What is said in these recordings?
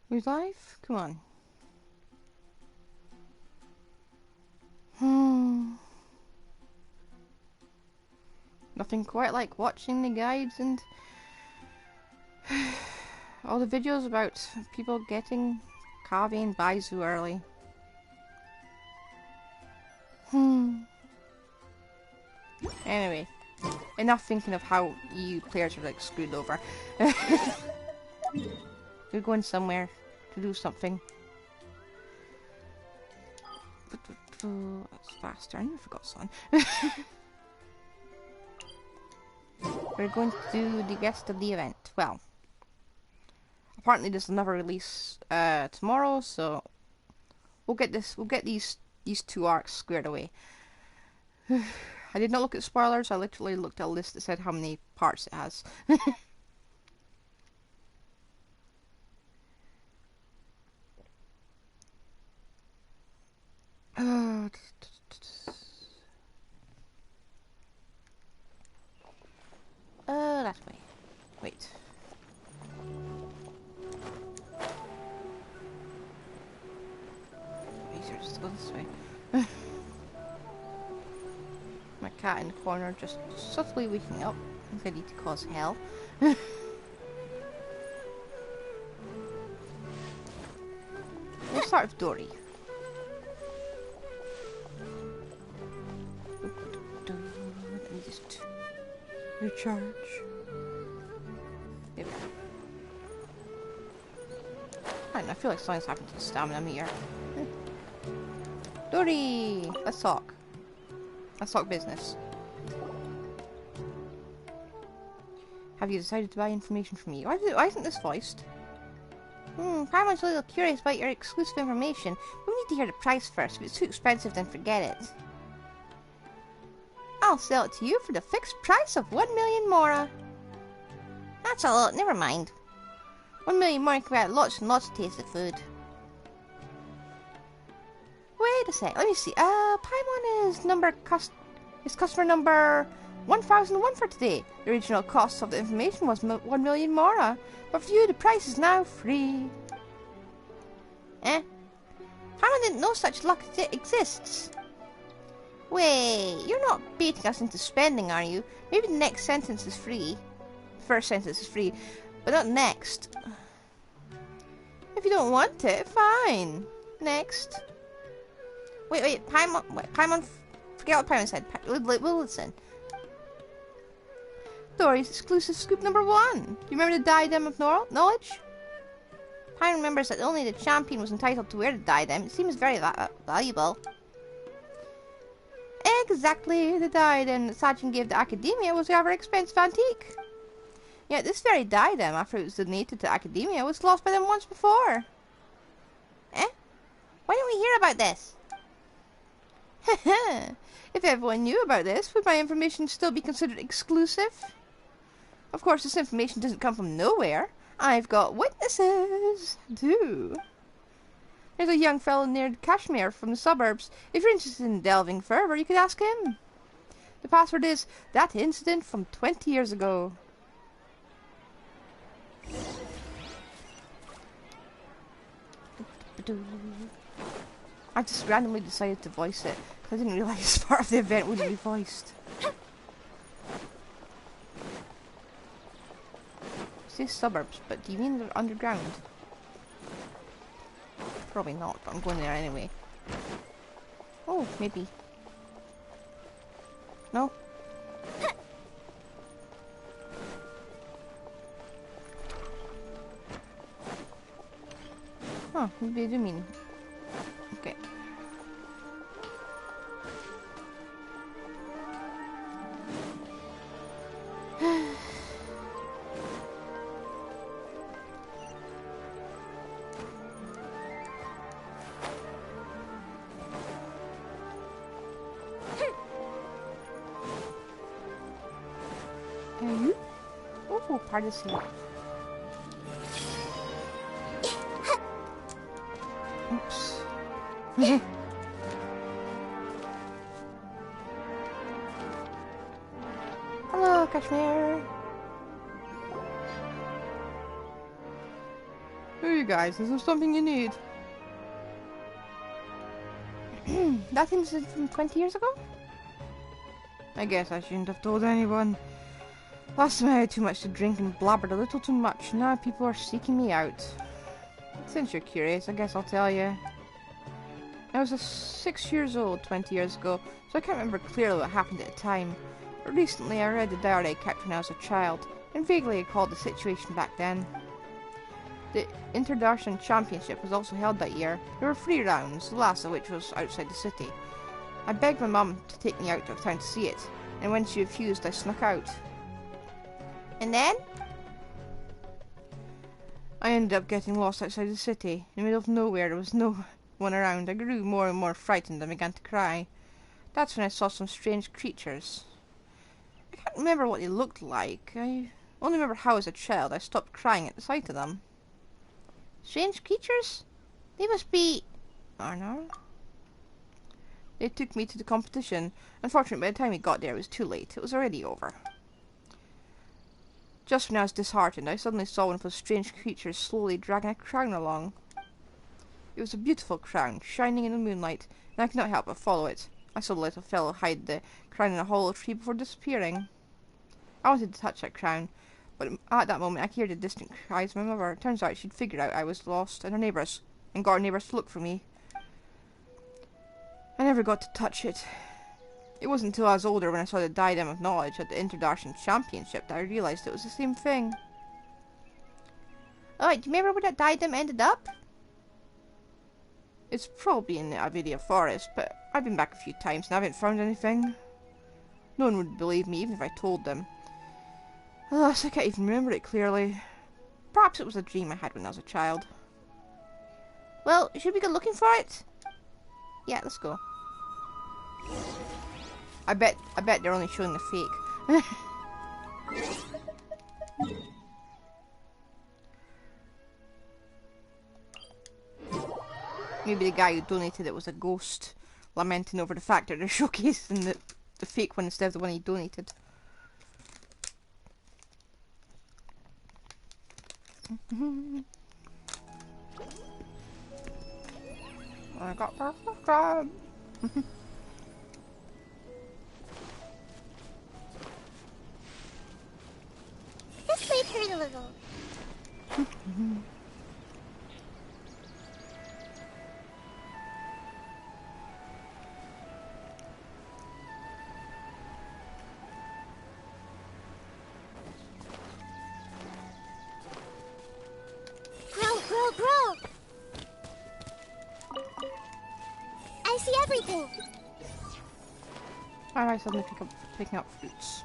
Who's live? Come on. Nothing quite like watching the guides and all the videos about people getting Kave and Baizu early. Anyway, enough thinking of how EU players are like screwed over. We're going somewhere to do something. That's faster. I never forgot something. We're going to do the rest of the event. Well, apparently there's another release tomorrow, so we'll get this. We'll get these two arcs squared away. I did not look at spoilers. I literally looked at a list that said how many parts it has. That way. Wait. Easier just to go this way. My cat in the corner just subtly waking up, ready to cause hell. We'll start with Dory. Let me just recharge. There we go. I feel like something's happened to the stamina meter. Dory! Let's talk. Let's talk business. Have you decided to buy information from me? Why isn't this voiced? Paimon's a little curious about your exclusive information. We need to hear the price first. If it's too expensive, then forget it. I'll sell it to you for the fixed price of 1 million mora. That's a lot. Never mind. 1 million mora can buy lots and lots of tasty food. Wait a sec. Let me see. Paimon is customer number 1001 for today. The original cost of the information was 1 million mora, but for you the price is now free. Paimon didn't know such luck exists. Wait, you're not baiting us into spending, are you? Maybe the next sentence is free. The first sentence is free, but not next. If you don't want it, fine. Next. Wait, Paimon, forget what Paimon said. We'll listen. Dory's exclusive scoop number 1. Do you remember the diadem of knowledge? Paimon remembers that only the champion was entitled to wear the diadem. It seems very valuable. Exactly, the diadem that Sajin gave to Academia was a rather expensive antique. Yet this very diadem, after it was donated to Academia, was lost by them once before. Why don't we hear about this? If everyone knew about this, would my information still be considered exclusive? Of course, this information doesn't come from nowhere. I've got witnesses, too. There's a young fellow near Kashmir from the suburbs. If you're interested in delving further, you could ask him. The password is that incident from 20 years ago. I just randomly decided to voice it because I didn't realise part of the event wouldn't be voiced. It says suburbs, but do you mean they're underground? Probably not, but I'm going there anyway. Oh, maybe. No? Huh, maybe I do mean. Okay. Oh, part is here. Oops. Hello, Kashmir. There you you guys? Is there something you need? That incident from 20 years ago? I guess I shouldn't have told anyone. Last time I had too much to drink and blabbered a little too much. Now people are seeking me out. Since you're curious, I guess I'll tell you. I was 6 years old 20 years ago, so I can't remember clearly what happened at the time. But recently I read the diary I kept when I was a child, and vaguely recalled the situation back then. The International Championship was also held that year. There were 3 rounds, the last of which was outside the city. I begged my mum to take me out of town to see it, and when she refused, I snuck out. And then? I ended up getting lost outside the city. In the middle of nowhere, there was no one around. I grew more and more frightened and began to cry. That's when I saw some strange creatures. I can't remember what they looked like. I only remember how as a child I stopped crying at the sight of them. Strange creatures? They must be... I don't know. They took me to the competition. Unfortunately, by the time we got there, it was too late. It was already over. Just when I was disheartened, I suddenly saw one of those strange creatures slowly dragging a crown along. It was a beautiful crown, shining in the moonlight, and I could not help but follow it. I saw the little fellow hide the crown in a hollow tree before disappearing. I wanted to touch that crown, but at that moment I could hear the distant cries of my mother. It turns out she'd figured out I was lost, and got her neighbours to look for me. I never got to touch it. It wasn't until I was older, when I saw the diadem of knowledge at the International Championship, that I realised it was the same thing. Alright, do you remember where that diadem ended up? It's probably in the Avidia forest, but I've been back a few times and I haven't found anything. No one would believe me, even if I told them. Alas, I can't even remember it clearly. Perhaps it was a dream I had when I was a child. Well, should we go looking for it? Yeah, let's go. I bet they're only showing the fake. Maybe the guy who donated it was a ghost, lamenting over the fact that they're showcasing the fake one instead of the one he donated. I got perfect crab. This might hurt a little. Grow! I see everything. Why am I suddenly picking up fruits?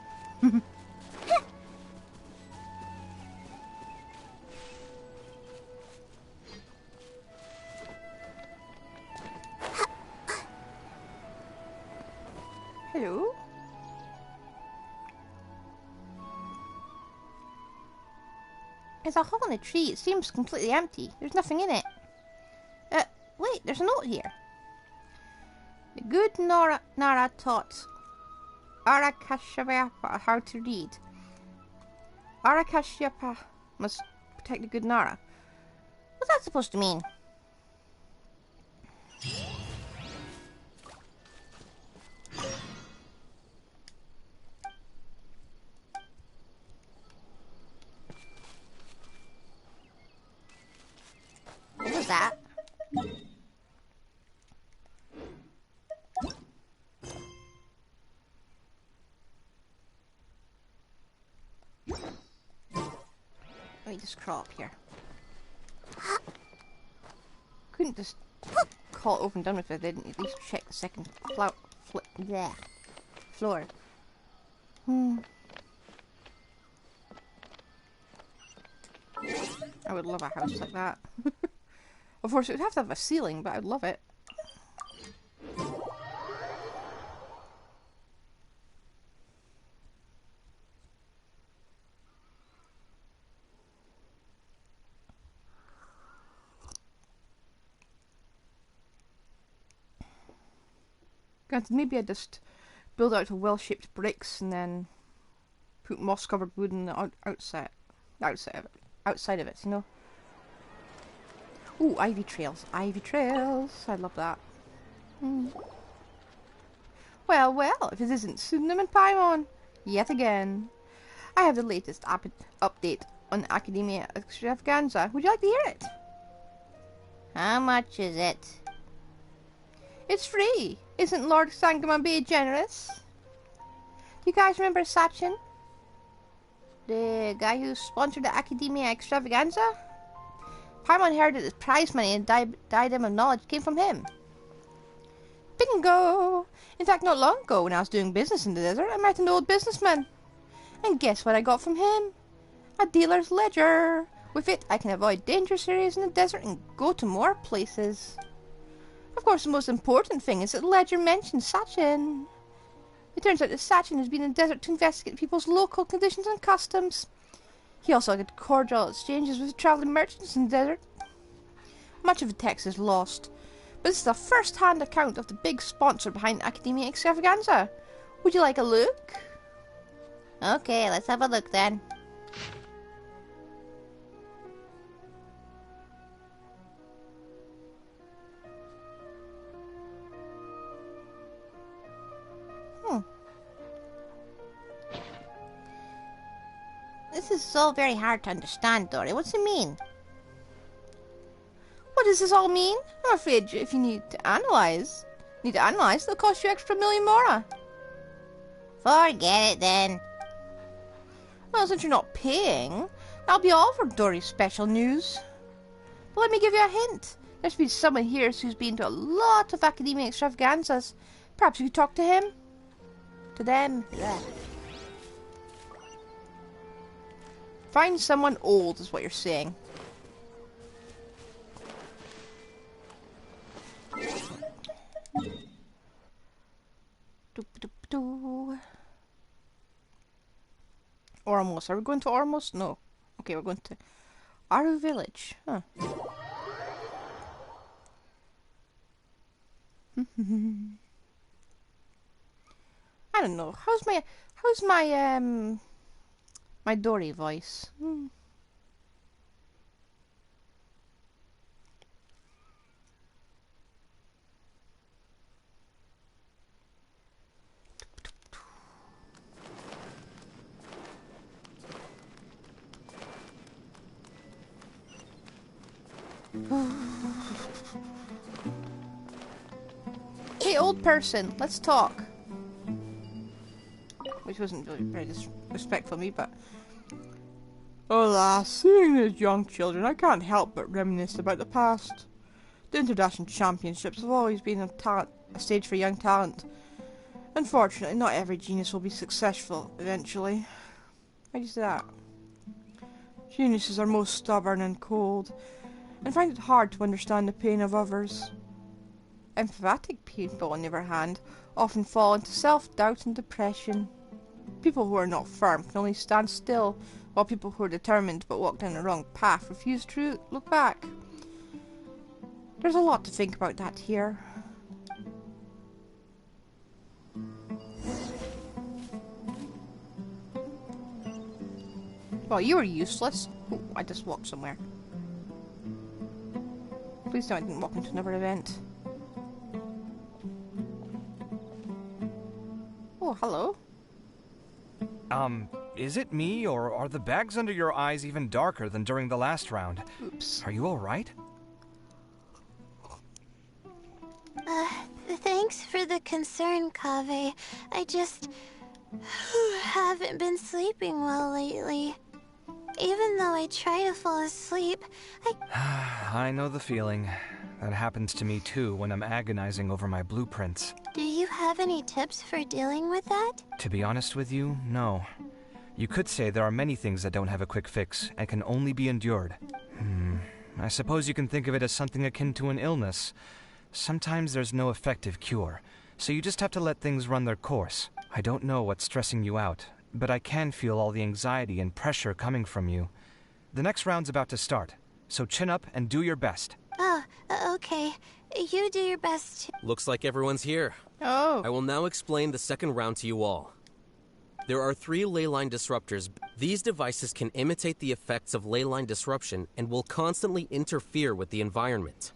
Hello? There's a hole in the tree. It seems completely empty. There's nothing in it. Wait, there's a note here. The good Nara taught AR60 how to read. AR60 must protect the good Nara. What's that supposed to mean? What was that? Let me just crawl up here. Couldn't just call it over and done with it. They didn't at least check the second floor. I would love a house like that. Of course, it would have to have a ceiling, but I'd love it. Granted, maybe I just build out of well-shaped bricks and then put moss-covered wood in the outside of it, you know. Ooh, ivy trails. Ivy trails. I love that. Well, well, if it isn't Kseudonym and Paimon. Yet again. I have the latest update on Academia Extravaganza. Would you like to hear it? How much is it? It's free. Isn't Lord Sangamon generous? Do you guys remember Sachin? The guy who sponsored the Academia Extravaganza? Paimon heard that his prize money and diadem of knowledge came from him. Bingo! In fact, not long ago, when I was doing business in the desert, I met an old businessman. And guess what I got from him? A dealer's ledger. With it, I can avoid dangerous areas in the desert and go to more places. Of course, the most important thing is that the ledger mentions Sachin. It turns out that Sachin has been in the desert to investigate people's local conditions and customs. He also had cordial exchanges with travelling merchants in the desert. Much of the text is lost, but this is a first-hand account of the big sponsor behind Academia Extravaganza. Would you like a look? Okay, let's have a look then. This is so very hard to understand, Dory. What's it mean? What does this all mean? I'm afraid if you need to analyze, it'll cost you extra million more. Forget it then. Well, since you're not paying, that'll be all for Dory's special news. But let me give you a hint. There's been someone here who's been to a lot of Academia Extravaganzas. Perhaps you could talk to him? To them? Yeah. Find someone old is what you're saying. Ormos. Are we going to Ormos? No. Okay, we're going to Aru Village. Huh. I don't know. How's my Dory voice? Hey, old person, let's talk. Which wasn't really very disrespectful of me, but... Alas, seeing these young children, I can't help but reminisce about the past. The International Championships have always been a stage for young talent. Unfortunately, not every genius will be successful eventually. Why do you say that? Geniuses are most stubborn and cold, and find it hard to understand the pain of others. Empathetic people, on the other hand, often fall into self-doubt and depression. People who are not firm can only stand still, while people who are determined but walk down the wrong path refuse to look back. There's a lot to think about that here. Well, you were useless. Oh, I just walked somewhere. Please tell me I didn't walk into another event. Oh, hello. Is it me, or are the bags under your eyes even darker than during the last round? Oops. Are you alright? Thanks for the concern, Kaveh. I just haven't been sleeping well lately. Even though I try to fall asleep, I know the feeling. That happens to me too when I'm agonizing over my blueprints. Do you have any tips for dealing with that? To be honest with you, no. You could say there are many things that don't have a quick fix and can only be endured. I suppose you can think of it as something akin to an illness. Sometimes there's no effective cure, so you just have to let things run their course. I don't know what's stressing you out, but I can feel all the anxiety and pressure coming from you. The next round's about to start, so chin up and do your best. Oh, okay. You do your best. Looks like everyone's here. Oh. I will now explain the second round to you all. There are 3 ley line disruptors. These devices can imitate the effects of ley line disruption and will constantly interfere with the environment.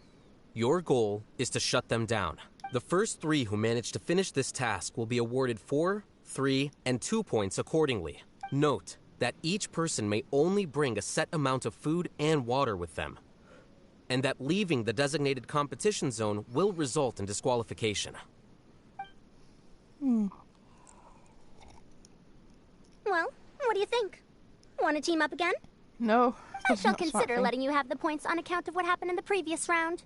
Your goal is to shut them down. The first 3 who manage to finish this task will be awarded 4, 3, and 2 points accordingly. Note that each person may only bring a set amount of food and water with them, and that leaving the designated competition zone will result in disqualification. Well, what do you think? Want to team up again? No. I shall not a smart consider thing. letting you have the points on account of what happened in the previous round.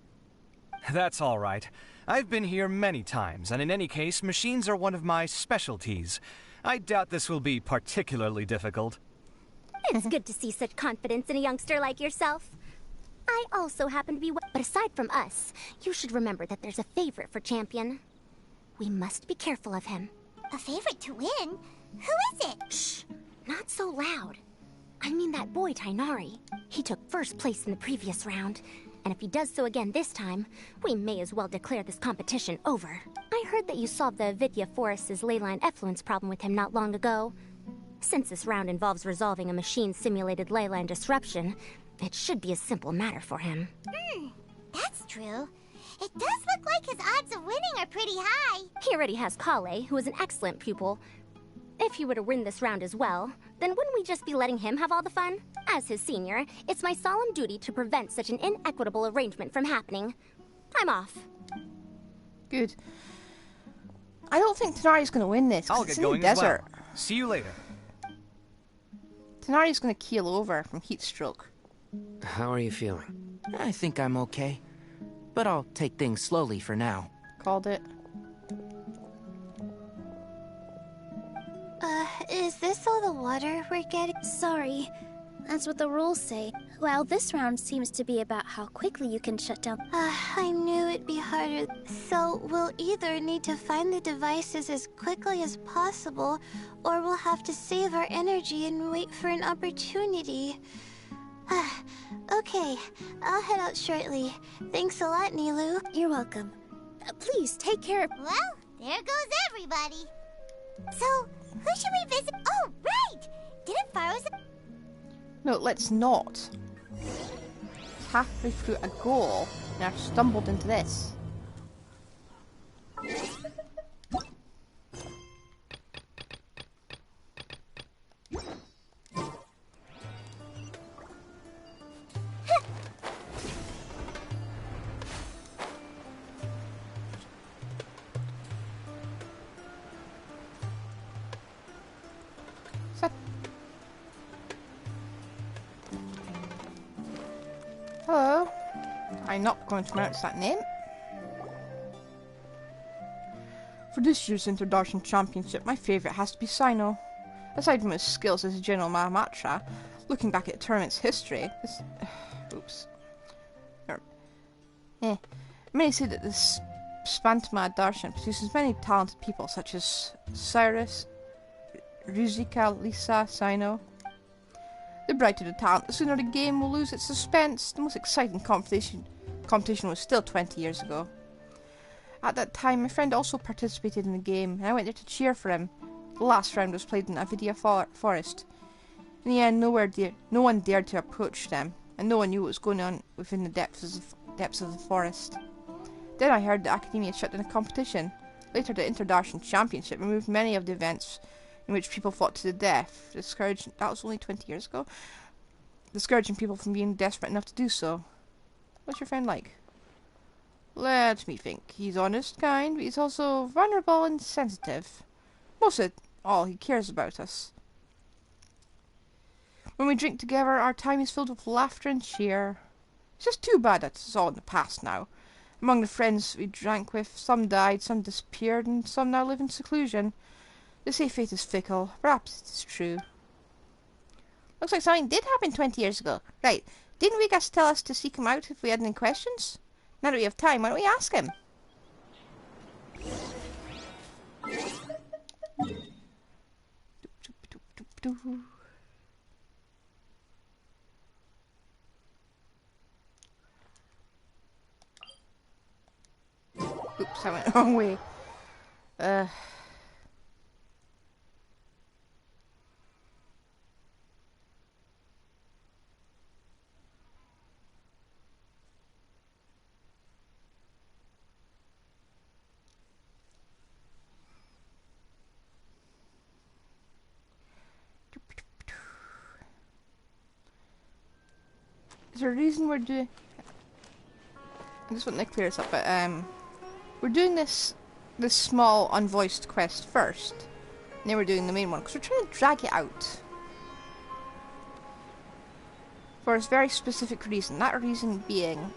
That's all right. I've been here many times, and in any case, machines are one of my specialties. I doubt this will be particularly difficult. It's good to see such confidence in a youngster like yourself. I also happen to be but aside from us, you should remember that there's a favorite for champion. We must be careful of him. A favorite to win? Who is it? Shh! Not so loud. I mean that boy, Tainari. He took first place in the previous round, and if he does so again this time, we may as well declare this competition over. I heard that you solved the Vidya Forest's leyline effluence problem with him not long ago. Since this round involves resolving a machine-simulated leyline disruption, it should be a simple matter for him. That's true. It does look like his odds of winning are pretty high. He already has Kale, who is an excellent pupil. If he were to win this round as well, then wouldn't we just be letting him have all the fun? As his senior, it's my solemn duty to prevent such an inequitable arrangement from happening. I'm off. Good. I don't think Tanari's going to win this. 'Cause I'll it's get in going the as desert. well. See you later. Tanari's going to keel over from heat stroke. How are you feeling? I think I'm okay. But I'll take things slowly for now. Called it. Is this all the water we're getting? Sorry. That's what the rules say. Well, this round seems to be about how quickly you can shut down. I knew it'd be harder. So we'll either need to find the devices as quickly as possible, or we'll have to save our energy and wait for an opportunity. Okay, I'll head out shortly. Thanks a lot, Nilu. You're welcome. Please, take care of... Well, there goes everybody. So, who should we visit? Oh, right! Didn't Faros... No, let's not. Halfway through a goal, and I've stumbled into this. Hello. I'm not going to pronounce that name. For this year's Introduction Championship, my favourite has to be Sino. Aside from his skills as a general Mahamatra, looking back at the tournament's history, this... oops. Many say that this Spantama Darshan produces many talented people such as Cyrus, Ruzika, Lisa, Sino. The brighter the talent, the sooner the game will lose its suspense. The most exciting competition was still 20 years ago. At that time, my friend also participated in the game, and I went there to cheer for him. The last round was played in Avidia Forest. In the end, no one dared to approach them, and no one knew what was going on within the depths of the forest. Then I heard the Academia shut down the competition. Later, the Introduction Championship removed many of the events in which people fought to the death, that was only 20 years ago, discouraging people from being desperate enough to do so. What's your friend like? Let me think. He's honest, kind, but he's also vulnerable and sensitive. Most of all, he cares about us. When we drink together, our time is filled with laughter and cheer. It's just too bad that it's all in the past now. Among the friends we drank with, some died, some disappeared, and some now live in seclusion. They say fate is fickle. Perhaps it's true. Looks like something did happen 20 years ago. Right. Didn't Rigas tell us to seek him out if we had any questions? Now that we have time, why don't we ask him? Oops, I went the wrong way. Is there a reason we're doing... I just want to clear this up, but we're doing this small unvoiced quest first, and then we're doing the main one, because we're trying to drag it out. For a very specific reason. That reason being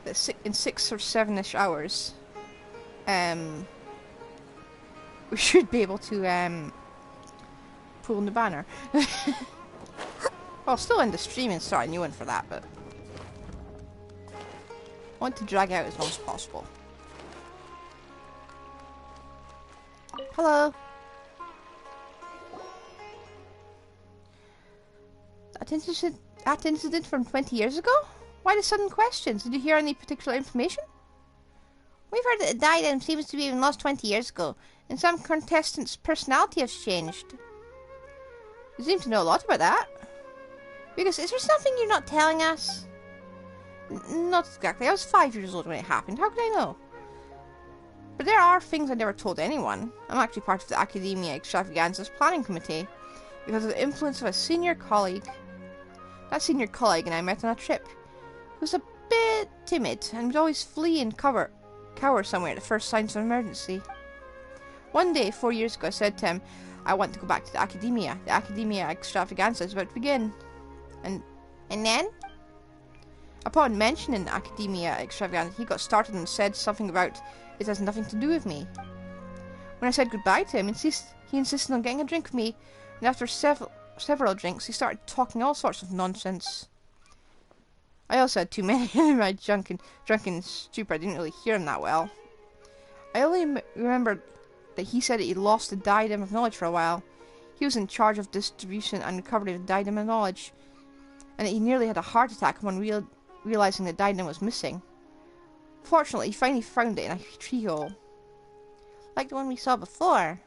that in 6 or 7-ish hours, we should be able to pull in the banner. Well, still end the stream and start a new one for that, but I want to drag out as long as possible. Hello. That incident from 20 years ago? Why the sudden questions? Did you hear any particular information? We've heard that the diadem seems to be lost 20 years ago, and some contestants' personality has changed. You seem to know a lot about that. Because is there something you're not telling us? Not exactly. I was 5 years old when it happened. How could I know? But there are things I never told anyone. I'm actually part of the Academia Extravaganza's planning committee because of the influence of a senior colleague. That senior colleague and I met on a trip. He was a bit timid and would always flee and cower somewhere at the first signs of emergency. One day, 4 years ago, I said to him, I want to go back to the Academia. The Academia Extravaganza is about to begin. And then? Upon mentioning the Academia Extravaganza, he got started and said something about it has nothing to do with me. When I said goodbye to him, he insisted on getting a drink with me, and after several drinks, he started talking all sorts of nonsense. I also had too many in my drunken stupor. I didn't really hear him that well. I only remember that he said that he lost the diadem of knowledge for a while. He was in charge of distribution and recovery of the diadem of knowledge, and that he nearly had a heart attack upon realizing the diadem was missing. Fortunately, he finally found it in a tree hole, like the one we saw before.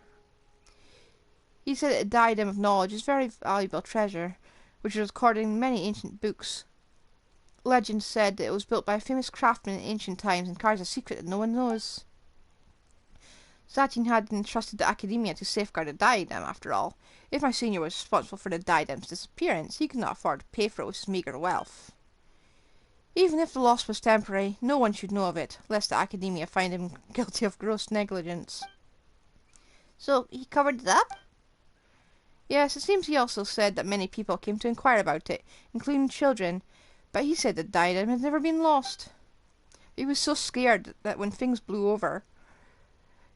He said that the diadem of knowledge is a very valuable treasure, which is recorded in many ancient books. Legend said that it was built by a famous craftsman in ancient times and carries a secret that no one knows. Sachin had entrusted the Academia to safeguard the diadem, after all. If my senior was responsible for the diadem's disappearance, he could not afford to pay for it with his meagre wealth. Even if the loss was temporary, no one should know of it, lest the Academia find him guilty of gross negligence. So, he covered it up? Yes, it seems he also said that many people came to inquire about it, including children, but he said the diadem had never been lost. He was so scared that when things blew over,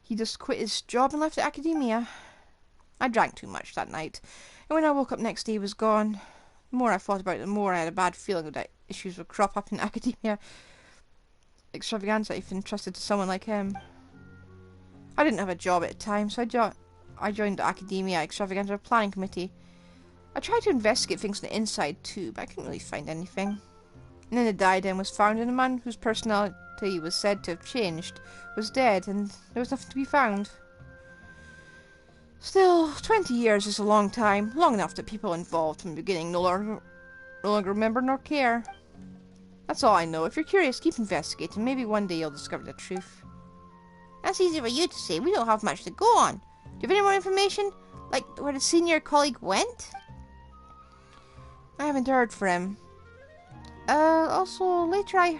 he just quit his job and left the Academia. I drank too much that night, and when I woke up next day he was gone. The more I thought about it, the more I had a bad feeling that issues would crop up in Academia Extravaganza if entrusted to someone like him. I didn't have a job at the time, so I joined the Academia Extravaganza planning committee. I tried to investigate things on the inside too, but I couldn't really find anything. And then the diadem was found, and the man whose personality was said to have changed was dead, and there was nothing to be found. Still, 20 years is a long time, long enough that people involved from the beginning no longer remember nor care. That's all I know. If you're curious, keep investigating. Maybe one day you'll discover the truth. That's easy for you to say. We don't have much to go on. Do you have any more information? Like where the senior colleague went? I haven't heard from him. Also, later I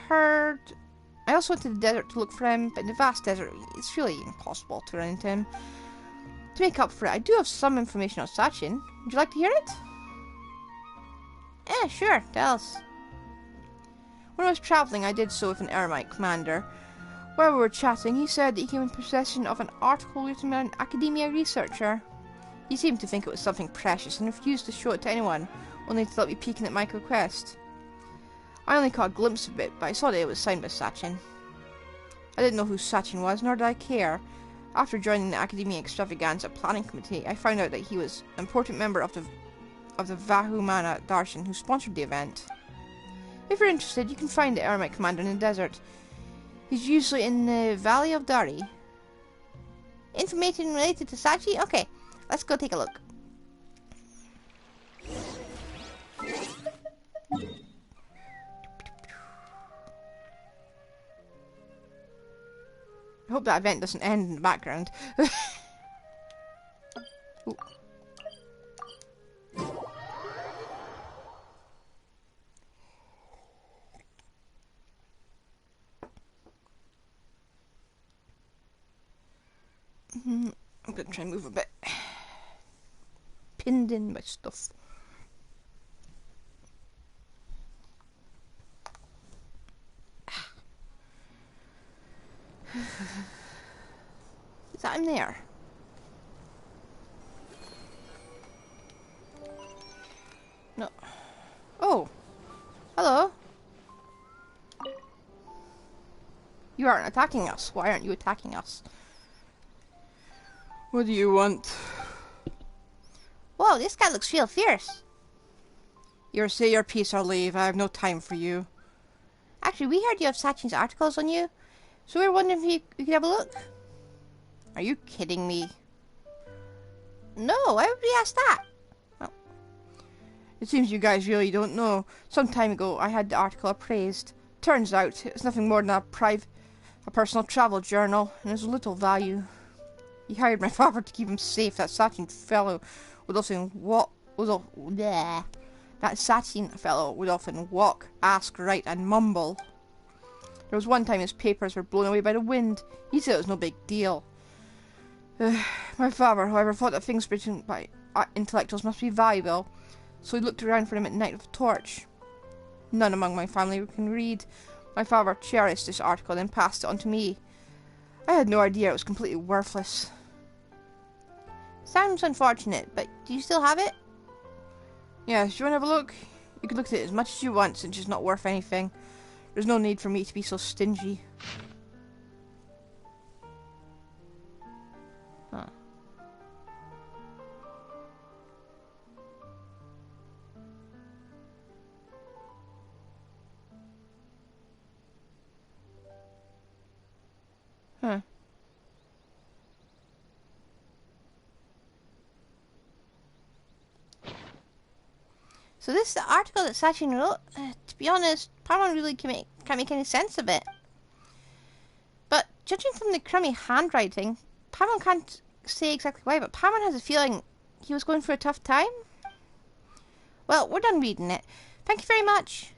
also went to the desert to look for him, but in the vast desert, it's really impossible to run into him. To make up for it, I do have some information on Sachin. Would you like to hear it? Sure, tell us. When I was travelling, I did so with an eremite commander. While we were chatting, he said that he came in possession of an article written by an Academia researcher. He seemed to think it was something precious and refused to show it to anyone, only to let me peek in at my request. I only caught a glimpse of it, but I saw that it was signed by Sachin. I didn't know who Sachin was, nor did I care. After joining the Academia Extravaganza planning committee, I found out that he was an important member of the Vahumana Darshan who sponsored the event. If you're interested, you can find the eremite commander in the desert. He's usually in the Valley of Dari. Information related to Sachi? Okay, let's go take a look. I hope that event doesn't end in the background. Ooh. I'm gonna try and move a bit. Pinned in my stuff. Is that in there? No. Oh. Hello. You aren't attacking us. Why aren't you attacking us? What do you want? Whoa, this guy looks real fierce. You say your piece or leave. I have no time for you. Actually, we heard you have Sachin's articles on you, so we were wondering if we could have a look. Are you kidding me? No, why would we ask that? Well, it seems you guys really don't know. Some time ago, I had the article appraised. Turns out, it's nothing more than a personal travel journal, and there's little value. He hired my father to keep him safe. That Sachin fellow would often walk, ask, write, and mumble. There was one time his papers were blown away by the wind. He said it was no big deal. My father, however, thought that things written by intellectuals must be valuable, so he looked around for them at night with a torch. None among my family can read. My father cherished this article and then passed it on to me. I had no idea it was completely worthless. Sounds unfortunate, but do you still have it? Yes, do you want to have a look? You can look at it as much as you want since it's not worth anything. There's no need for me to be so stingy. Huh. Huh. So this is the article that Sachin wrote. To be honest, Paimon really can't make any sense of it. But judging from the crummy handwriting, Paimon can't say exactly why, but Paimon has a feeling he was going through a tough time. Well, we're done reading it. Thank you very much.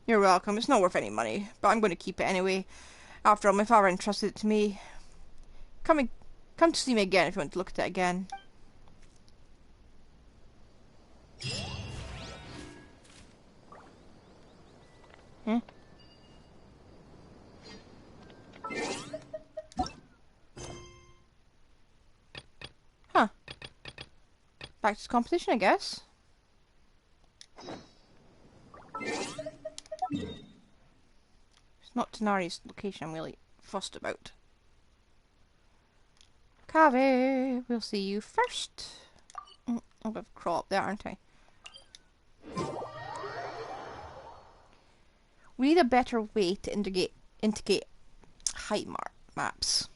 You're welcome. It's not worth any money, but I'm going to keep it anyway. After all, my father entrusted it to me. Come to see me again if you want to look at it again. Hmm? Huh. Back to the competition, I guess. It's not Tanari's location I'm really fussed about. Kave, we'll see you first. I'm a bit of a crawl up there, aren't I? We need a better way to indicate height maps.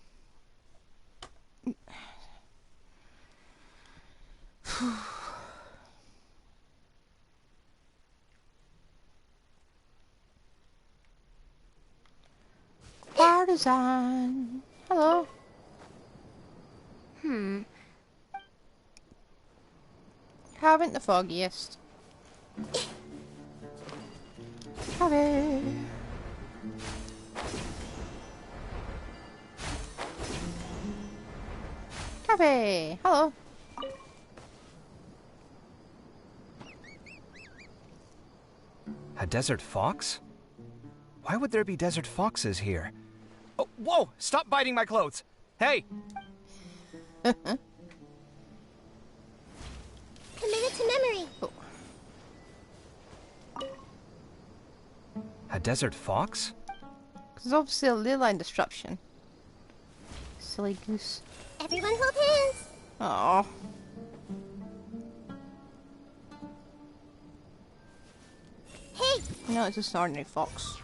Partisan. Hello. Haven't the foggiest. Have Cafe. Hello. A desert fox? Why would there be desert foxes here? Oh, whoa! Stop biting my clothes! Hey! Commit it to memory. Oh. A desert fox? Because obviously a ley line disruption. Silly goose. Everyone hold hands. Oh. Hey. No, it's just an ordinary fox.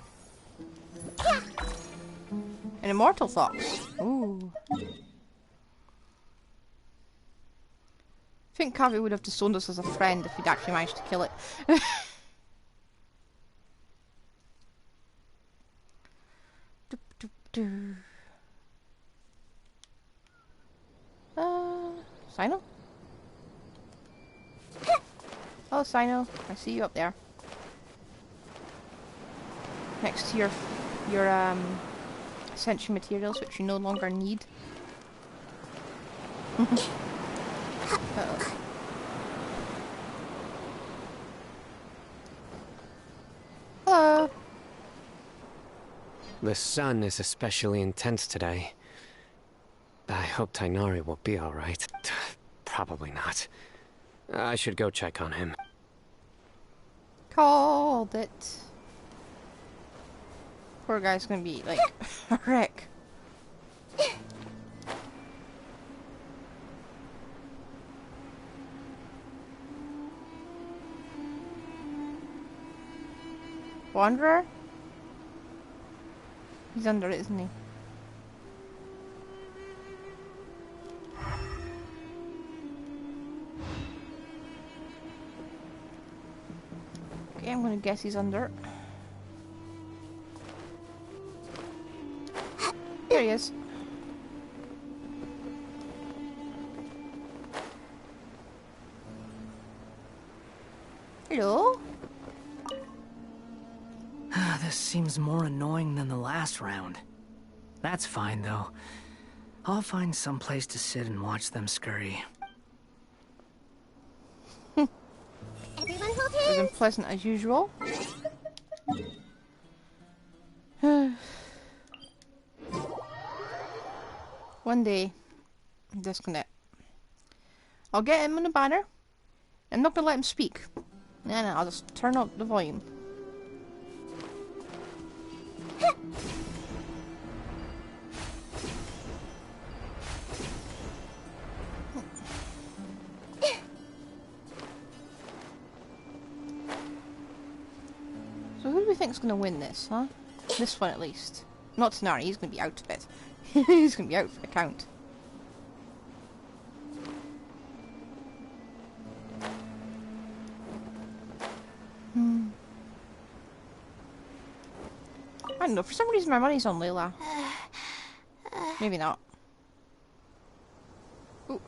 An immortal fox. Ooh. I think Kavi would have disowned us as a friend if he'd actually managed to kill it. Doop, doop, doo. Sino? Oh, Sino, I see you up there. Next to your essential materials, which you no longer need. Hello. The sun is especially intense today. I hope Tainari will be alright. Probably not. I should go check on him. Called it. Poor guy's gonna be like a wreck. Wanderer? He's under it, isn't he? Okay, I'm gonna guess he's under it. There he is. Hello? This seems more annoying than the last round. That's fine, though. I'll find some place to sit and watch them scurry. Everyone hold It was hands. unpleasant as usual. One day, disconnect. I'll get him on the banner. I'm not gonna let him speak. No, I'll just turn up the volume. So who do we think's gonna win this, huh? This one at least. Not Tanari, he's gonna be out of it. He's gonna be out for the count. I don't know, for some reason my money's on Layla. Maybe not. Ooh.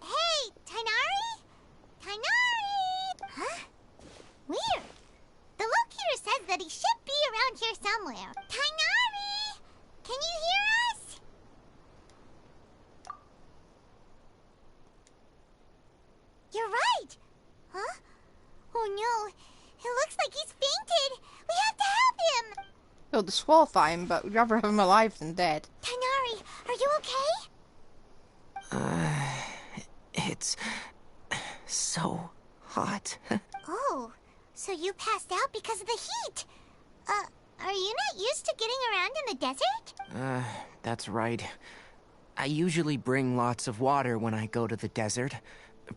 Hey, Tainari? Tainari! Huh? Weird. The locator says that he should be around here somewhere. Tainari! Can you hear us? You're right. Huh? Oh no. It looks like he's fainted. We have to help him. We'll disqualify him, but we'd rather have him alive than dead. Tainari, are you okay? It's so hot. Oh, so you passed out because of the heat. Are you not used to getting around in the desert? That's right. I usually bring lots of water when I go to the desert,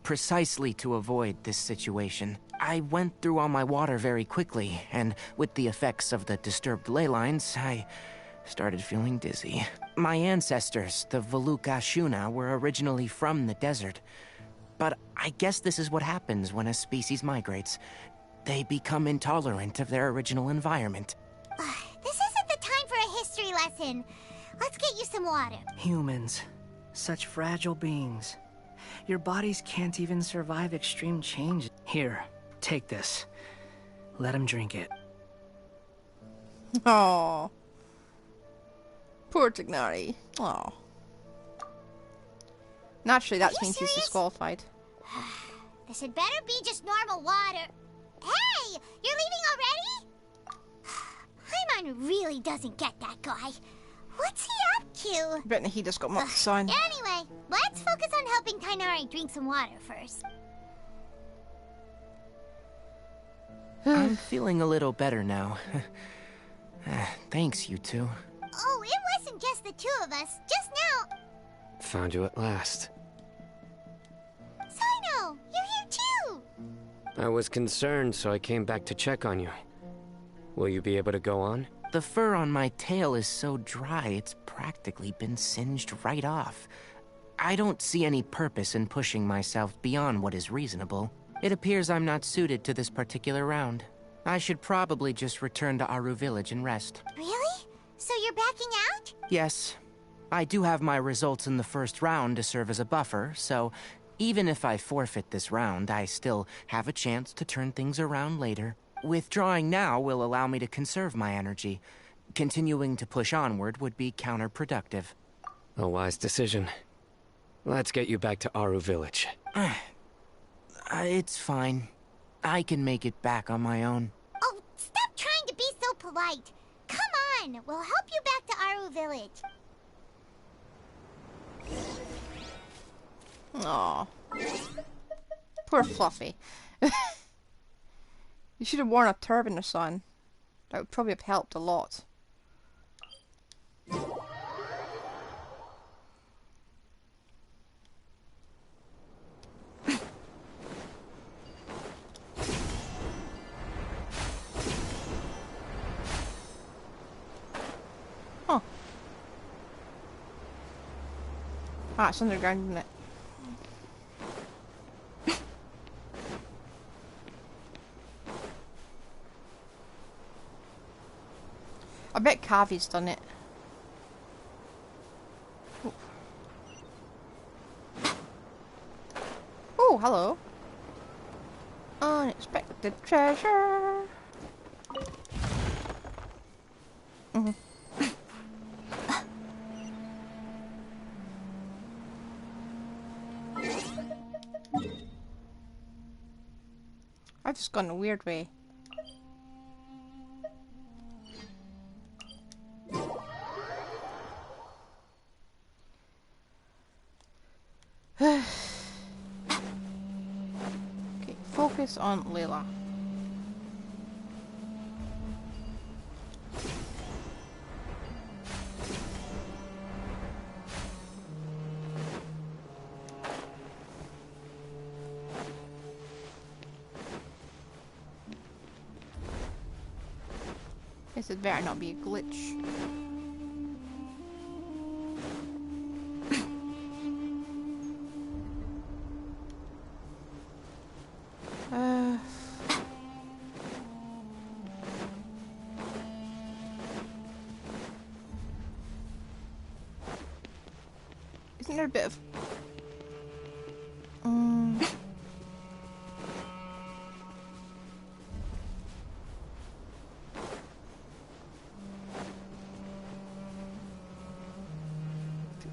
precisely to avoid this situation. I went through all my water very quickly, and with the effects of the disturbed ley lines, I started feeling dizzy. My ancestors, the Valukashuna, were originally from the desert. But I guess this is what happens when a species migrates. They become intolerant of their original environment. This isn't the time for a history lesson. Let's get you some water. Humans. Such fragile beings. Your bodies can't even survive extreme change. Here, take this. Let him drink it. Oh, poor Tignari. Oh. Naturally, that means he's serious? disqualified. This had better be just normal water. Hey, you're leaving already? Paimon really doesn't get that guy. What's he up to? Bet he just got mocked sign. Anyway, let's focus on helping Tainari drink some water first. I'm feeling a little better now. Thanks, you two. Oh, it wasn't just the two of us. Just now. Found you at last. Sino, you're here too. I was concerned, so I came back to check on you. Will you be able to go on? The fur on my tail is so dry, it's practically been singed right off. I don't see any purpose in pushing myself beyond what is reasonable. It appears I'm not suited to this particular round. I should probably just return to Aru Village and rest. Really? So you're backing out? Yes. I do have my results in the first round to serve as a buffer, so even if I forfeit this round, I still have a chance to turn things around later. Withdrawing now will allow me to conserve my energy. Continuing to push onward would be counterproductive. A wise decision. Let's get you back to Aru Village. It's fine. I can make it back on my own. Oh, stop trying to be so polite. Come on, we'll help you back to Aru Village. Aw. Poor Fluffy. You should have worn a turban or something. That would probably have helped a lot. Huh. Ah, it's underground, isn't it? I bet Kavi's done it. Oh, hello. Unexpected treasure. I've just gone a weird way. Okay, focus on Layla. Guess it better not be a glitch. Isn't there a bit of...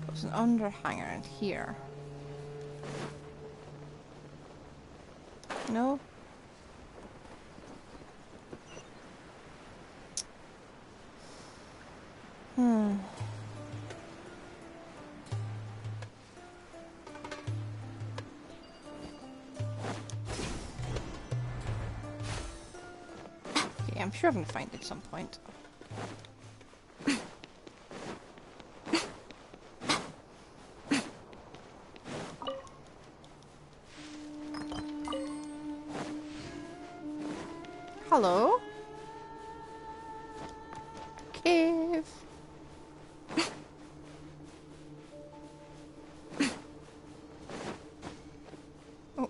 There's an underhanger in here. No? Okay, I'm sure I'm gonna find it at some point. Hello? Cave. Oh.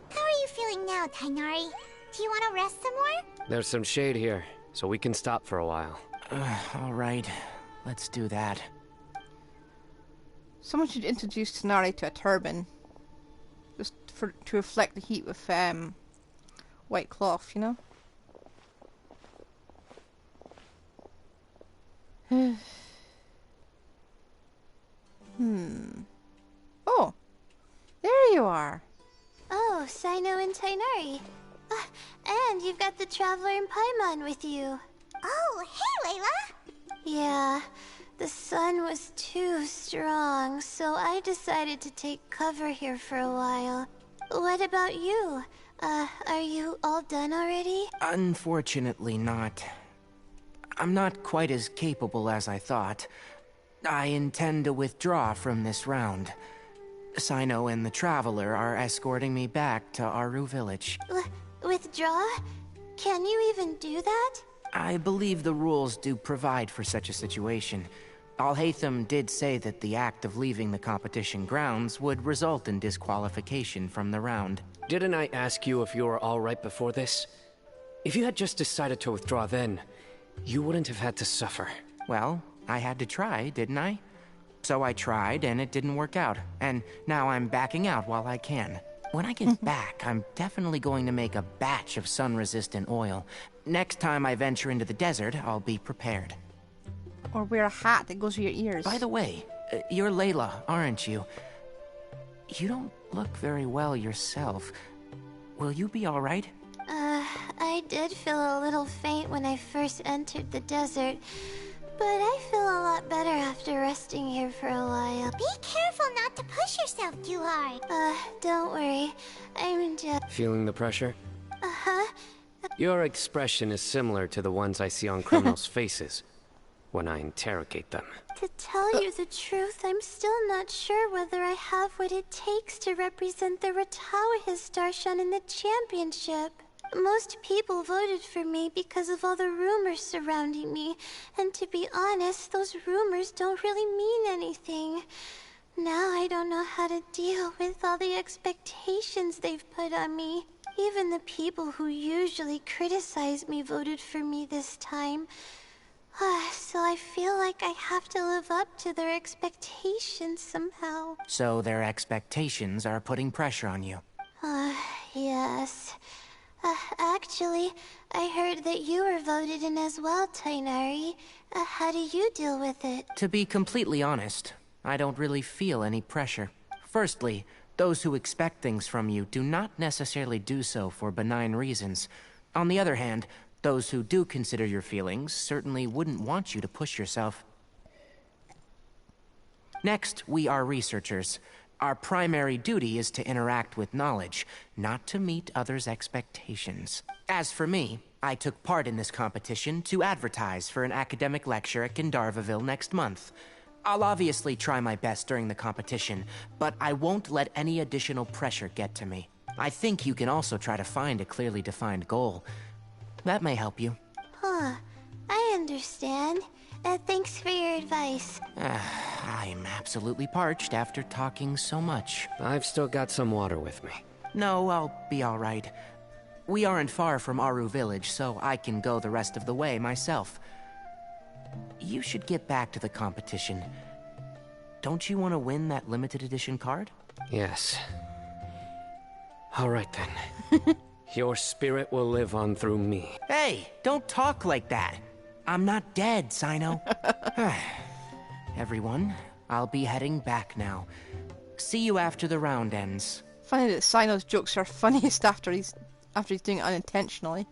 How are you feeling now, Tainari? Do you want to rest some more? There's some shade here, so we can stop for a while. All right, let's do that. Someone should introduce Tanari to a turban. Just to reflect the heat with white cloth, you know? Oh! There you are! Oh, Sino and Tainari. And you've got the Traveler and Paimon with you. Oh, hey, Layla! Yeah, the sun was too strong, so I decided to take cover here for a while. What about you? Are you all done already? Unfortunately not. I'm not quite as capable as I thought. I intend to withdraw from this round. Sino and the Traveler are escorting me back to Aru Village. Withdraw? Can you even do that? I believe the rules do provide for such a situation. Alhaitham did say that the act of leaving the competition grounds would result in disqualification from the round. Didn't I ask you if you were all right before this? If you had just decided to withdraw then, you wouldn't have had to suffer. Well, I had to try, didn't I? So I tried, and it didn't work out. And now I'm backing out while I can. When I get back, I'm definitely going to make a batch of sun-resistant oil. Next time I venture into the desert, I'll be prepared. Or wear a hat that goes with your ears. By the way, you're Layla, aren't you? You don't look very well yourself. Will you be all right? I did feel a little faint when I first entered the desert, but I feel a lot better after resting here for a while. Be careful not to push yourself too hard. Don't worry. I'm just... Feeling the pressure? Uh-huh. Your expression is similar to the ones I see on criminals' faces when I interrogate them. To tell you the truth, I'm still not sure whether I have what it takes to represent the Ratawa Darshan in the championship. Most people voted for me because of all the rumors surrounding me, and to be honest, those rumors don't really mean anything. Now I don't know how to deal with all the expectations they've put on me. Even the people who usually criticize me voted for me this time. So I feel like I have to live up to their expectations somehow. So their expectations are putting pressure on you? Yes. Actually, I heard that you were voted in as well, Tainari. How do you deal with it? To be completely honest, I don't really feel any pressure. Firstly, those who expect things from you do not necessarily do so for benign reasons. On the other hand, those who do consider your feelings certainly wouldn't want you to push yourself. Next, we are researchers. Our primary duty is to interact with knowledge, not to meet others' expectations. As for me, I took part in this competition to advertise for an academic lecture at Gandharvaville next month. I'll obviously try my best during the competition, but I won't let any additional pressure get to me. I think you can also try to find a clearly defined goal. That may help you. I understand. Thanks for your advice. I'm absolutely parched after talking so much. I've still got some water with me. No, I'll be all right. We aren't far from Aru Village, so I can go the rest of the way myself. You should get back to the competition. Don't you want to win that limited edition card? Yes. All right then. Your spirit will live on through me. Hey, don't talk like that. I'm not dead, Sino. Everyone, I'll be heading back now. See you after the round ends. Funny that Sino's jokes are funniest after he's doing it unintentionally.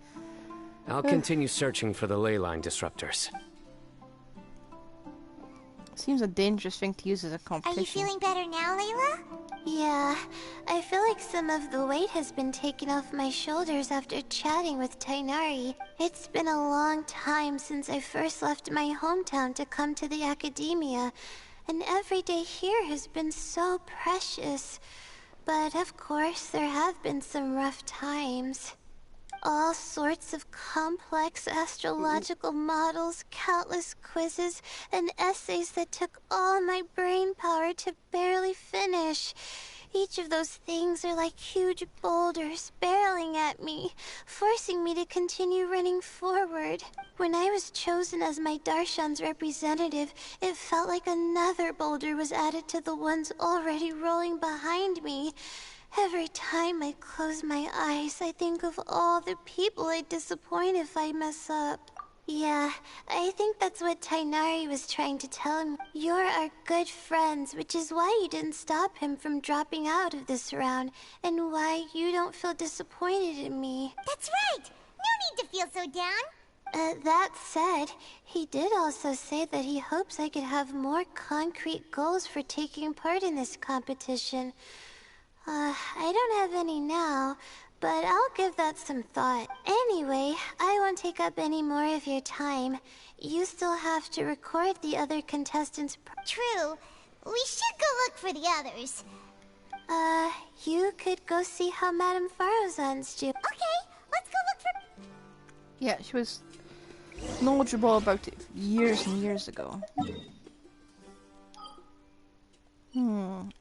I'll continue searching for the ley line disruptors. Seems a dangerous thing to use as a competition. Are you feeling better now, Layla? Yeah, I feel like some of the weight has been taken off my shoulders after chatting with Tainari. It's been a long time since I first left my hometown to come to the academia, and every day here has been so precious. But of course, there have been some rough times. All sorts of complex astrological models, countless quizzes, and essays that took all my brain power to barely finish. Each of those things are like huge boulders barreling at me, forcing me to continue running forward. When I was chosen as my Darshan's representative, it felt like another boulder was added to the ones already rolling behind me. Every time I close my eyes, I think of all the people I'd disappoint if I mess up. Yeah, I think that's what Tainari was trying to tell me. You're our good friends, which is why you didn't stop him from dropping out of this round, and why you don't feel disappointed in me. That's right! No need to feel so down! That said, he did also say that he hopes I could have more concrete goals for taking part in this competition. I don't have any now, but I'll give that some thought. Anyway, I won't take up any more of your time. You still have to record the other contestants' True. We should go look for the others. You could go see how Madame Farozan's doing. Okay, let's go look for... Yeah, she was knowledgeable about it years and years ago.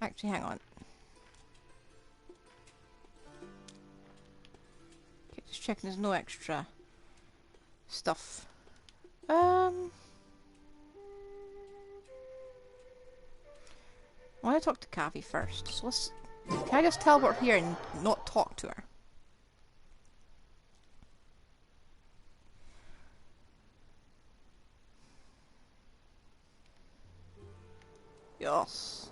Actually, hang on. Okay, just checking there's no extra stuff. I want to talk to Kavi first. So let's... Can I just teleport here and not talk to her? Yes.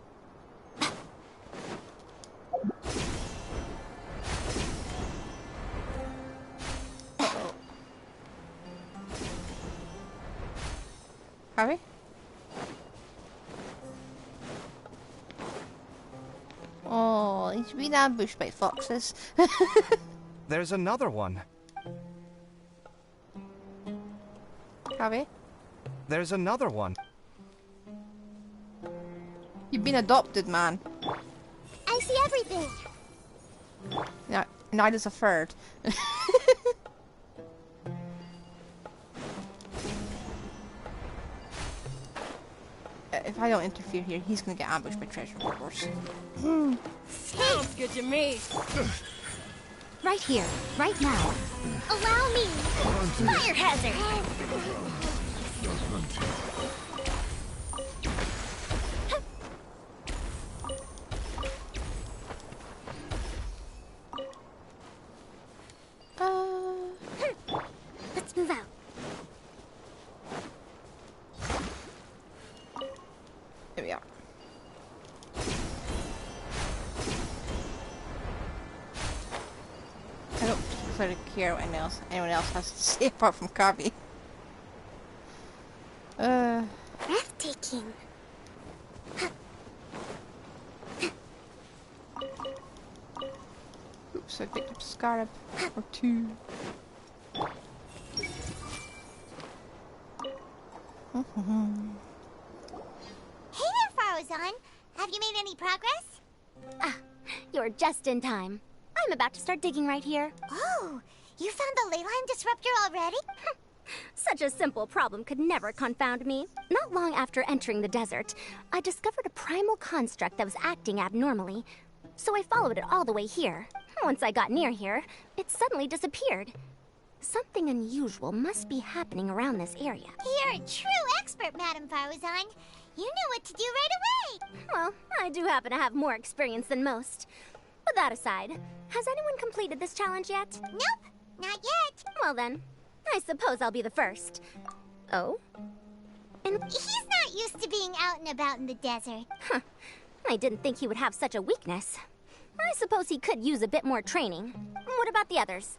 Uh-oh. Kavi? Oh, he's been ambushed by foxes. There's another one. Kavi? There's another one. You've been adopted, man. I see everything. Yeah, neither's a third. If I don't interfere here, he's gonna get ambushed by treasure hoarders. Sounds good to me. Right here, right now. Allow me. Fire hazard. Let's move out. Here we are. I don't particularly care what anyone else has to say apart from Kavi. Breathtaking. Oops, I picked up a scarab. Or two. Hey there, Farozan. Have you made any progress? Ah, you're just in time. I'm about to start digging right here. Oh, you found the ley line disruptor already? Such a simple problem could never confound me. Not long after entering the desert, I discovered a primal construct that was acting abnormally. So I followed it all the way here. Once I got near here, it suddenly disappeared. Something unusual must be happening around this area. You're a true expert, Madame Farozan. You know what to do right away. Well, I do happen to have more experience than most. But that aside, has anyone completed this challenge yet? Nope, not yet. Well then, I suppose I'll be the first. Oh? And He's not used to being out and about in the desert. I didn't think he would have such a weakness. I suppose he could use a bit more training. What about the others?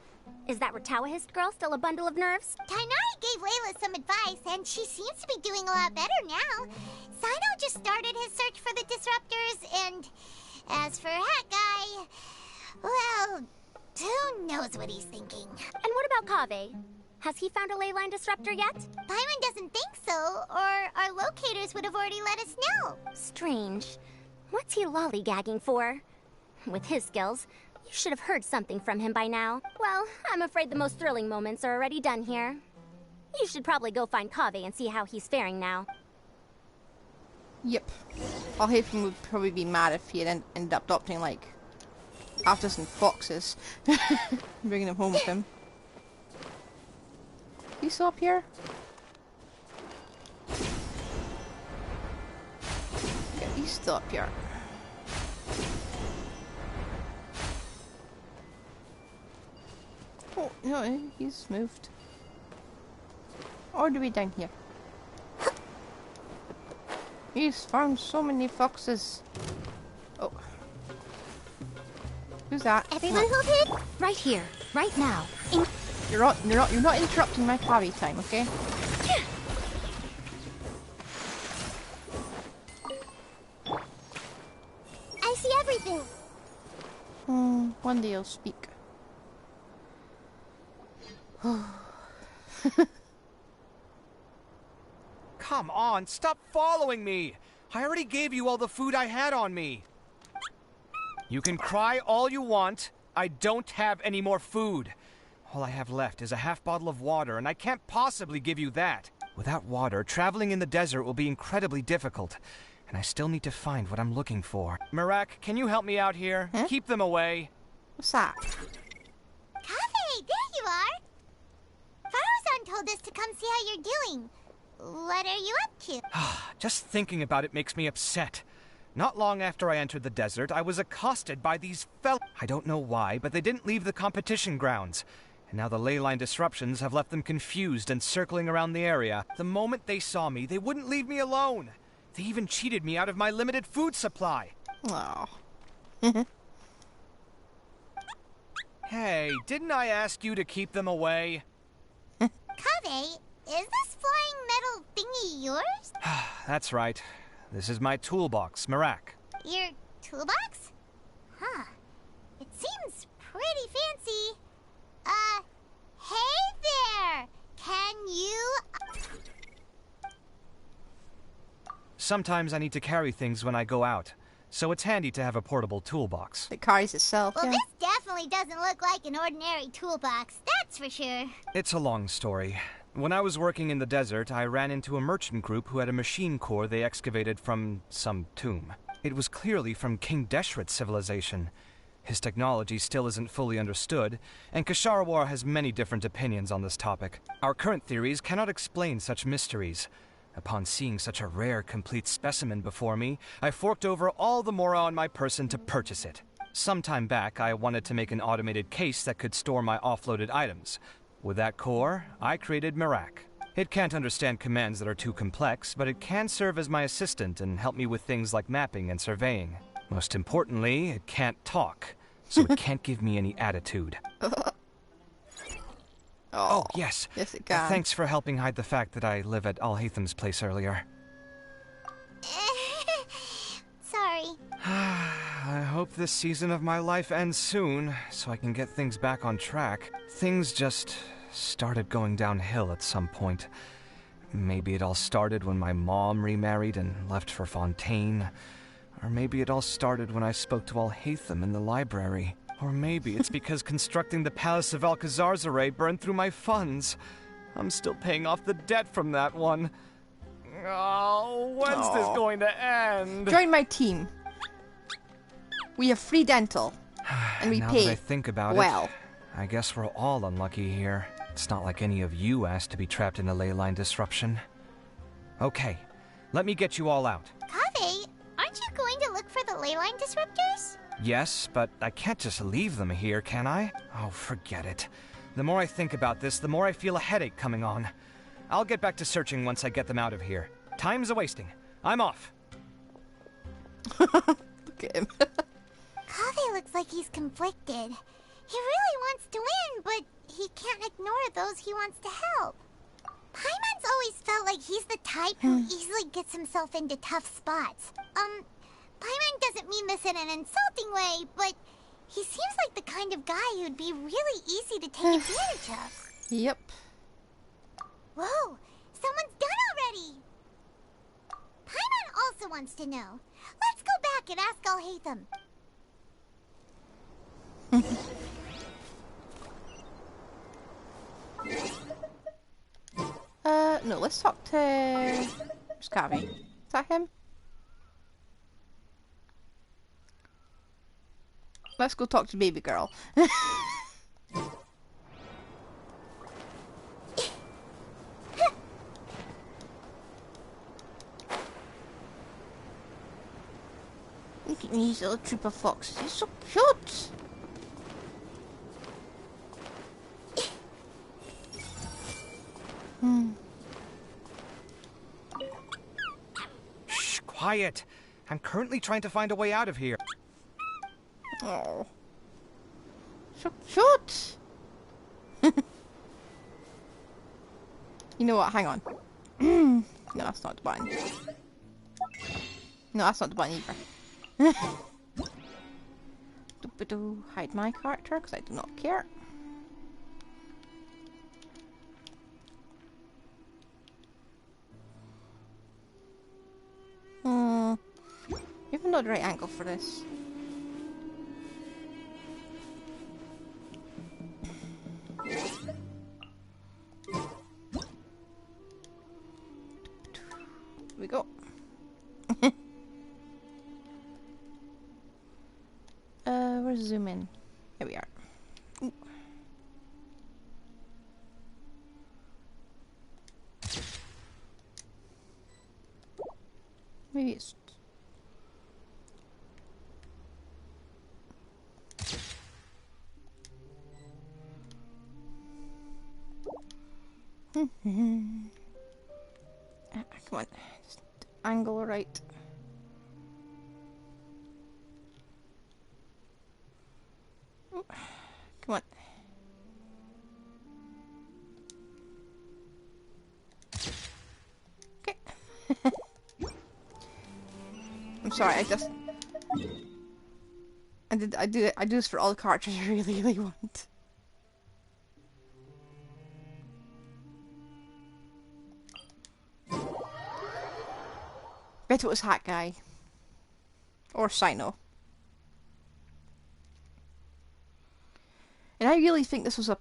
Is that Ratawahist girl still a bundle of nerves? Tainari gave Layla some advice, and she seems to be doing a lot better now. Sino just started his search for the disruptors, and as for Hat-Guy, well, who knows what he's thinking. And what about Kaveh? Has he found a ley line disruptor yet? Byron doesn't think so, or our locators would have already let us know. Strange. What's he lollygagging for? With his skills, you should have heard something from him by now. Well, I'm afraid the most thrilling moments are already done here. You should probably go find Kaveh and see how he's faring now. Yep. Alhaven would probably be mad if he had ended up adopting, like, half a dozen foxes. Bringing them home with him. He's still up here? Yeah, he's still up here. Oh, no, he's moved. Or do we down here? He's found so many foxes. Oh. Who's that? Everyone hold it? Right here, right now. You're not interrupting my Kavi time, okay? I see everything. One day I'll speak. Come on, stop following me! I already gave you all the food I had on me. You can cry all you want. I don't have any more food. All I have left is a half bottle of water, and I can't possibly give you that. Without water, traveling in the desert will be incredibly difficult, and I still need to find what I'm looking for. Merak, can you help me out here? Huh? Keep them away. What's that? Kaveh, there you are. Faruzan told us to come see how you're doing. What are you up to? Just thinking about it makes me upset. Not long after I entered the desert, I was accosted by these I don't know why, but they didn't leave the competition grounds. And now the ley line disruptions have left them confused and circling around the area. The moment they saw me, they wouldn't leave me alone. They even cheated me out of my limited food supply. Oh. Hey, didn't I ask you to keep them away? Kaveh, is this flying metal thingy yours? That's right. This is my toolbox, Merak. Your toolbox? Huh. It seems pretty fancy. Hey there! Can you... Sometimes I need to carry things when I go out, so it's handy to have a portable toolbox. It carries itself. Well, Yeah. this definitely doesn't look like an ordinary toolbox, that's for sure. It's a long story. When I was working in the desert, I ran into a merchant group who had a machine core they excavated from some tomb. It was clearly from King Deshret's civilization. His technology still isn't fully understood, and Ksharawar has many different opinions on this topic. Our current theories cannot explain such mysteries. Upon seeing such a rare, complete specimen before me, I forked over all the mora on my person to purchase it. Some time back, I wanted to make an automated case that could store my offloaded items. With that core, I created Merak. It can't understand commands that are too complex, but it can serve as my assistant and help me with things like mapping and surveying. Most importantly, it can't talk, so it can't give me any attitude. Oh, yes. Yes, it can. Thanks for helping hide the fact that I live at Al-Haytham's place earlier. Sorry. I hope this season of my life ends soon, so I can get things back on track. Things just started going downhill at some point. Maybe it all started when my mom remarried and left for Fontaine. Or maybe it all started when I spoke to Al-Haytham in the library. Or maybe it's because constructing the Palace of Alcazar's burned through my funds. I'm still paying off the debt from that one. Oh, when's this going to end? Join my team. We have free dental. And we now pay that I think about well. it, I guess we're all unlucky here. It's not like any of you asked to be trapped in a ley line disruption. Okay, let me get you all out. Kaveh, aren't you going to look for the ley line disruptors? Yes, but I can't just leave them here, can I? Oh, forget it. The more I think about this, the more I feel a headache coming on. I'll get back to searching once I get them out of here. Time's a-wasting. I'm off. Look at him. Kaveh looks like he's conflicted. He really wants to win, but he can't ignore those he wants to help. Paimon's always felt like he's the type who easily gets himself into tough spots. Paimon doesn't mean this in an insulting way, but he seems like the kind of guy who'd be really easy to take advantage of. Yep. Whoa, someone's done already! Paimon also wants to know. Let's go back and ask Al-Haytham. No, let's talk to Scabby. Is that him? Let's go talk to baby girl. Look at these little troop of foxes. He's so cute. Shh, quiet. I'm currently trying to find a way out of here. Oh. So cute. You know what? Hang on. No, that's not the button. No, that's not the button either. Do hide my character because I do not care. Even not the right angle for this. Where's zoom in? Here we are. Ooh. Maybe it's... Come on. Just angle right. Ooh. Come on. Okay. I'm sorry, I do this for all the characters I really want. Bet it was Hat Guy. Or Sino. And I really think this was a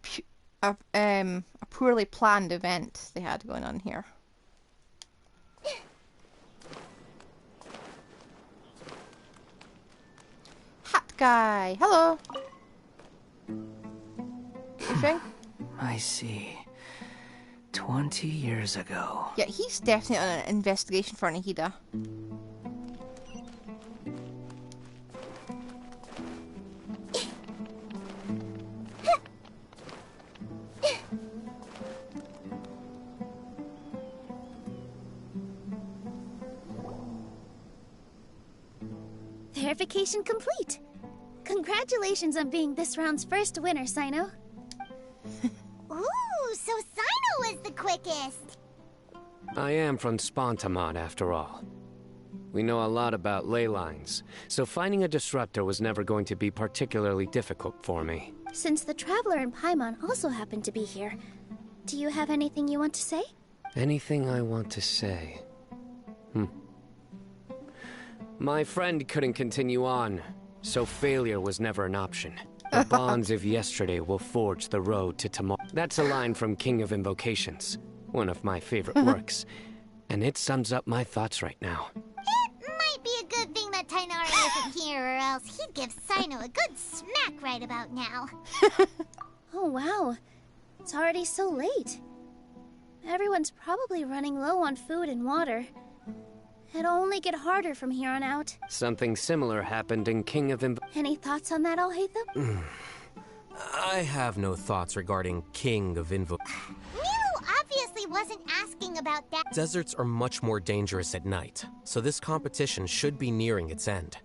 poorly planned event they had going on here. Hat Guy, hello. Anything? I see. 20 years ago. Yeah, he's definitely on an investigation for Nahida. Verification complete. Congratulations on being this round's first winner, Sino. Ooh, so Sino was the quickest. I am from Spontamod, after all. We know a lot about ley lines, so finding a disruptor was never going to be particularly difficult for me. Since the Traveler and Paimon also happen to be here, do you have anything you want to say? Anything I want to say? My friend couldn't continue on, so failure was never an option. The bonds of yesterday will forge the road to tomorrow. That's a line from King of Invocations, one of my favorite works, and it sums up my thoughts right now. It might be a good thing that Tainari isn't here, or else he'd give Sino a good smack right about now. Oh wow, it's already so late. Everyone's probably running low on food and water. It'll only get harder from here on out. Something similar happened in King of Any thoughts on that, Alhaitham? I have no thoughts regarding King of Milu obviously wasn't asking about that. Deserts are much more dangerous at night, so this competition should be nearing its end.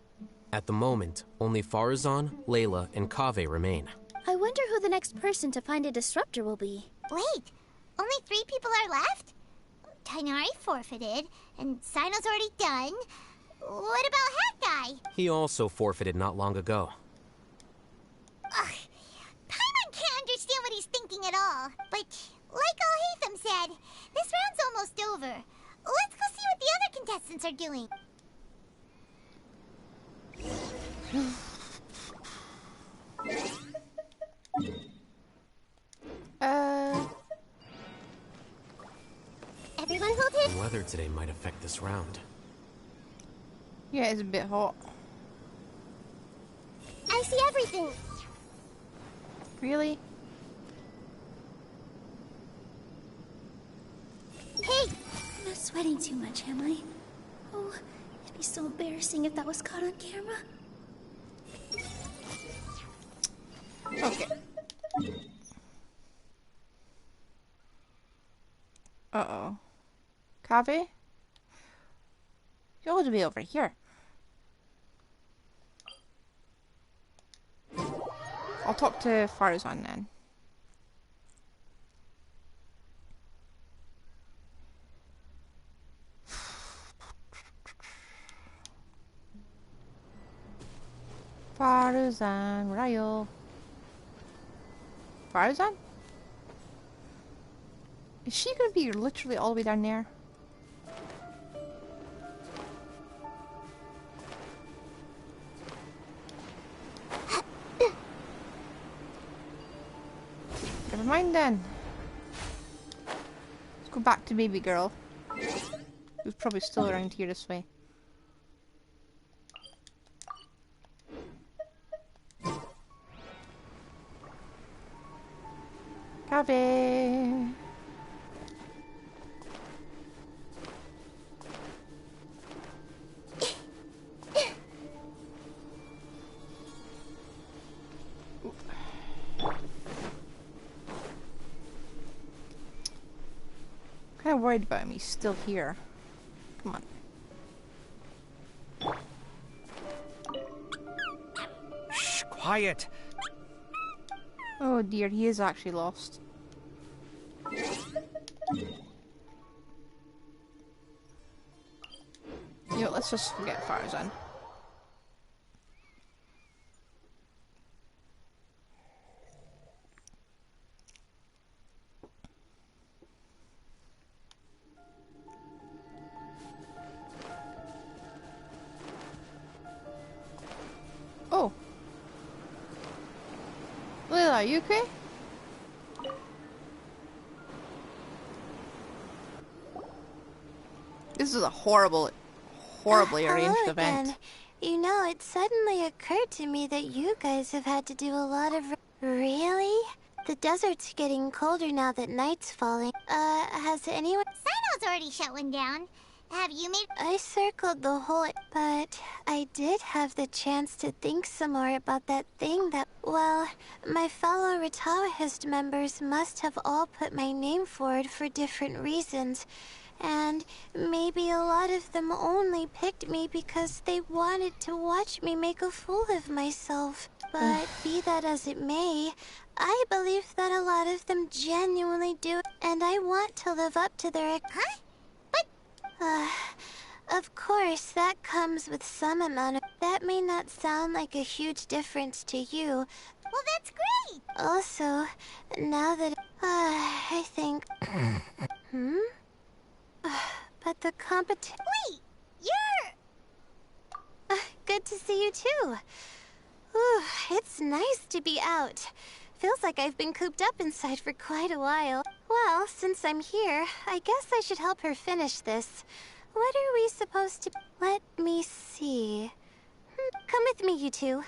At the moment, only Farazan, Layla, and Kaveh remain. I wonder who the next person to find a disruptor will be. Wait, only 3 people are left? Tainari forfeited, and Sino's already done. What about Hat Guy? He also forfeited not long ago. Ugh, Paimon can't understand what he's thinking at all. But like Alhaitham said, this round's almost over. Let's go see what the other contestants are doing. Everyone hold his... The weather today might affect this round. Yeah, it's a bit hot. I see everything. Really? Hey! I'm not sweating too much, am I? Oh, it'd be so embarrassing if that was caught on camera. Okay. Uh-oh. Kaveh? You ought to be over here. I'll talk to Farazan then. Farazan, where are you? Farazan? Is she gonna be literally all the way down there? Never mind then. Let's go back to baby girl, who's probably still around here this way. Cave. Kind of worried about him. He's still here. Come on. Shh, quiet. Oh dear, he is actually lost. You know, let's just forget Farzan. Oh. Layla, are you okay? This is a horribly arranged Hello event. again. You know, it suddenly occurred to me that you guys have had to do a lot of... Really? The desert's getting colder now that night's falling. Has anyone... Sino's already shut one down. Have you made... I circled the whole... But I did have the chance to think some more about that thing that... Well, my fellow Ritaohist members must have all put my name forward for different reasons. And maybe a lot of them only picked me because they wanted to watch me make a fool of myself. But be that as it may, I believe that a lot of them genuinely do, and I want to live up to their... Huh? Of course, that comes with some amount of... That may not sound like a huge difference to you. Well, that's great! Also, now that... I think... But the competition... Wait! You're... Good to see you too. Ooh, it's nice to be out. Feels like I've been cooped up inside for quite a while. Well, since I'm here, I guess I should help her finish this. What are we supposed to... Let me see. Come with me, you two.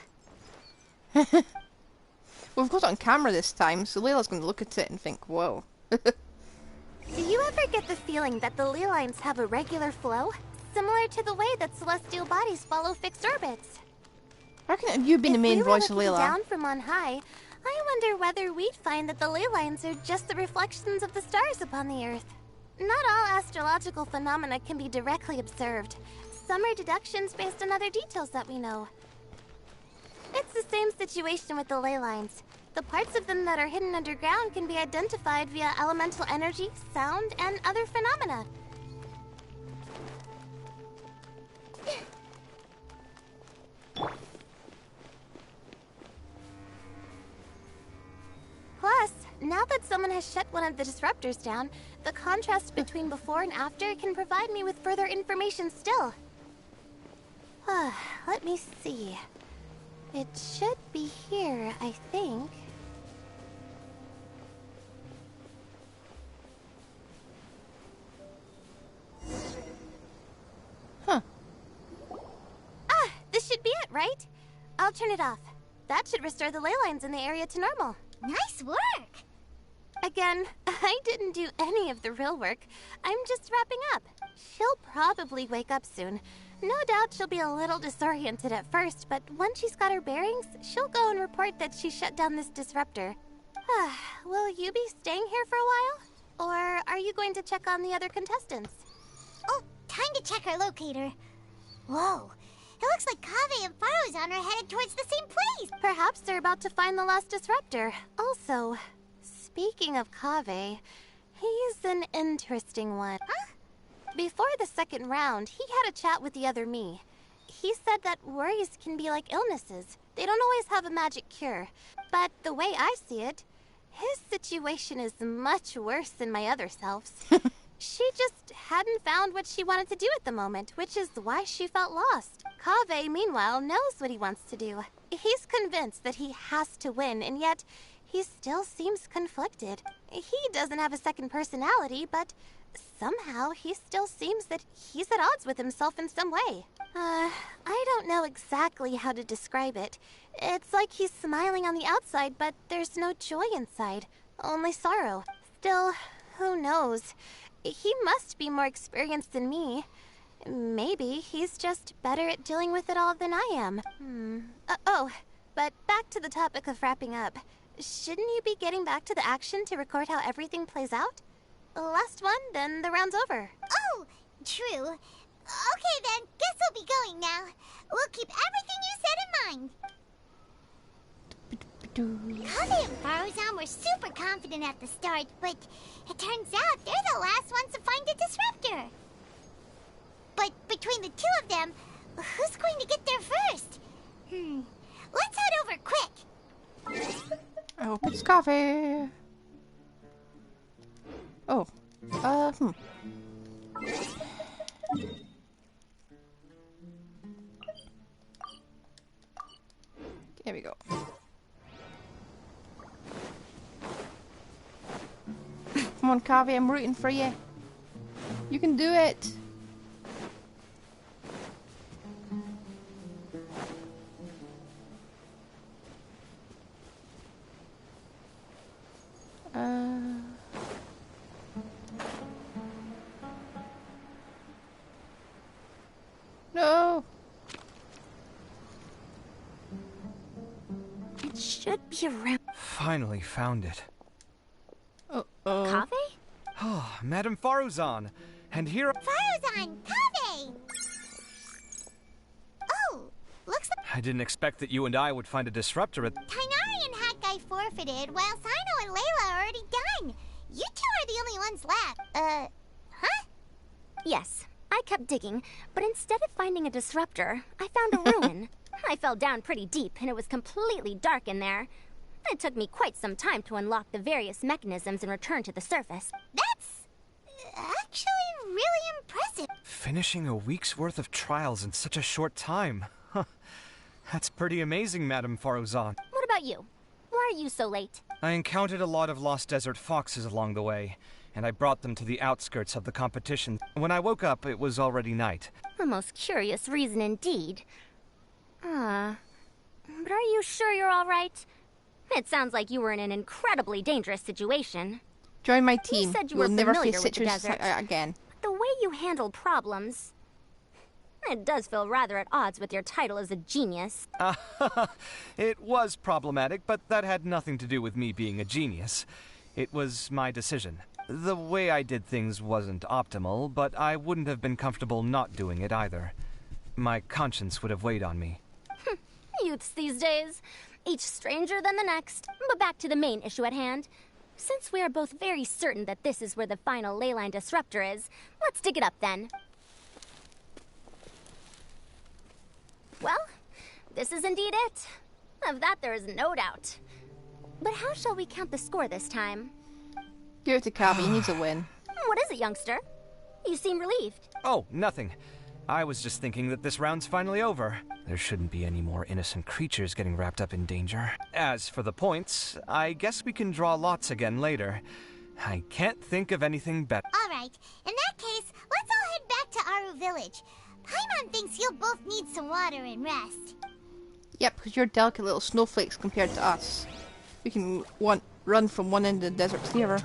We've got it on camera this time, so Layla's going to look at it and think, whoa. Do you ever get the feeling that the ley lines have a regular flow? Similar to the way that celestial bodies follow fixed orbits. How can you be the main voice of If we were Layla? looking down from on high, I wonder whether we'd find that the ley lines are just the reflections of the stars upon the Earth. Not all astrological phenomena can be directly observed. Some are deductions based on other details that we know. It's the same situation with the ley lines. The parts of them that are hidden underground can be identified via elemental energy, sound, and other phenomena. Plus, now that someone has shut one of the disruptors down, the contrast between before and after can provide me with further information still. Let me see. It should be here, I think. Huh. This should be it, right? I'll turn it off. That should restore the ley lines in the area to normal. Nice work! Again, I didn't do any of the real work. I'm just wrapping up. She'll probably wake up soon. No doubt she'll be a little disoriented at first, but once she's got her bearings, she'll go and report that she shut down this disruptor. Will you be staying here for a while? Or are you going to check on the other contestants? Oh, time to check our locator. Whoa, it looks like Kaveh and Farozan are headed towards the same place. Perhaps they're about to find the last disruptor. Also, speaking of Kaveh, he's an interesting one. Huh? Before the second round, he had a chat with the other me. He said that worries can be like illnesses. They don't always have a magic cure. But the way I see it, his situation is much worse than my other self's. She just hadn't found what she wanted to do at the moment, which is why she felt lost. Kaveh, meanwhile, knows what he wants to do. He's convinced that he has to win, and yet he still seems conflicted. He doesn't have a second personality, but somehow he still seems that he's at odds with himself in some way. I don't know exactly how to describe it. It's like he's smiling on the outside, but there's no joy inside. only sorrow. Still, who knows? He must be more experienced than me. Maybe he's just better at dealing with it all than I am. Oh, but back to the topic of wrapping up. Shouldn't you be getting back to the action to record how everything plays out? Last one, then the round's over. Oh, true. Okay then, guess we'll be going now. We'll keep everything you said in mind. Kaveh and Faruzan were super confident at the start, but it turns out they're the last ones to find the disruptor. But between the two of them, who's going to get there first? Let's head over quick. I hope it's coffee. Oh. Here we go. Come on, Kaveh, I'm rooting for you. You can do it. No. It should be around. Finally found it. Uh-oh. Kaveh? Oh, Madame Faruzan. And here... Faruzan, Kaveh! Oh, looks like I didn't expect that you and I would find a disruptor at... Tainari and Hakai forfeited, while Sino and Layla are already done. You two are the only ones left. Huh? Yes, I kept digging, but instead of finding a disruptor, I found a ruin. I fell down pretty deep, and it was completely dark in there. It took me quite some time to unlock the various mechanisms and return to the surface. That's actually really impressive. Finishing a week's worth of trials in such a short time. Huh. That's pretty amazing, Madame Faruzan. What about you? Why are you so late? I encountered a lot of lost desert foxes along the way, and I brought them to the outskirts of the competition. When I woke up, it was already night. A most curious reason indeed. But are you sure you're all right? It sounds like you were in an incredibly dangerous situation. Join my team. You said you We'll were never familiar face with the situations desert. like that again. The way you handle problems... It does feel rather at odds with your title as a genius. It was problematic, but that had nothing to do with me being a genius. It was my decision. The way I did things wasn't optimal, but I wouldn't have been comfortable not doing it either. My conscience would have weighed on me. Youths these days. Each stranger than the next. But back to the main issue at hand. Since we are both very certain that this is where the final leyline disruptor is, let's dig it up then. Well, this is indeed it. Of that there is no doubt. But how shall we count the score this time? Give it to Kaveh, he needs a win. What is it, youngster? You seem relieved. Oh, nothing. I was just thinking that this round's finally over. There shouldn't be any more innocent creatures getting wrapped up in danger. As for the points, I guess we can draw lots again later. I can't think of anything better. All right, in that case, let's all head back to Aru Village. Paimon thinks you'll both need some water and rest. Yep, because you're delicate little snowflakes compared to us. We can run from one end of the desert to the other.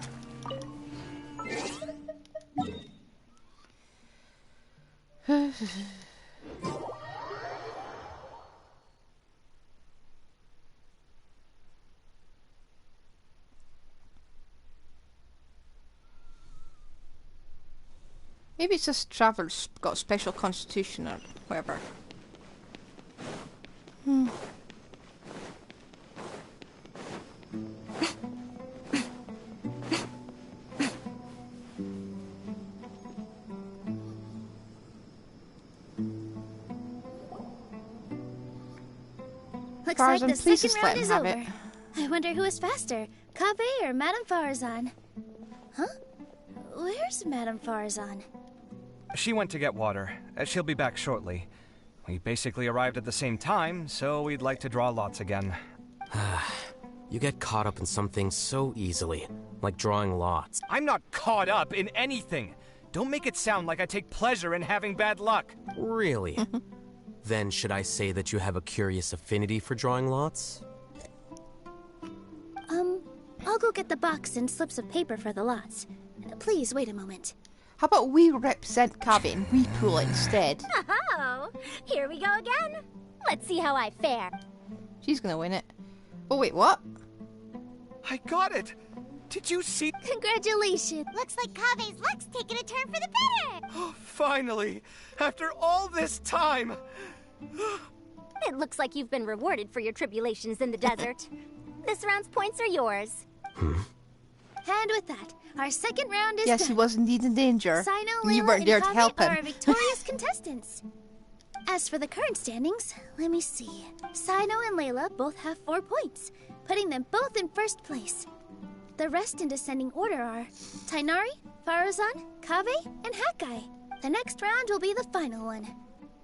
Maybe it's just travelers got a special constitution or whatever. Looks Farzan, like the please second just round let him is have over. it. I wonder who is faster, Kaveh or Madame Farzan? Huh? Where's Madame Farzan? She went to get water. She'll be back shortly. We basically arrived at the same time, so we'd like to draw lots again. You get caught up in something so easily, like drawing lots. I'm not caught up in anything! Don't make it sound like I take pleasure in having bad luck! Really? Then should I say that you have a curious affinity for drawing lots? I'll go get the box and slips of paper for the lots. Please wait a moment. How about we represent Kavi and we pull it instead? Oh, here we go again. Let's see how I fare. She's gonna win it. Oh wait, what? I got it! Did you see? Congratulations. Looks like Kave's luck's taking a turn for the better. Oh, finally! After all this time! It looks like you've been rewarded for your tribulations in the desert. This round's points are yours. And with that, our second round is Yes, done. he was indeed in danger. Sino, You Layla, weren't and there to Kave help are him. our victorious contestants. As for the current standings, let me see. Sino and Layla both have 4 points, putting them both in first place. The rest in descending order are Tainari, Farazan, Kave, and Hakai. The next round will be the final one.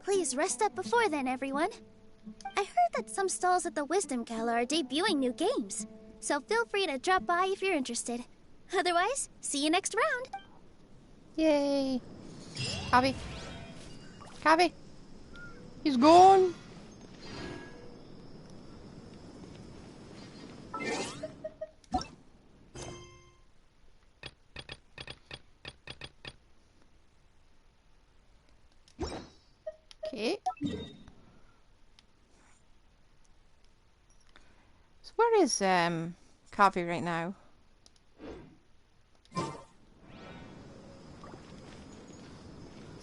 Please rest up before then, everyone. I heard that some stalls at the Wisdom Gala are debuting new games, so feel free to drop by if you're interested. Otherwise, see you next round. Yay. Kavi. Kavi. He's gone. Okay. So where is Kavi right now? Is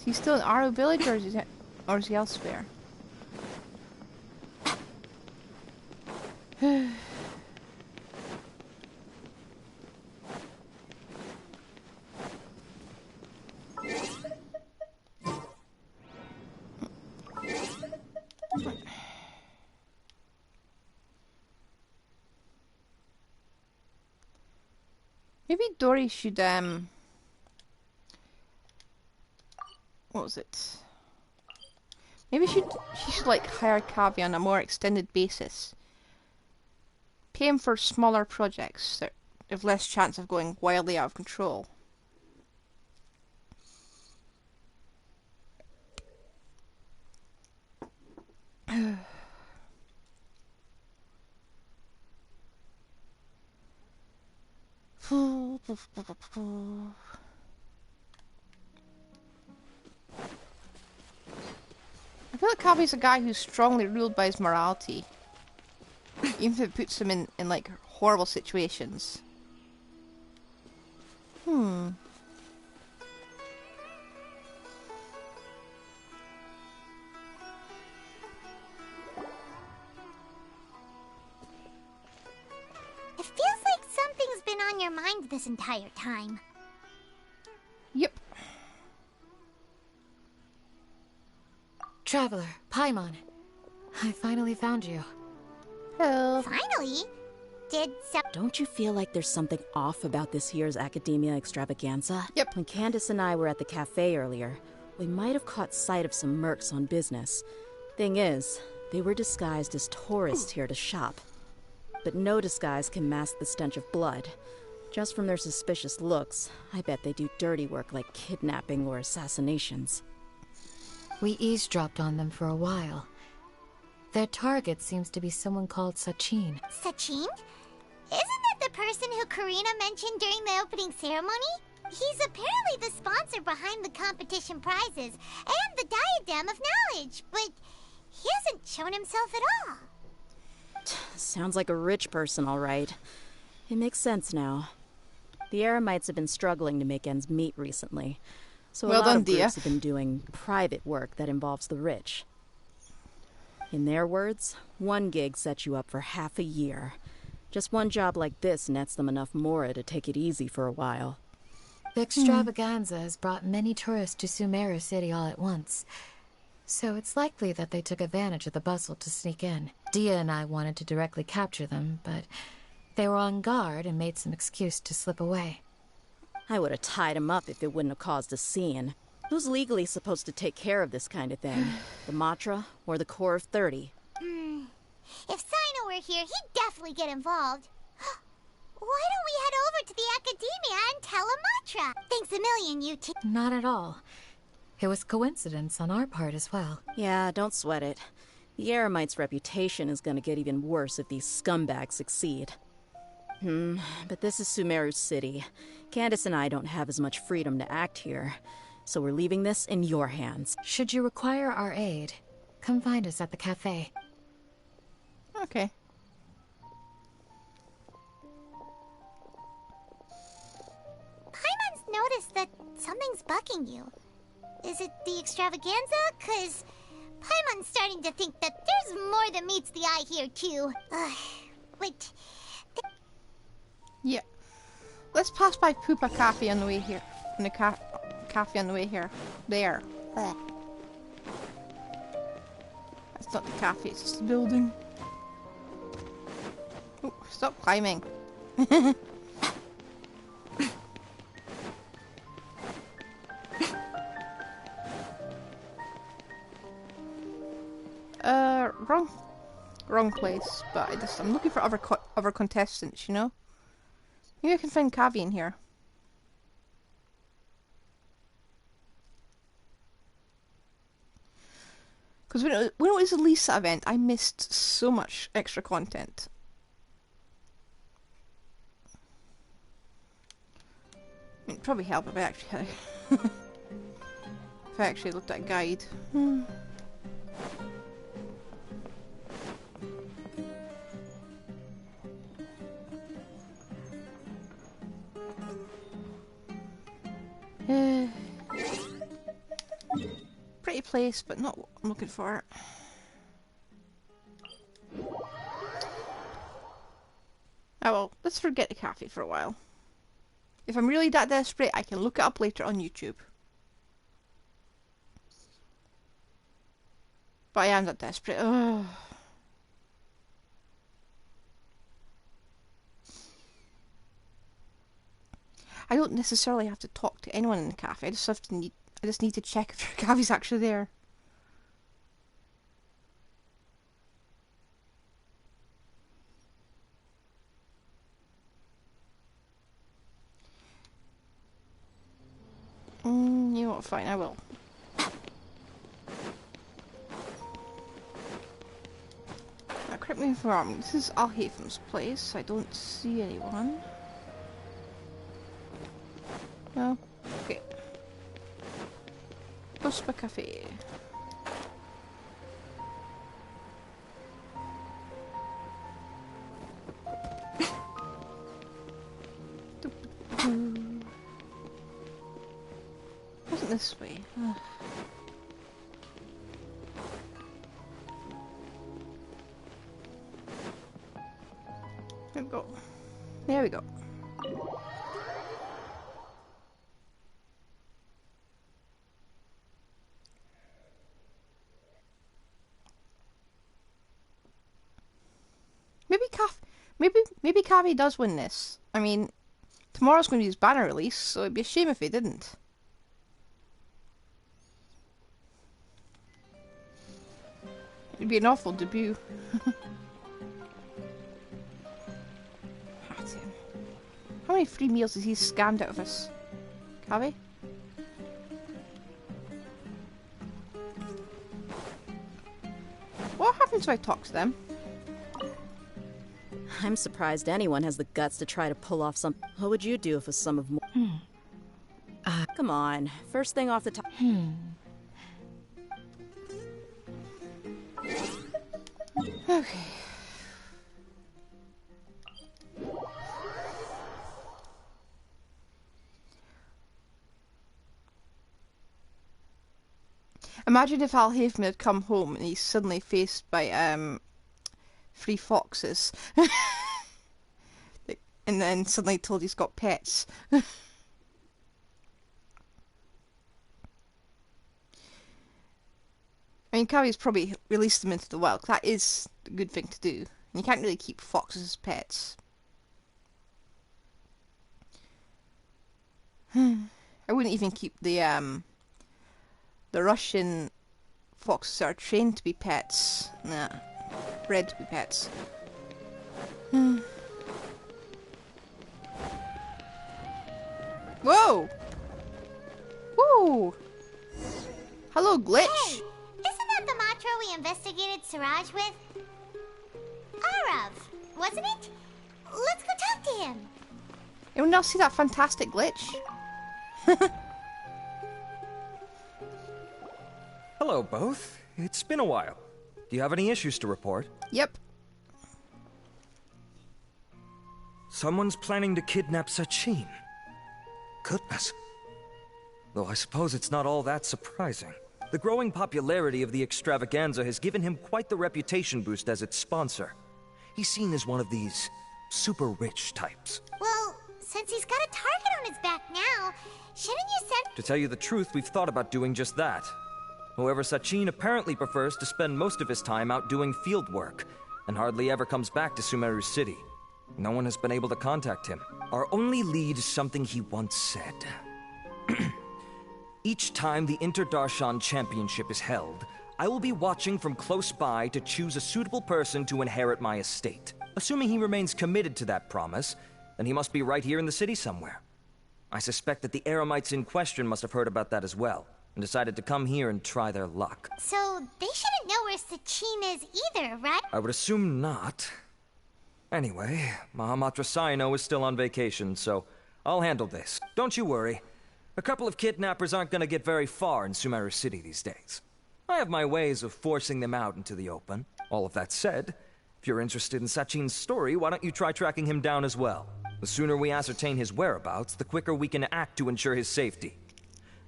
he still in Aro Village, or is he elsewhere? Maybe Dory should what was it? Maybe she should like hire Kavi on a more extended basis. Pay him for smaller projects that have less chance of going wildly out of control. I feel like Kavi's a guy who's strongly ruled by his morality. Even if it puts him in like horrible situations. It feels like something's been on your mind this entire time. Yep. Traveler, Paimon. I finally found you. Hello. Finally? Did some... Don't you feel like there's something off about this year's Academia Extravaganza? Yep. When Candace and I were at the cafe earlier, we might have caught sight of some mercs on business. Thing is, they were disguised as tourists here to shop. But no disguise can mask the stench of blood. Just from their suspicious looks, I bet they do dirty work like kidnapping or assassinations. We eavesdropped on them for a while. Their target seems to be someone called Sachin. Sachin? Isn't that the person who Karina mentioned during the opening ceremony? He's apparently the sponsor behind the competition prizes and the Diadem of Knowledge, but he hasn't shown himself at all. Sounds like a rich person, all right. It makes sense now. The Eremites have been struggling to make ends meet recently, so Well a lot done, of Dia. groups have been doing private work that involves the rich. In their words, one gig sets you up for half a year. Just one job like this nets them enough mora to take it easy for a while. The extravaganza has brought many tourists to Sumeru City all at once. So it's likely that they took advantage of the bustle to sneak in. Dia and I wanted to directly capture them, but they were on guard and made some excuse to slip away. I would have tied him up if it wouldn't have caused a scene. Who's legally supposed to take care of this kind of thing? The Matra or the Corps of 30? If Sino were here, he'd definitely get involved. Why don't we head over to the Academia and tell Amatra? Thanks a million, you two. Not at all. It was coincidence on our part as well. Yeah, don't sweat it. The Eremites' reputation is gonna get even worse if these scumbags succeed. But this is Sumeru City. Candace and I don't have as much freedom to act here, so we're leaving this in your hands. Should you require our aid, come find us at the cafe. Okay. Paimon's noticed that something's bugging you. Is it the extravaganza? 'Cause Paimon's starting to think that there's more than meets the eye here, too. Wait. Yeah. Let's pass by Poopa Cafe on the way here. In the cafe on the way here. There. That's not the cafe, it's just the building. Oh, stop climbing. Wrong place, but I'm looking for other contestants, you know? Maybe I can find Kavi in here. Because when it was the Lisa event, I missed so much extra content. It'd probably help if I actually looked at a guide. Pretty place, but not what I'm looking for. Oh well, let's forget the cafe for a while. If I'm really that desperate, I can look it up later on YouTube. But I am that desperate. Ugh. I don't necessarily have to talk to anyone in the cafe. I just need to check if the cafe's actually there. You know what? Fine, I will. Now, correct me if I'm wrong. This is Alhaven's place. I don't see anyone. No? Okay. Cospa Cafe. Wasn't this way? There we go. There we go. Maybe Kavi does win this. I mean, tomorrow's going to be his banner release, so it'd be a shame if he didn't. It'd be an awful debut. How many free meals has he scammed out of us? Kavi? What happens when I talk to them? I'm surprised anyone has the guts to try to pull off some. What would you do if a sum of more? Come on, first thing off the top. Okay. Imagine if Alhaven had come home and he's suddenly faced by 3 foxes. And then suddenly told he's got pets. I mean, Kavi's probably released them into the wild. That is a good thing to do. And you can't really keep foxes as pets. I wouldn't even keep the Russian foxes that are trained to be pets. Nah. Bred to be pets. Whoa! Woo! Hello, Glitch! Hey! Isn't that the Matra we investigated Siraj with? Arav, wasn't it? Let's go talk to him. Anyone else see that fantastic glitch? Hello, both. It's been a while. Do you have any issues to report? Yep. Someone's planning to kidnap Sachin. Goodness. Though I suppose it's not all that surprising. The growing popularity of the extravaganza has given him quite the reputation boost as its sponsor. He's seen as one of these super rich types. Well, since he's got a target on his back now, shouldn't you send... To tell you the truth, we've thought about doing just that. However, Sachin apparently prefers to spend most of his time out doing field work, and hardly ever comes back to Sumeru City. No one has been able to contact him. Our only lead is something he once said. Each time the Inter-Darshan Championship is held, I will be watching from close by to choose a suitable person to inherit my estate. Assuming he remains committed to that promise, then he must be right here in the city somewhere. I suspect that the Eremites in question must have heard about that as well, and decided to come here and try their luck. So, they shouldn't know where Sachin is either, right? I would assume not. Anyway, Mahamatra Saino is still on vacation, so I'll handle this. Don't you worry. A couple of kidnappers aren't gonna get very far in Sumeru City these days. I have my ways of forcing them out into the open. All of that said, if you're interested in Sachin's story, why don't you try tracking him down as well? The sooner we ascertain his whereabouts, the quicker we can act to ensure his safety.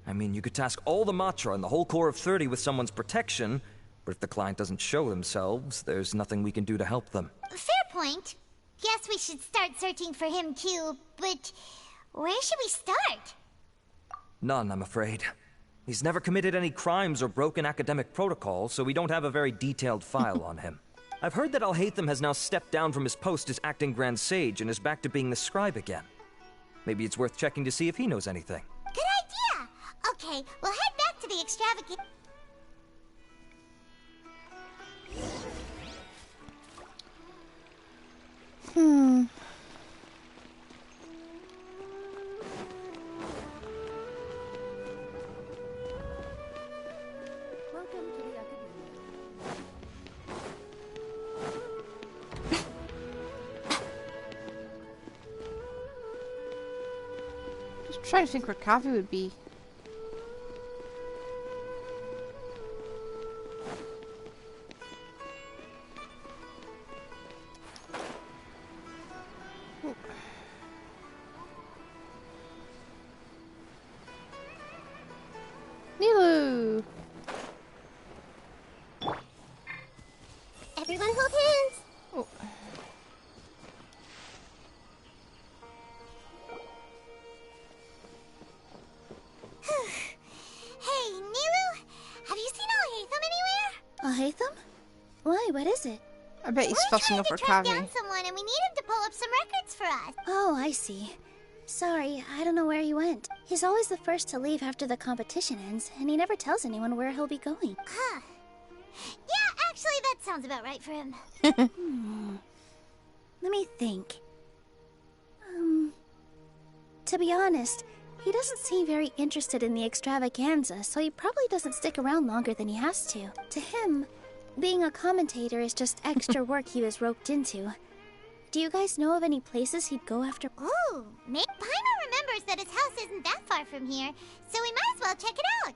I mean, you could task all the Matra and the whole Corps of 30 with someone's protection, but if the client doesn't show themselves, there's nothing we can do to help them. Fair point. Guess we should start searching for him too, but where should we start? None, I'm afraid. He's never committed any crimes or broken academic protocol, so we don't have a very detailed file on him. I've heard that Alhaitham has now stepped down from his post as acting Grand Sage and is back to being the scribe again. Maybe it's worth checking to see if he knows anything. Good idea! Okay, we'll head back to the extravagant... Just trying to think where Kavi would be. Nilu! Everyone hold hands! Oh. Hey, Nilu! Have you seen Alhaitham anywhere? Alhaitham? Why, what is it? I bet he's fussing over We're trying to Kavi. track down someone and we need him to pull up some records for us. Oh, I see. Sorry, I don't know where he went. He's always the first to leave after the competition ends, and he never tells anyone where he'll be going. Huh. Yeah, actually, that sounds about right for him. Let me think. To be honest, he doesn't seem very interested in the extravaganza, so he probably doesn't stick around longer than he has to. To him, being a commentator is just extra work he was roped into. Do you guys know of any places he'd go after? Ooh, Paimon remembers that his house isn't that far from here, so we might as well check it out.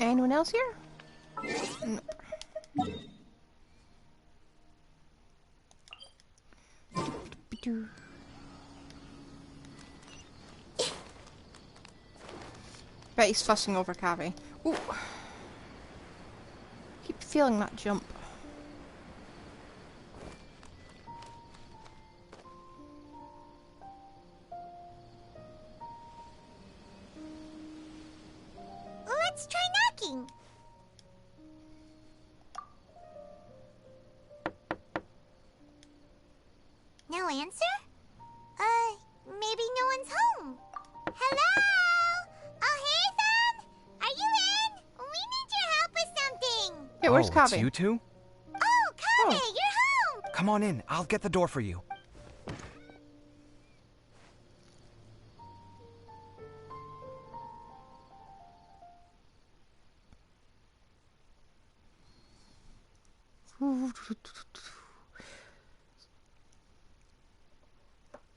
Anyone else here? Nope. Bet he's fussing over Kavi. Ooh. Keep feeling that jump. Let's try knocking. No answer? Maybe no one's home. Hello? Alhaitham? Are you in? We need your help with something. Yeah, where's It's Kavi? you two? Oh, Kave, you're home. Come on in. I'll get the door for you.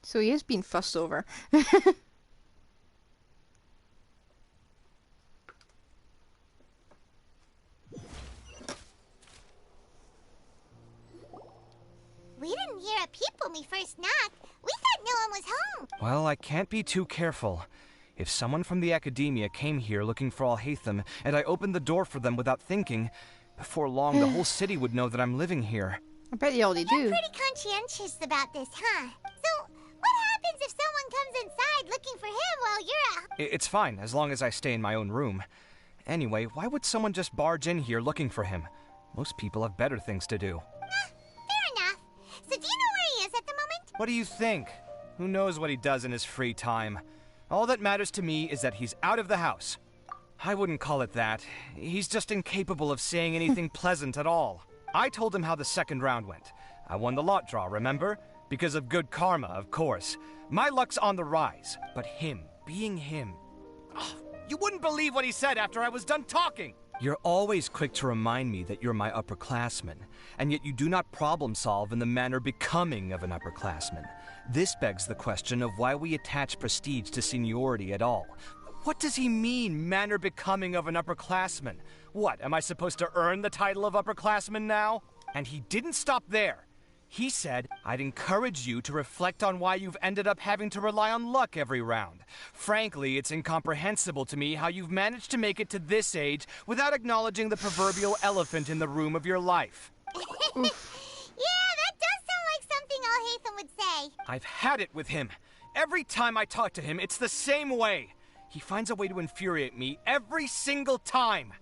So he is being fussed over. We didn't hear a peep when we first knocked. We thought no one was home. Well, I can't be too careful. If someone from the academia came here looking for Alhaitham, and I opened the door for them without thinking, before long the whole city would know that I'm living here. I bet you already do. You're pretty conscientious about this, huh? So, what happens if someone comes inside looking for him while you're It's fine, as long as I stay in my own room. Anyway, why would someone just barge in here looking for him? Most people have better things to do. Fair enough. So do you know where he is at the moment? What do you think? Who knows what he does in his free time? All that matters to me is that he's out of the house. I wouldn't call it that. He's just incapable of saying anything pleasant at all. I told him how the second round went. I won the lot draw, remember? Because of good karma, of course. My luck's on the rise. But him, being him... Oh, you wouldn't believe what he said after I was done talking! You're always quick to remind me that you're my upperclassman, and yet you do not problem solve in the manner becoming of an upperclassman. This begs the question of why we attach prestige to seniority at all. What does he mean, manner becoming of an upperclassman? What, am I supposed to earn the title of upperclassman now? And he didn't stop there. He said, I'd encourage you to reflect on why you've ended up having to rely on luck every round. Frankly, it's incomprehensible to me how you've managed to make it to this age without acknowledging the proverbial elephant in the room of your life. Yeah, that does sound like something Alhaitham would say. I've had it with him. Every time I talk to him, it's the same way. He finds a way to infuriate me every single time.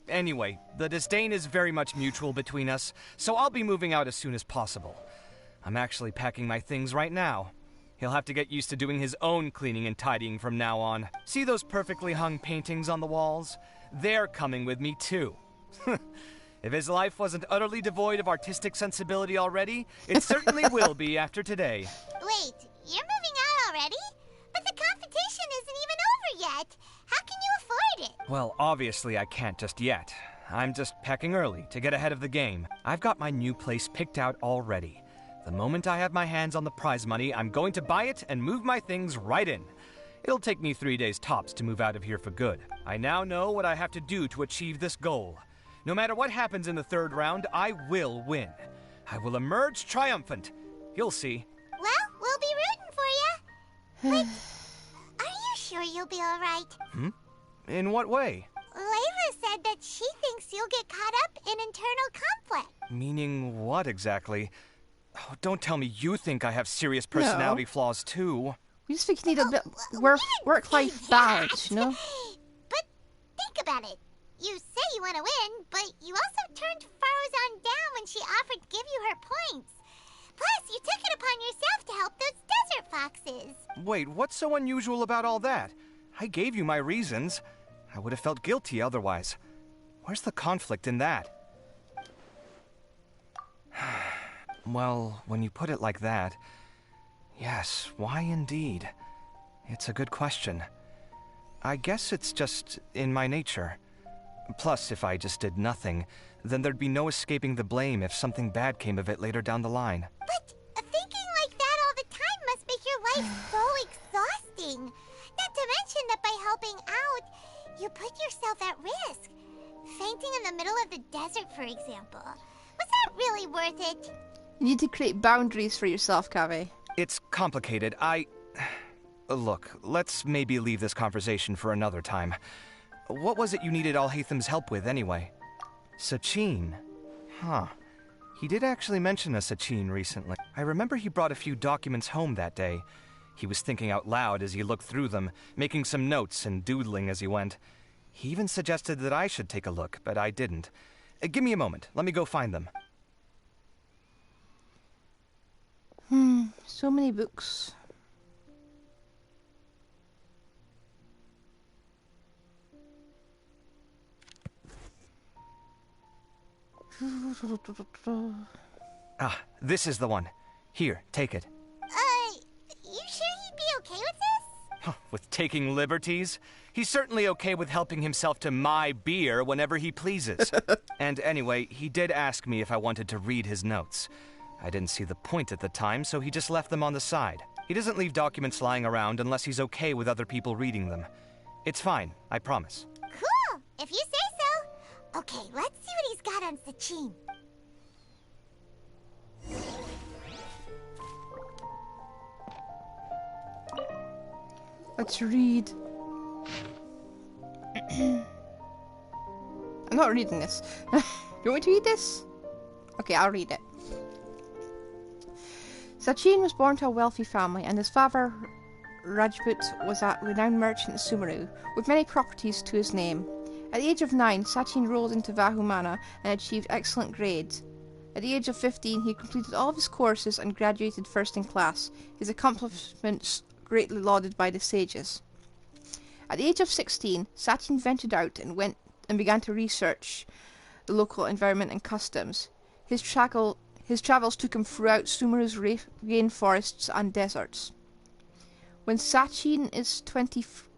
Anyway, the disdain is very much mutual between us, so I'll be moving out as soon as possible. I'm actually packing my things right now. He'll have to get used to doing his own cleaning and tidying from now on. See those perfectly hung paintings on the walls? They're coming with me too. If his life wasn't utterly devoid of artistic sensibility already, it certainly will be after today. Wait, you're moving out already? But the competition isn't even over yet. How can you afford it? Well, obviously I can't just yet. I'm just packing early to get ahead of the game. I've got my new place picked out already. The moment I have my hands on the prize money, I'm going to buy it and move my things right in. It'll take me 3 days tops to move out of here for good. I now know what I have to do to achieve this goal. No matter what happens in the third round, I will win. I will emerge triumphant. You'll see. Well, we'll be rooting for you. But are you sure you'll be all right? In what way? Layla said that she thinks you'll get caught up in internal conflict. Meaning what exactly? Oh, don't tell me you think I have serious personality flaws too. We just think you need a bit work-life balance, you know? But think about it. You say you want to win, but you also turned Farozan down when she offered to give you her points. Plus, you took it upon yourself to help those desert foxes. Wait, what's so unusual about all that? I gave you my reasons. I would have felt guilty otherwise. Where's the conflict in that? Well, when you put it like that, yes, why indeed? It's a good question. I guess it's just in my nature. Plus, if I just did nothing, then there'd be no escaping the blame if something bad came of it later down the line. But thinking like that all the time must make your life so exhausting. Not to mention that by helping out, you put yourself at risk. Fainting in the middle of the desert, for example. Was that really worth it? You need to create boundaries for yourself, Kaveh. It's complicated. Look, let's maybe leave this conversation for another time. What was it you needed Alhaitham's help with, anyway? Sachin? Huh. He did actually mention a Sachin recently. I remember he brought a few documents home that day. He was thinking out loud as he looked through them, making some notes and doodling as he went. He even suggested that I should take a look, but I didn't. Give me a moment. Let me go find them. So many books. This is the one. Here, take it. You sure he'd be okay with this? With taking liberties? He's certainly okay with helping himself to my beer whenever he pleases. And anyway, he did ask me if I wanted to read his notes. I didn't see the point at the time, so he just left them on the side. He doesn't leave documents lying around unless he's okay with other people reading them. It's fine, I promise. Cool, if you say so. Okay, let's see what he's got on Sachin. Let's read. I'm not reading this. Do you want me to read this? Okay, I'll read it. Sachin was born to a wealthy family, and his father, Rajput, was a renowned merchant in Sumeru, with many properties to his name. At the age of 9, Sachin rolled into Vahumana and achieved excellent grades. At the age of 15, he completed all of his courses and graduated first in class, his accomplishments greatly lauded by the sages. At the age of 16, Sachin ventured out and began to research the local environment and customs. His travels took him throughout Sumeru's rainforests and deserts. When Sachin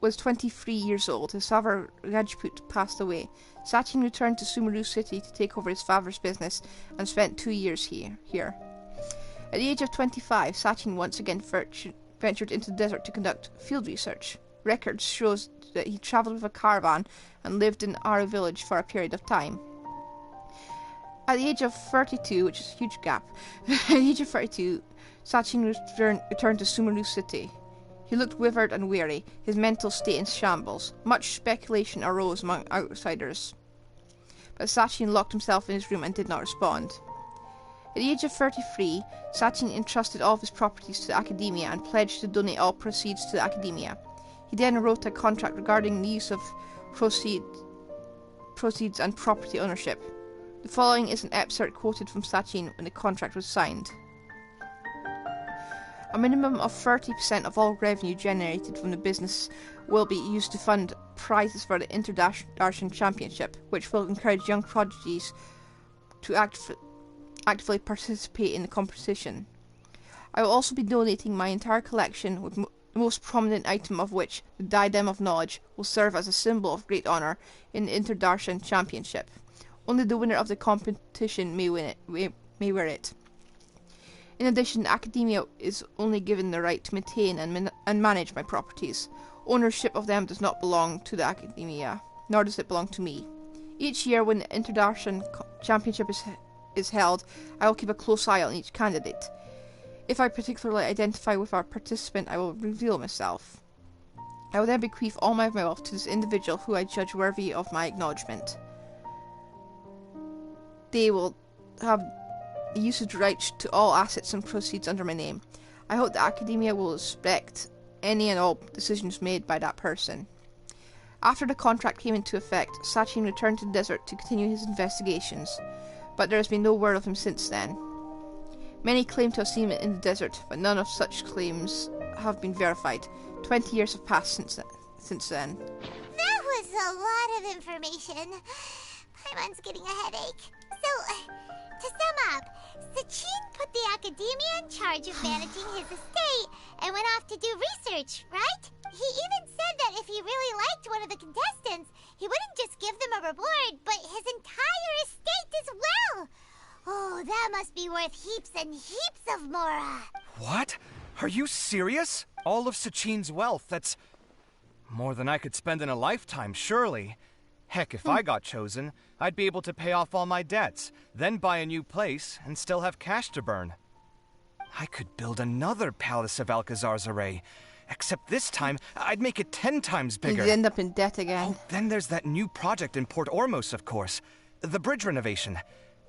was 23 years old, his father Rajput passed away. Sachin returned to Sumeru city to take over his father's business and spent 2 years here. At the age of 25, Sachin once again ventured into the desert to conduct field research. Records shows that he travelled with a caravan and lived in Aru village for a period of time. At the age of 32, which is a huge gap, at the age of 32, Sachin returned to Sumeru city. He looked withered and weary, his mental state in shambles. Much speculation arose among outsiders, but Sachin locked himself in his room and did not respond. At the age of 33, Sachin entrusted all of his properties to the academia and pledged to donate all proceeds to the academia. He then wrote a contract regarding the use of proceeds and property ownership. The following is an excerpt quoted from Sachin when the contract was signed. A minimum of 30% of all revenue generated from the business will be used to fund prizes for the Inter-Darshan Championship, which will encourage young prodigies to actively participate in the competition. I will also be donating my entire collection, with the most prominent item of which, the Diadem of Knowledge, will serve as a symbol of great honour in the Inter-Darshan Championship. Only the winner of the competition may wear it. In addition, the Academia is only given the right to maintain and manage my properties. Ownership of them does not belong to the Academia, nor does it belong to me. Each year when the Inter-Darshan Championship is held, I will keep a close eye on each candidate. If I particularly identify with our participant, I will reveal myself. I will then bequeath all my wealth to this individual who I judge worthy of my acknowledgement. They will have the usage rights to all assets and proceeds under my name. I hope the Academia will respect any and all decisions made by that person. After the contract came into effect, Sachin returned to the desert to continue his investigations, but there has been no word of him since then. Many claim to have seen him in the desert, but none of such claims have been verified. 20 years have passed since then. That was a lot of information. Paimon's getting a headache. So, to sum up, Sachin put the Academia in charge of managing his estate and went off to do research, right? He even said that if he really liked one of the contestants, he wouldn't just give them a reward, but his entire estate as well. Oh, that must be worth heaps and heaps of Mora. What? Are you serious? All of Sachin's wealth, that's more than I could spend in a lifetime, surely. Heck, if I got chosen, I'd be able to pay off all my debts, then buy a new place, and still have cash to burn. I could build another Palace of Alcazar's Array, except this time, I'd make it 10 times bigger. You'd end up in debt again. Oh, then there's that new project in Port Ormos, of course. The bridge renovation.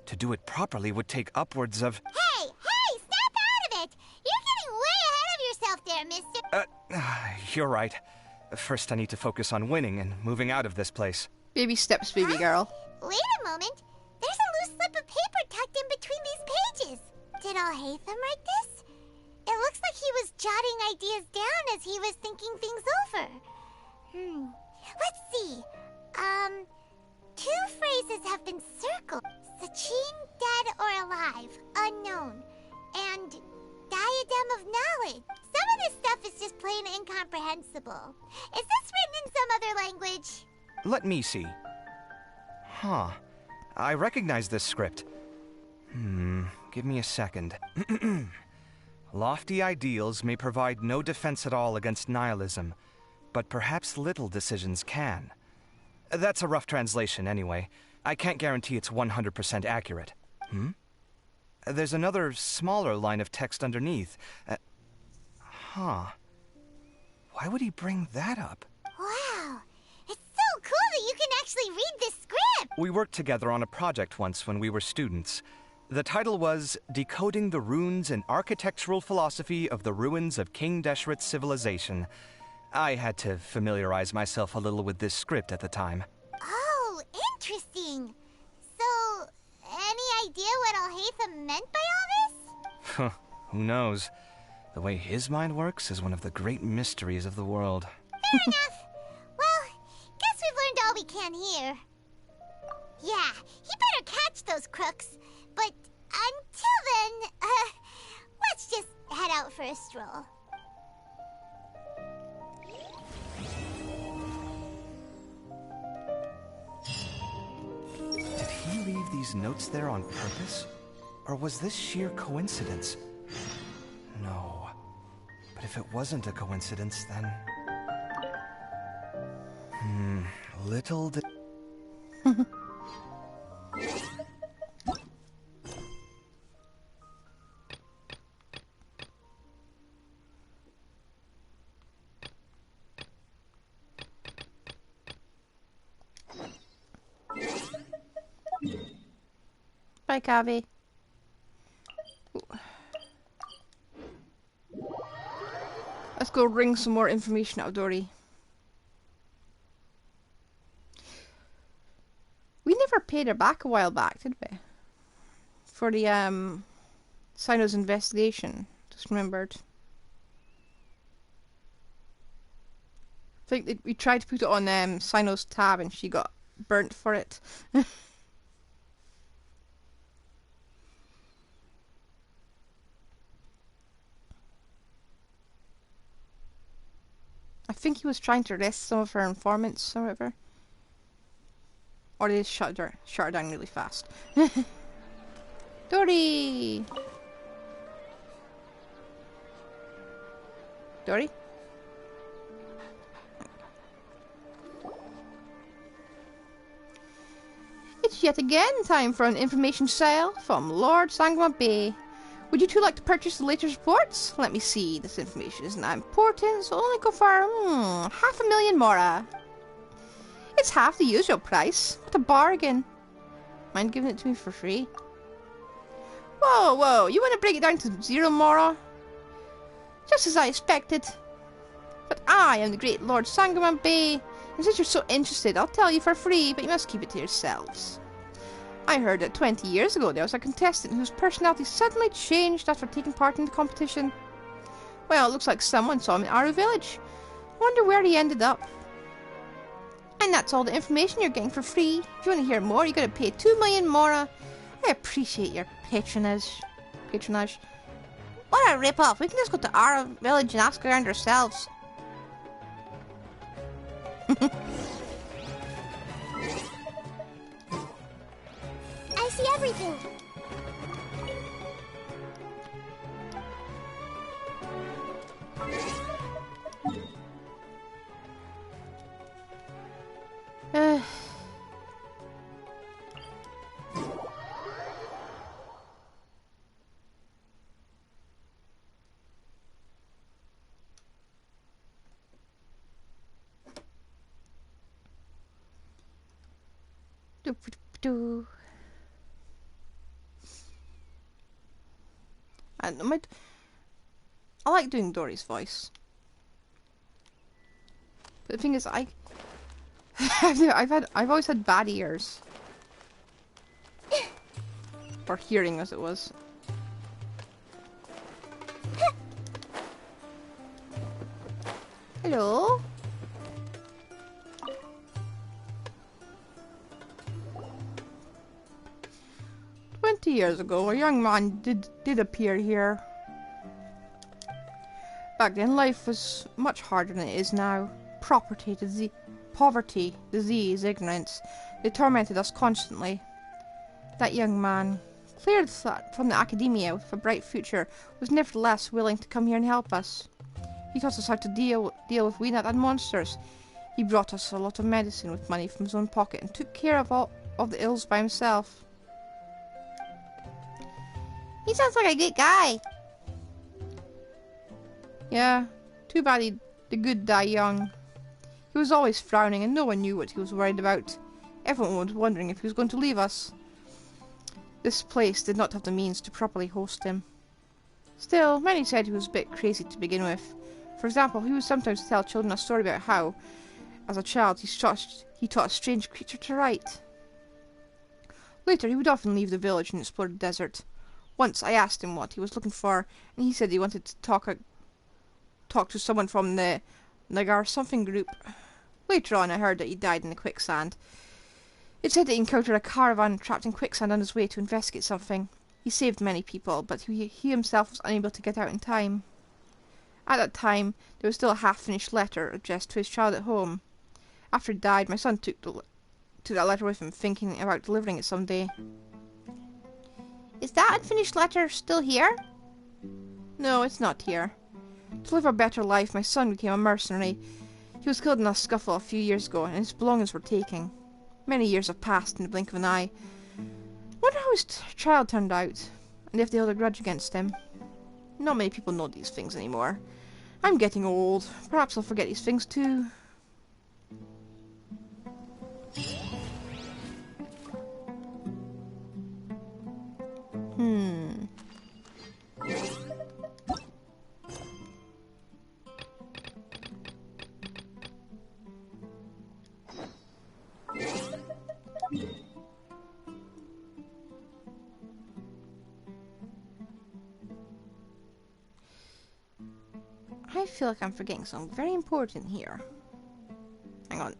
To do it properly would take upwards of... Hey, snap out of it! You're getting way ahead of yourself there, mister. You're right. First I need to focus on winning and moving out of this place. Baby steps, baby girl. Wait a moment. There's a loose slip of paper tucked in between these pages. Did Alhaitham write this? It looks like he was jotting ideas down as he was thinking things over. Let's see. 2 phrases have been circled. Sachin, dead or alive, unknown. And Diadem of Knowledge. Some of this stuff is just plain incomprehensible. Is this written in some other language? Let me see. Huh. I recognize this script. Give me a second. Lofty ideals may provide no defense at all against nihilism, but perhaps little decisions can. That's a rough translation, anyway. I can't guarantee it's 100% accurate. There's another smaller line of text underneath. Why would he bring that up? Wow, it's so cool that you can actually read this script! We worked together on a project once when we were students. The title was Decoding the Runes and Architectural Philosophy of the Ruins of King Deshret's Civilization. I had to familiarize myself a little with this script at the time. Oh, interesting. So, any idea what Alhaitham meant by all this? Who knows? The way his mind works is one of the great mysteries of the world. Fair enough. Well, guess we've learned all we can here. Yeah, he better catch those crooks. But until then, let's just head out for a stroll. Did he leave these notes there on purpose? Or was this sheer coincidence? No. But if it wasn't a coincidence, then... Little did... Bye, Cabby. Let's go wring some more information out of Dory. We never paid her back a while back, did we? For the, Sino's investigation. Just remembered. I think that we tried to put it on, Sino's tab and she got burnt for it. I think he was trying to arrest some of her informants or whatever. Or they just shut her down really fast. Dory! Dory? It's yet again time for an information sale from Lord Sangma Bay. Would you two like to purchase the latest reports? Let me see. This information isn't that important, so only go for 500,000 mora. It's half the usual price. What a bargain. Mind giving it to me for free? Whoa, you want to break it down to 0 mora? Just as I expected. But I am the great Lord Sangaman Bay, and since you're so interested, I'll tell you for free, but you must keep it to yourselves. I heard that 20 years ago there was a contestant whose personality suddenly changed after taking part in the competition. Well, it looks like someone saw him in Aru Village. Wonder where he ended up. And that's all the information you're getting for free. If you want to hear more, you gotta pay 2 million mora. I appreciate your patronage. What a rip-off. We can just go to Aru Village and ask around ourselves. I see everything. And I like doing Dory's voice. But the thing is, I've always had bad ears. Or hearing, as it was. Hello? Years ago, a young man did appear here. Back then, life was much harder than it is now. Poverty, disease, ignorance, they tormented us constantly. That young man, cleared from the academia with a bright future, was nevertheless willing to come here and help us. He taught us how to deal with weed and monsters. He brought us a lot of medicine with money from his own pocket and took care of all of the ills by himself. He sounds like a good guy. Yeah, too bad the good die young. He was always frowning and no one knew what he was worried about. Everyone was wondering if he was going to leave us. This place did not have the means to properly host him. Still, many said he was a bit crazy to begin with. For example, he would sometimes tell children a story about how, as a child, he taught a strange creature to write. Later, he would often leave the village and explore the desert. Once I asked him what he was looking for, and he said he wanted to talk to someone from the AR60 group. Later on, I heard that he died in the quicksand. It said that he encountered a caravan trapped in quicksand on his way to investigate something. He saved many people, but he himself was unable to get out in time. At that time, there was still a half-finished letter addressed to his child at home. After he died, my son took that letter with him, thinking about delivering it someday. Is that unfinished letter still here? No, it's not here. To live a better life, my son became a mercenary. He was killed in a scuffle a few years ago, and his belongings were taken. Many years have passed in the blink of an eye. Wonder how his child turned out, and if they held a grudge against him. Not many people know these things anymore. I'm getting old. Perhaps I'll forget these things too. I feel like I'm forgetting something very important here. Hang on.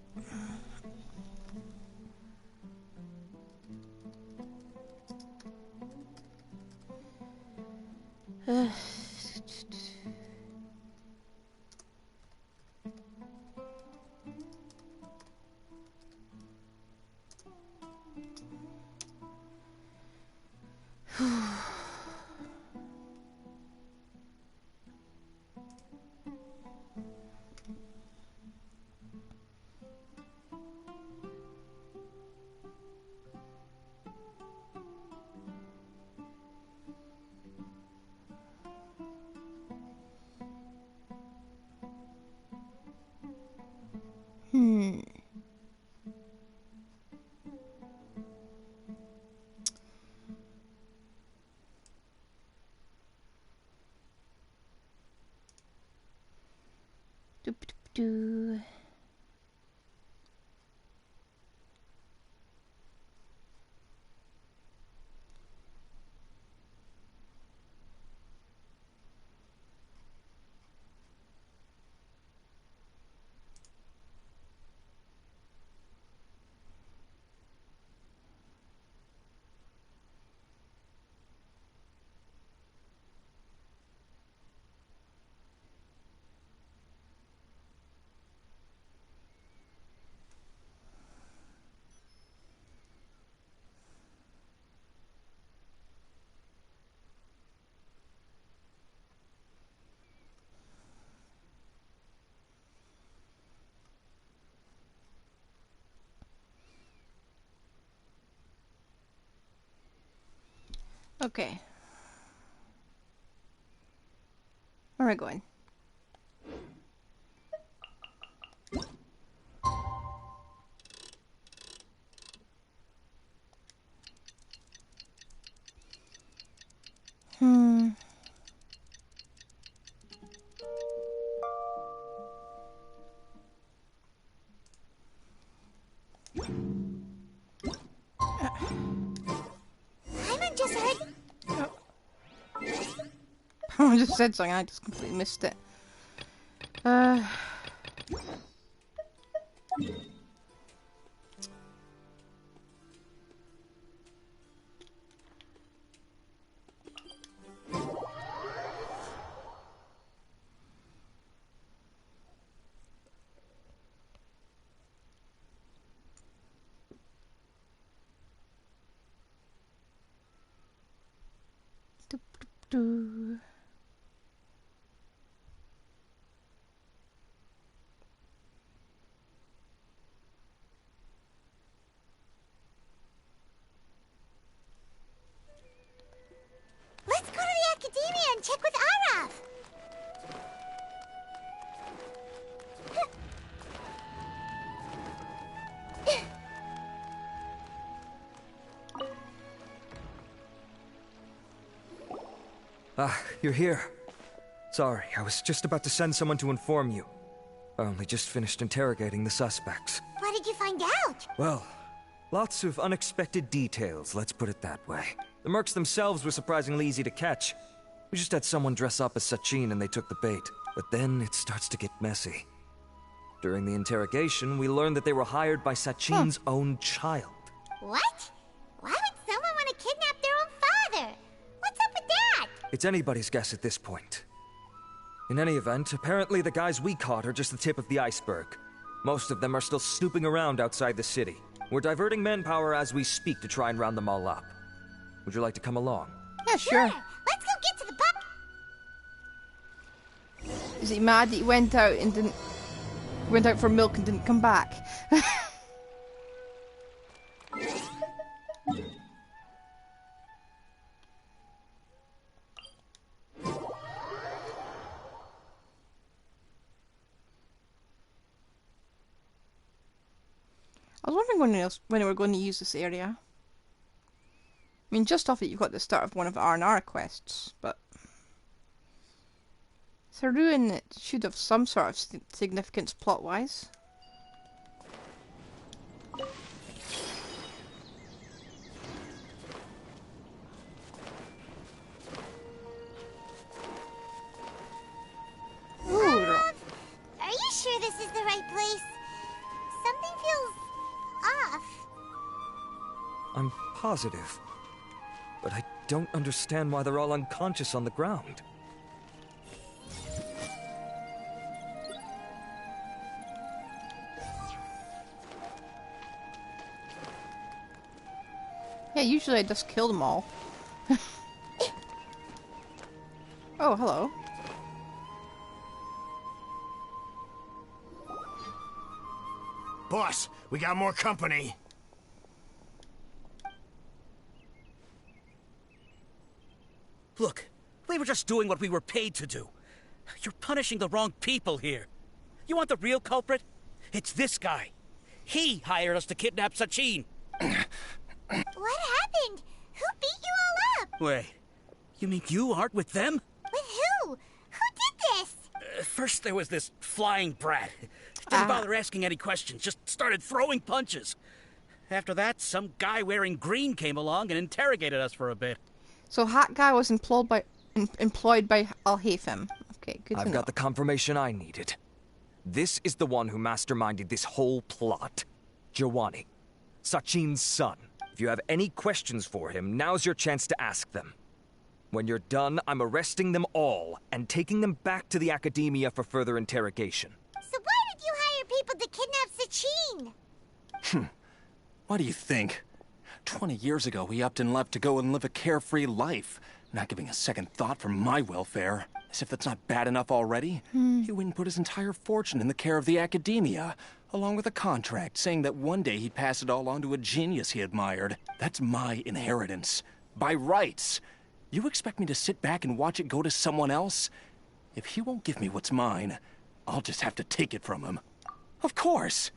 Do. Okay. Where am I going? Paimon just heard. I just said something, I just completely missed it. Do. Let's go to the Academia and check with Araf. Ah, you're here. Sorry, I was just about to send someone to inform you. I only just finished interrogating the suspects. What did you find out? Well, lots of unexpected details, let's put it that way. The mercs themselves were surprisingly easy to catch. We just had someone dress up as Sachin and they took the bait. But then it starts to get messy. During the interrogation, we learned that they were hired by Sachin's own child. What? Why would someone want to kidnap their own father? What's up with that? It's anybody's guess at this point. In any event, apparently the guys we caught are just the tip of the iceberg. Most of them are still snooping around outside the city. We're diverting manpower as we speak to try and round them all up. Would you like to come along? Yeah, sure. Let's go get to the Is he mad that he went out and didn't... went out for milk and didn't come back? I was wondering when we were going to use this area. I mean, just off it, you've got the start of one of R&R quests, but it's a ruin that should have some sort of significance plot-wise. Are you sure this is the right place? Something feels off. I'm positive. But I don't understand why they're all unconscious on the ground. Yeah, usually I just kill them all. Oh, hello. Boss, we got more company. Look, we were just doing what we were paid to do. You're punishing the wrong people here. You want the real culprit? It's this guy. He hired us to kidnap Sachin. What happened? Who beat you all up? Wait, you mean you aren't with them? With who? Who did this? First there was this flying brat. Didn't bother asking any questions, just started throwing punches. After that, some guy wearing green came along and interrogated us for a bit. So Hat Guy was employed by Al-Haytham. Okay, good to know. I've got the confirmation I needed. This is the one who masterminded this whole plot. Jawani, Sachin's son. If you have any questions for him, now's your chance to ask them. When you're done, I'm arresting them all and taking them back to the Academia for further interrogation. So why did you hire people to kidnap Sachin? What do you think? 20 years ago, he upped and left to go and live a carefree life, not giving a second thought for my welfare. As if that's not bad enough already, he went and put his entire fortune in the care of the Academia, along with a contract saying that one day he'd pass it all on to a genius he admired. That's my inheritance. By rights. You expect me to sit back and watch it go to someone else? If he won't give me what's mine, I'll just have to take it from him. Of course!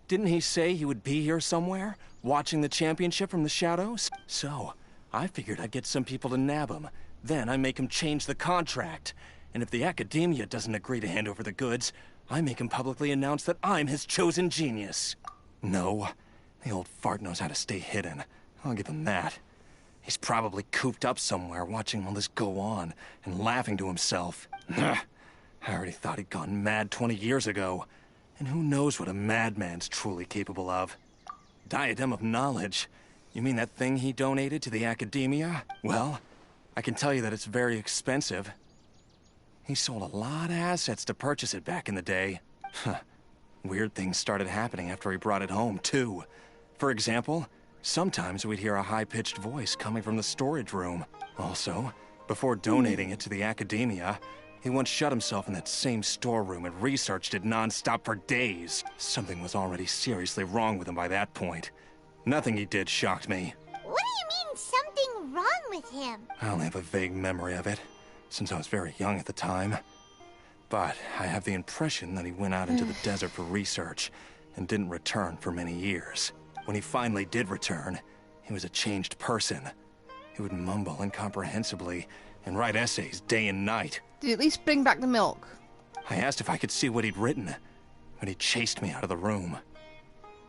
Didn't he say he would be here somewhere, watching the championship from the shadows? So, I figured I'd get some people to nab him. Then I make him change the contract. And if the Academia doesn't agree to hand over the goods, I make him publicly announce that I'm his chosen genius. No, the old fart knows how to stay hidden. I'll give him that. He's probably cooped up somewhere watching all this go on and laughing to himself. I already thought he'd gone mad 20 years ago. And who knows what a madman's truly capable of. Diadem of Knowledge? You mean that thing he donated to the Academia? Well, I can tell you that it's very expensive. He sold a lot of assets to purchase it back in the day. Weird things started happening after he brought it home, too. For example, sometimes we'd hear a high-pitched voice coming from the storage room. Also, Before donating it to the academia, he once shut himself in that same storeroom and researched it non-stop for days. Something was already seriously wrong with him by that point. Nothing he did shocked me. What do you mean, something wrong with him? I only have a vague memory of it, since I was very young at the time. But I have the impression that he went out into the desert for research and didn't return for many years. When he finally did return, he was a changed person. He would mumble incomprehensibly and write essays day and night. Did you at least bring back the milk? I asked if I could see what he'd written, but he chased me out of the room.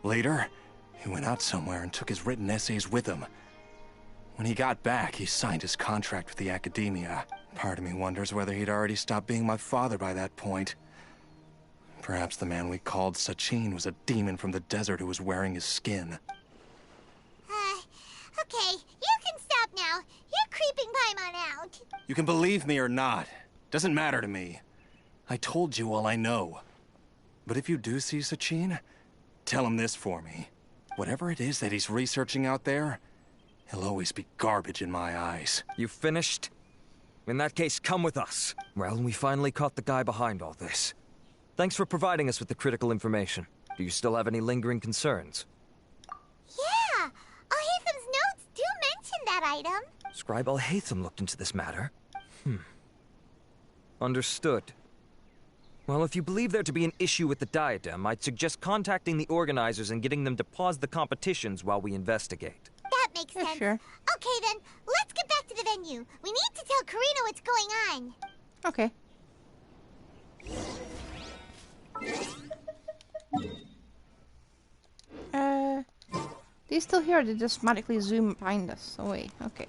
Later, he went out somewhere and took his written essays with him. When he got back, he signed his contract with the academia. Part of me wonders whether he'd already stopped being my father by that point. Perhaps the man we called Sachin was a demon from the desert who was wearing his skin. Okay, you can stop now. You're creeping Paimon out. You can believe me or not. Doesn't matter to me. I told you all I know. But if you do see Sachin, tell him this for me. Whatever it is that he's researching out there, he'll always be garbage in my eyes. You finished? In that case, come with us. Well, we finally caught the guy behind all this. Thanks for providing us with the critical information. Do you still have any lingering concerns? Yeah! Al-Haytham's notes do mention that item. Scribe Al-Haytham looked into this matter. Understood. Well, if you believe there to be an issue with the diadem, I'd suggest contacting the organizers and getting them to pause the competitions while we investigate. That makes sense. Sure. Okay then, let's get back to the venue. We need to tell Karina what's going on. Okay. They still here? They just magically zoom behind us. Oh wait, okay.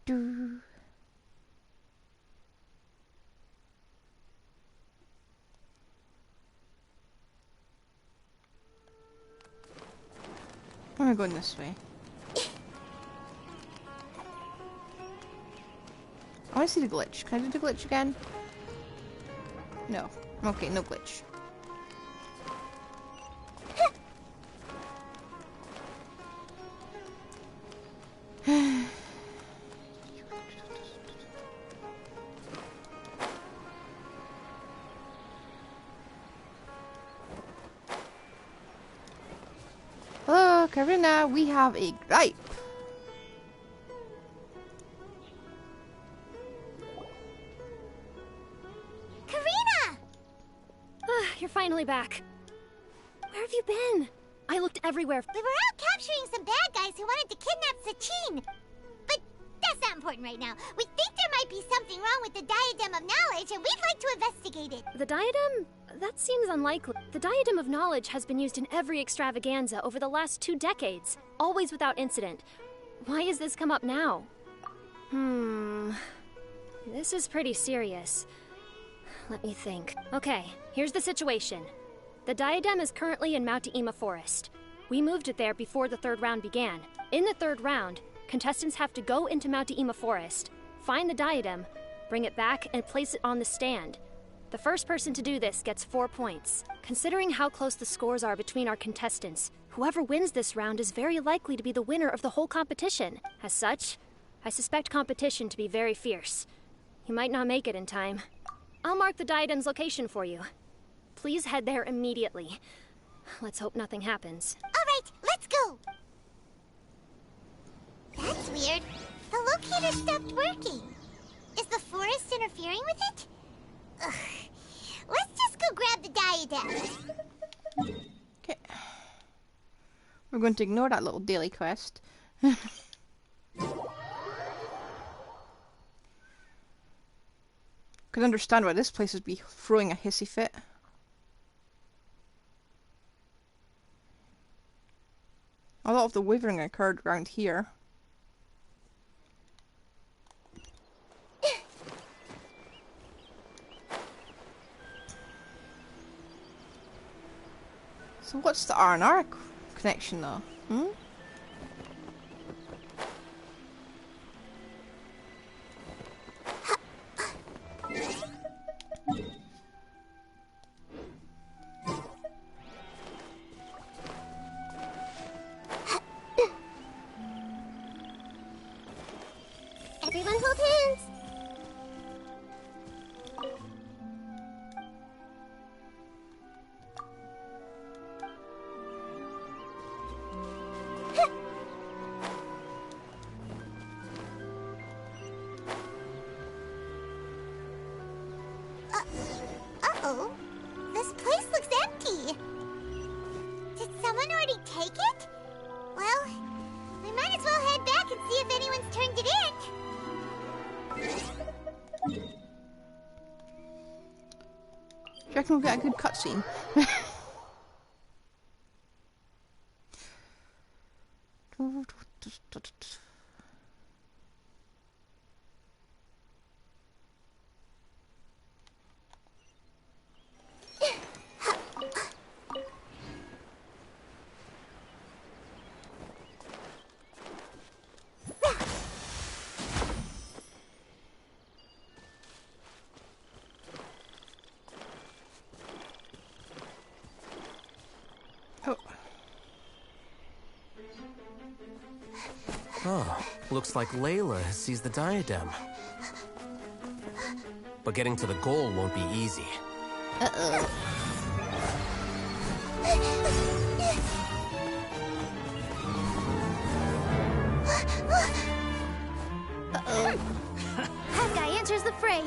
Do. I'm going this way. I want to see the glitch. Can I do the glitch again? No. Okay, no glitch. Hello, Karina. We have a gripe. Karina! You're finally back. Where have you been? I looked everywhere. We were out capturing some bad guys who wanted to kidnap Sachin. But that's not important right now. We think there might be something wrong with the Diadem of Knowledge, and we'd like to investigate it. The diadem? That seems unlikely. The Diadem of Knowledge has been used in every extravaganza over the last 2 decades, always without incident. Why has this come up now? This is pretty serious. Let me think. Okay, here's the situation. The diadem is currently in Mount Deima Forest. We moved it there before the 3rd round began. In the 3rd round, contestants have to go into Mount Deima Forest, find the diadem, bring it back, and place it on the stand. The first person to do this gets 4 points. Considering how close the scores are between our contestants, whoever wins this round is very likely to be the winner of the whole competition. As such, I suspect competition to be very fierce. You might not make it in time. I'll mark the diadem's location for you. Please head there immediately. Let's hope nothing happens. Alright, let's go! That's weird. The locator stopped working. Is the forest interfering with it? Ugh. Let's just go grab the diadem. Okay. We're going to ignore that little daily quest. Could understand why this place would be throwing a hissy fit. A lot of the withering occurred around here. So what's the R&R connection though? place looks empty. Did someone already take it? Well, we might as well head back and see if anyone's turned it in. Do you reckon we'll get a good cutscene? Oh, looks like Layla has seized the diadem. But getting to the goal won't be easy. Uh-oh. Uh-oh. That guy enters the fray.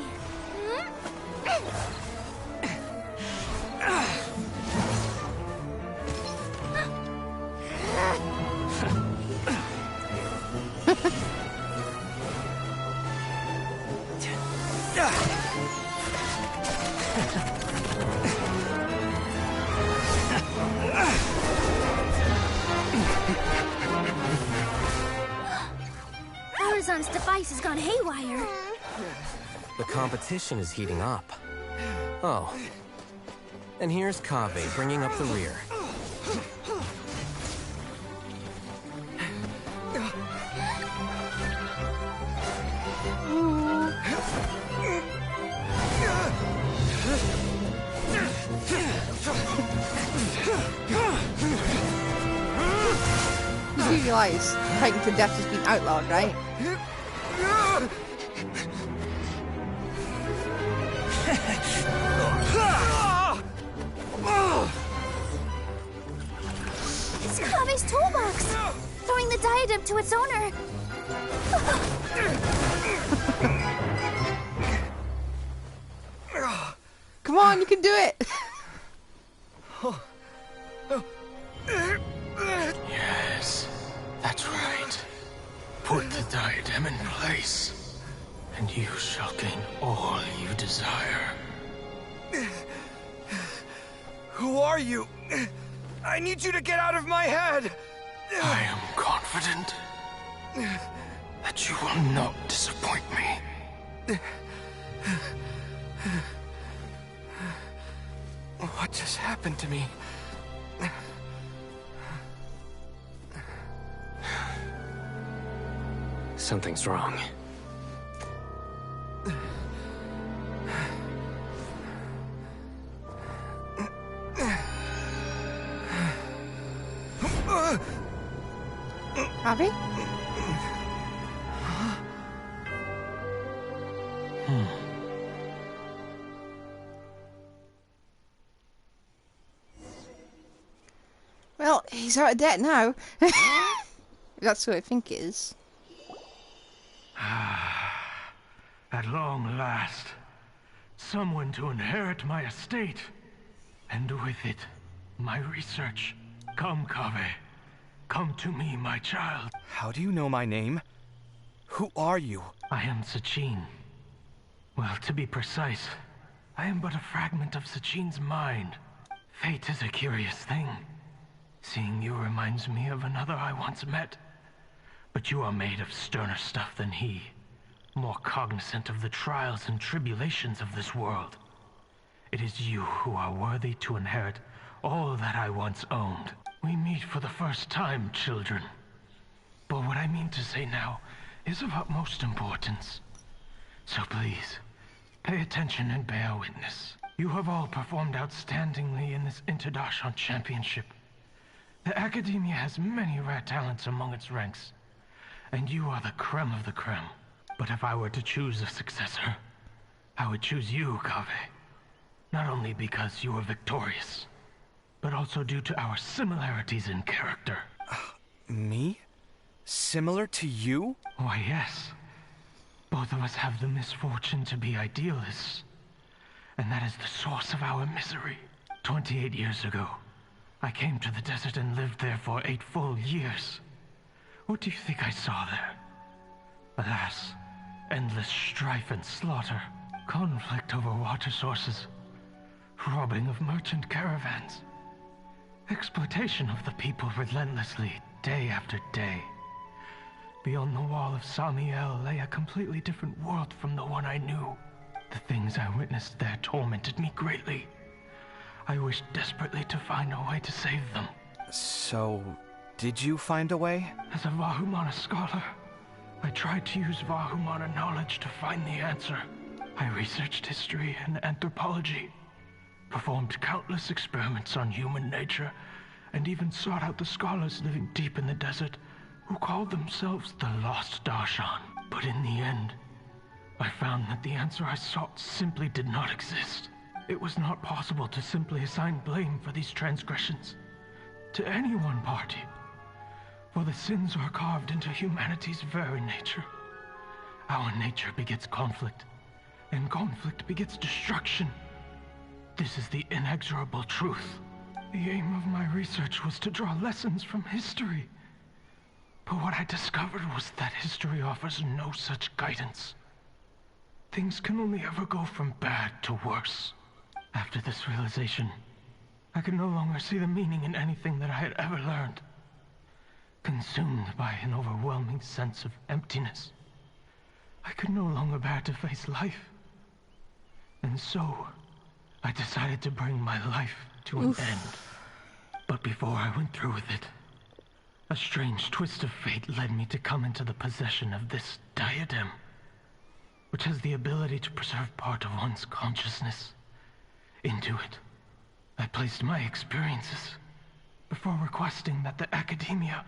Horizon's device has gone haywire. The competition is heating up. Oh. And here's Kaveh bringing up the rear. You realise fighting to death has been outlawed, right? It's Kaveh's toolbox! Throwing the diadem to its owner! Come on, you can do it! Yes, that's right. Put the diadem in place, and you shall gain all you desire. Who are you? I need you to get out of my head! I am confident that you will not disappoint me. What just happened to me? Something's wrong. Kaveh? Well, he's out of debt now. That's who I think it is. At long last, someone to inherit my estate, and with it, my research. Come, Kaveh. Come to me, my child. How do you know my name? Who are you? I am Sachin. Well, to be precise, I am but a fragment of Sachin's mind. Fate is a curious thing. Seeing you reminds me of another I once met. But you are made of sterner stuff than he. More cognizant of the trials and tribulations of this world. It is you who are worthy to inherit all that I once owned. We meet for the first time, children. But what I mean to say now is of utmost importance. So please, pay attention and bear witness. You have all performed outstandingly in this International Championship. The Academia has many rare talents among its ranks, and you are the creme of the creme. But if I were to choose a successor, I would choose you, Kaveh. Not only because you were victorious, but also due to our similarities in character. Me? Similar to you? Why, yes. Both of us have the misfortune to be idealists, and that is the source of our misery. 28 years ago, I came to the desert and lived there for 8 full years. What do you think I saw there? Alas, endless strife and slaughter, conflict over water sources, robbing of merchant caravans, exploitation of the people relentlessly, day after day. Beyond the wall of Samiel lay a completely different world from the one I knew. The things I witnessed there tormented me greatly. I wished desperately to find a way to save them. So, did you find a way? As a Vahumana scholar, I tried to use Vahumana knowledge to find the answer. I researched history and anthropology, performed countless experiments on human nature, and even sought out the scholars living deep in the desert who called themselves the Lost Darshan. But in the end, I found that the answer I sought simply did not exist. It was not possible to simply assign blame for these transgressions to any one party, for the sins are carved into humanity's very nature. Our nature begets conflict, and conflict begets destruction. This is the inexorable truth. The aim of my research was to draw lessons from history. But what I discovered was that history offers no such guidance. Things can only ever go from bad to worse. After this realization, I could no longer see the meaning in anything that I had ever learned. Consumed by an overwhelming sense of emptiness, I could no longer bear to face life. And so, I decided to bring my life to an end. But before I went through with it, a strange twist of fate led me to come into the possession of this diadem, which has the ability to preserve part of one's consciousness. Into it, I placed my experiences before requesting that the academia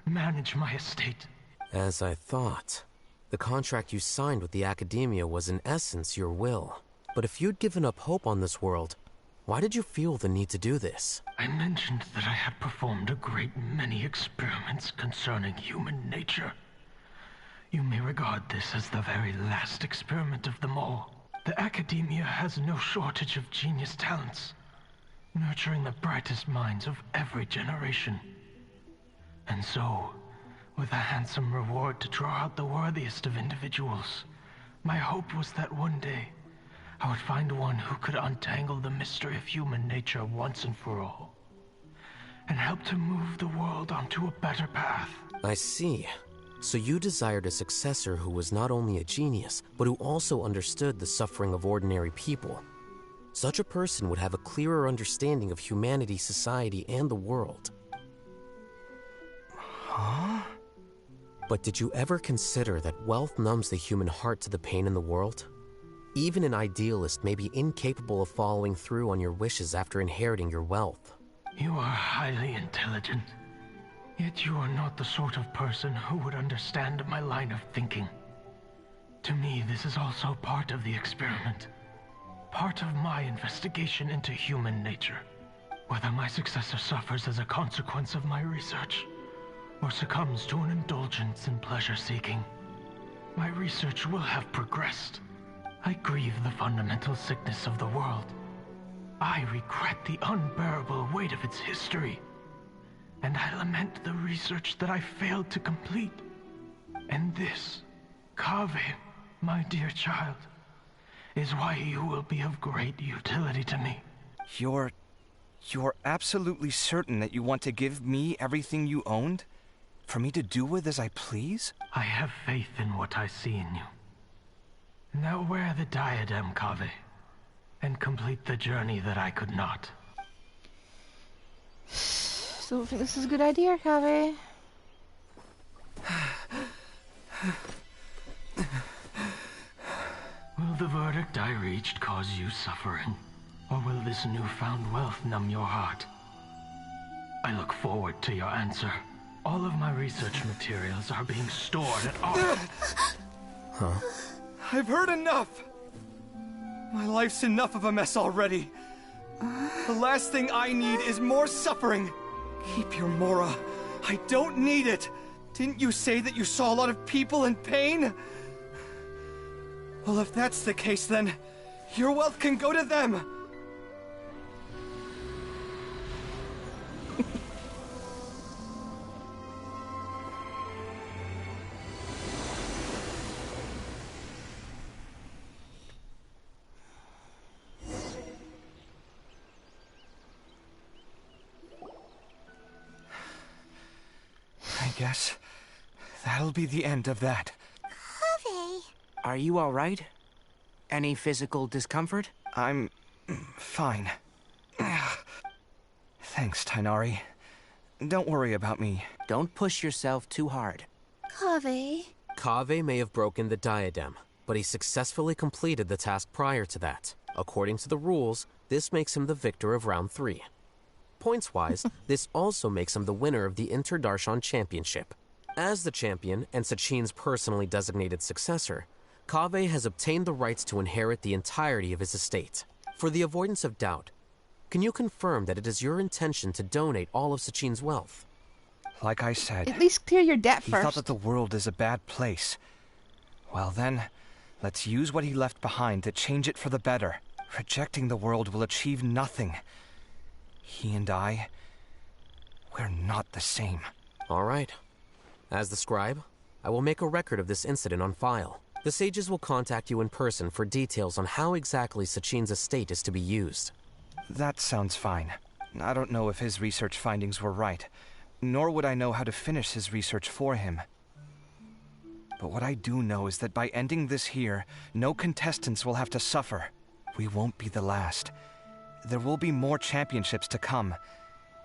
manage my estate. As I thought, the contract you signed with the academia was in essence your will. But if you'd given up hope on this world, why did you feel the need to do this? I mentioned that I had performed a great many experiments concerning human nature. You may regard this as the very last experiment of them all. The academia has no shortage of genius talents, nurturing the brightest minds of every generation. And so, with a handsome reward to draw out the worthiest of individuals, my hope was that one day I would find one who could untangle the mystery of human nature once and for all, and help to move the world onto a better path. I see. So you desired a successor who was not only a genius, but who also understood the suffering of ordinary people. Such a person would have a clearer understanding of humanity, society, and the world. Huh? But did you ever consider that wealth numbs the human heart to the pain in the world? Even an idealist may be incapable of following through on your wishes after inheriting your wealth. You are highly intelligent. Yet you are not the sort of person who would understand my line of thinking. To me, this is also part of the experiment. Part of my investigation into human nature. Whether my successor suffers as a consequence of my research, or succumbs to an indulgence in pleasure-seeking, my research will have progressed. I grieve the fundamental sickness of the world. I regret the unbearable weight of its history. And I lament the research that I failed to complete. And this, Kaveh, my dear child, is why you will be of great utility to me. You're absolutely certain that you want to give me everything you owned? For me to do with as I please? I have faith in what I see in you. Now wear the diadem, Kaveh, and complete the journey that I could not. Don't think this is a good idea, Kaveh. Will the verdict I reached cause you suffering? Or will this newfound wealth numb your heart? I look forward to your answer. All of my research materials are being stored at our... Huh? I've heard enough! My life's enough of a mess already. The last thing I need is more suffering. Keep your Mora. I don't need it. Didn't you say that you saw a lot of people in pain? Well, if that's the case, then your wealth can go to them. guess that'll be the end of that. Kaveh. Are you alright? Any physical discomfort? I'm fine. Thanks, Tainari. Don't worry about me. Don't push yourself too hard. Kaveh. Kaveh may have broken the diadem, but he successfully completed the task prior to that. According to the rules, this makes him the victor of round 3. Points-wise, this also makes him the winner of the Interdarshan Championship. As the champion and Sachin's personally designated successor, Kaveh has obtained the rights to inherit the entirety of his estate. For the avoidance of doubt, can you confirm that it is your intention to donate all of Sachin's wealth? Like I said, At least clear your debt he first. thought that the world is a bad place. Well then, let's use what he left behind to change it for the better. Rejecting the world will achieve nothing. He and I, we're not the same. All right. As the scribe, I will make a record of this incident on file. The sages will contact you in person for details on how exactly Sachin's estate is to be used. That sounds fine. I don't know if his research findings were right, nor would I know how to finish his research for him. But what I do know is that by ending this here, no contestants will have to suffer. We won't be the last. There will be more championships to come,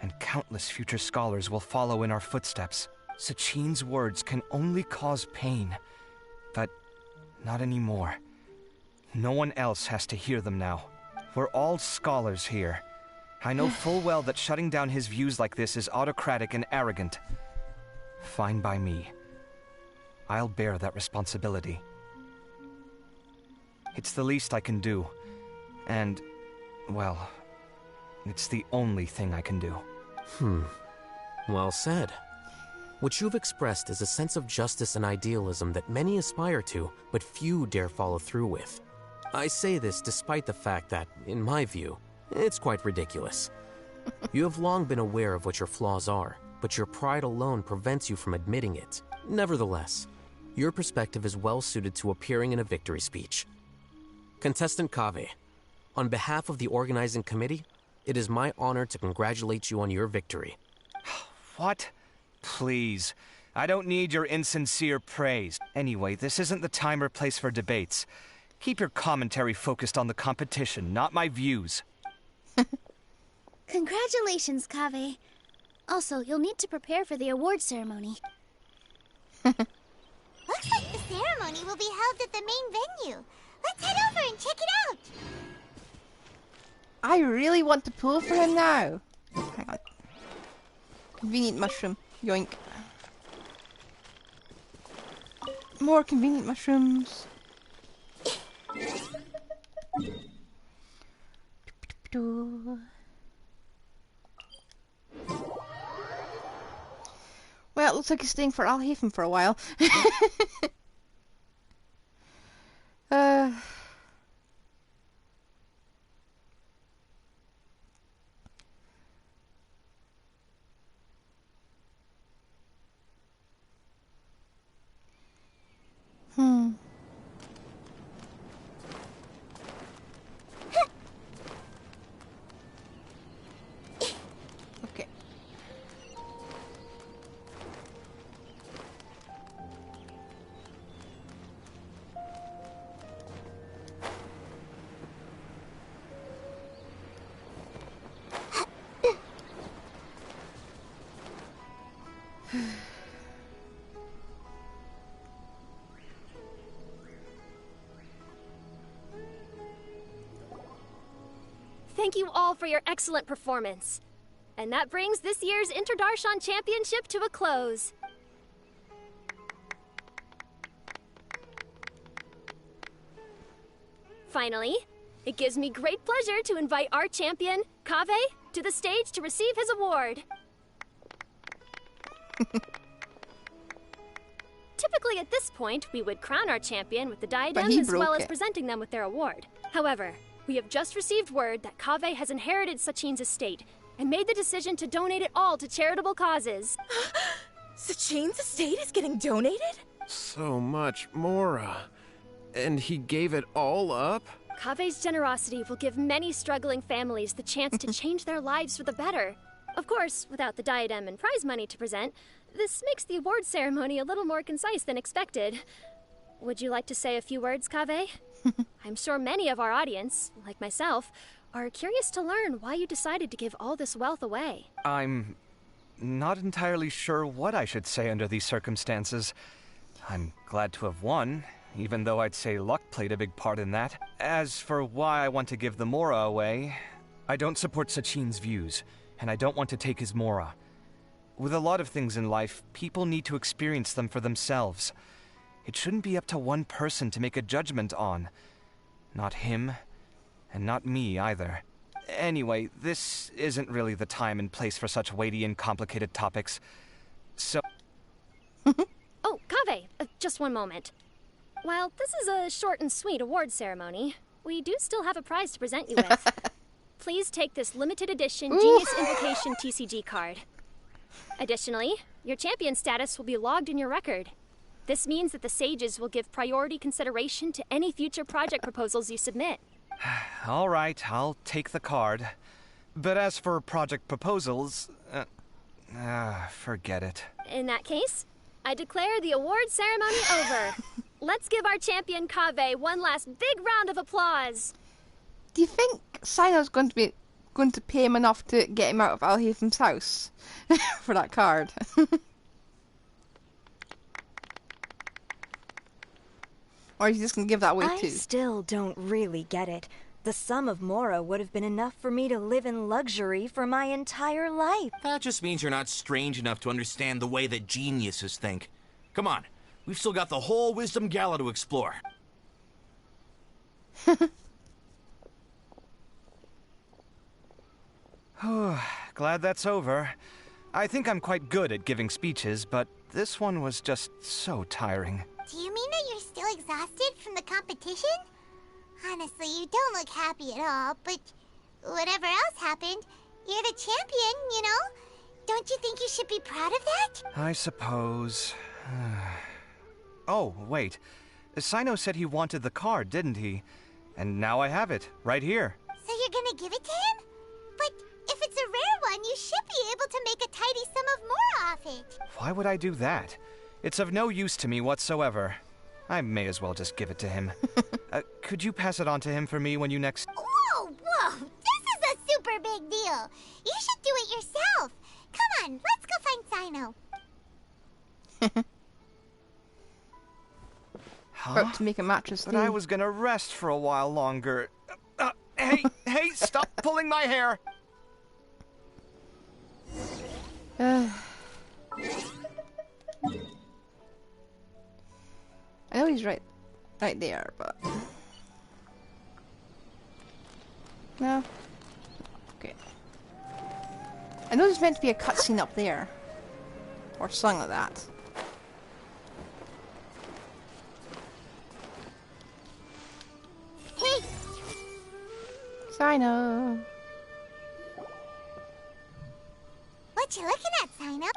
and countless future scholars will follow in our footsteps. Sachin's words can only cause pain, but not anymore. No one else has to hear them now. We're all scholars here. I know full well that shutting down his views like this is autocratic and arrogant. Fine by me. I'll bear that responsibility. It's the least I can do. And, well, it's the only thing I can do. Well said. What you've expressed is a sense of justice and idealism that many aspire to, but few dare follow through with. I say this despite the fact that, in my view, it's quite ridiculous. You have long been aware of what your flaws are, but your pride alone prevents you from admitting it. Nevertheless, your perspective is well suited to appearing in a victory speech. Contestant Kaveh, on behalf of the organizing committee, it is my honor to congratulate you on your victory. What? Please. I don't need your insincere praise. Anyway, this isn't the time or place for debates. Keep your commentary focused on the competition, not my views. Congratulations, Kaveh. Also, you'll need to prepare for the award ceremony. Looks like the ceremony will be held at the main venue. Let's head over and check it out. I really want to pull for him now. Hang on. Convenient mushroom. Yoink. More convenient mushrooms. Well, it looks like he's staying for Alhaven for a while. Okay. Thank you all for your excellent performance. And that brings this year's Interdarshan Championship to a close. Finally, it gives me great pleasure to invite our champion, Kaveh, to the stage to receive his award. Typically at this point, we would crown our champion with the diadem as well as presenting them with their award. However, we have just received word that Kaveh has inherited Sachin's estate and made the decision to donate it all to charitable causes. Sachin's estate is getting donated? So much, Mora. And he gave it all up? Kaveh's generosity will give many struggling families the chance to change their lives for the better. Of course, without the diadem and prize money to present, this makes the award ceremony a little more concise than expected. Would you like to say a few words, Kaveh? I'm sure many of our audience, like myself, are curious to learn why you decided to give all this wealth away. I'm not entirely sure what I should say under these circumstances. I'm glad to have won, even though I'd say luck played a big part in that. As for why I want to give the Mora away, I don't support Sachin's views, and I don't want to take his Mora. With a lot of things in life, people need to experience them for themselves. It shouldn't be up to one person to make a judgment on. Not him, and not me either. Anyway, this isn't really the time and place for such weighty and complicated topics. So... Oh, Kaveh, just one moment. While this is a short and sweet award ceremony, we do still have a prize to present you with. Please take this limited edition Genius Invocation TCG card. Additionally, your champion status will be logged in your record. This means that the Sages will give priority consideration to any future project proposals you submit. All right, I'll take the card. But as for project proposals, forget it. In that case, I declare the award ceremony over. Let's give our champion Kaveh one last big round of applause. Do you think Sino's going to pay him enough to get him out of Alhaven's house for that card? Or is he just going to give that away too? I still don't really get it. The sum of Mora would have been enough for me to live in luxury for my entire life. That just means you're not strange enough to understand the way that geniuses think. Come on, we've still got the whole Wisdom Gala to explore. Glad that's over. I think I'm quite good at giving speeches, but this one was just so tiring. Do you mean that you're still exhausted from the competition? Honestly, you don't look happy at all, but whatever else happened, you're the champion, you know? Don't you think you should be proud of that? I suppose. Oh, wait. Sino said he wanted the card, didn't he? And now I have it, right here. So you're gonna give it to him? But if it's a rare one, you should be able to make a tidy sum of more off it. Why would I do that? It's of no use to me whatsoever. I may as well just give it to him. Could you pass it on to him for me when you next... Whoa! This is a super big deal. You should do it yourself. Come on, let's go find Sino. Huh? To make a mattress But I was gonna rest for a while longer. Hey, stop pulling my hair! I know he's right there, but... No? Okay. I know there's meant to be a cutscene up there. Or something like that. Hey! Sino! What you looking at, Sino?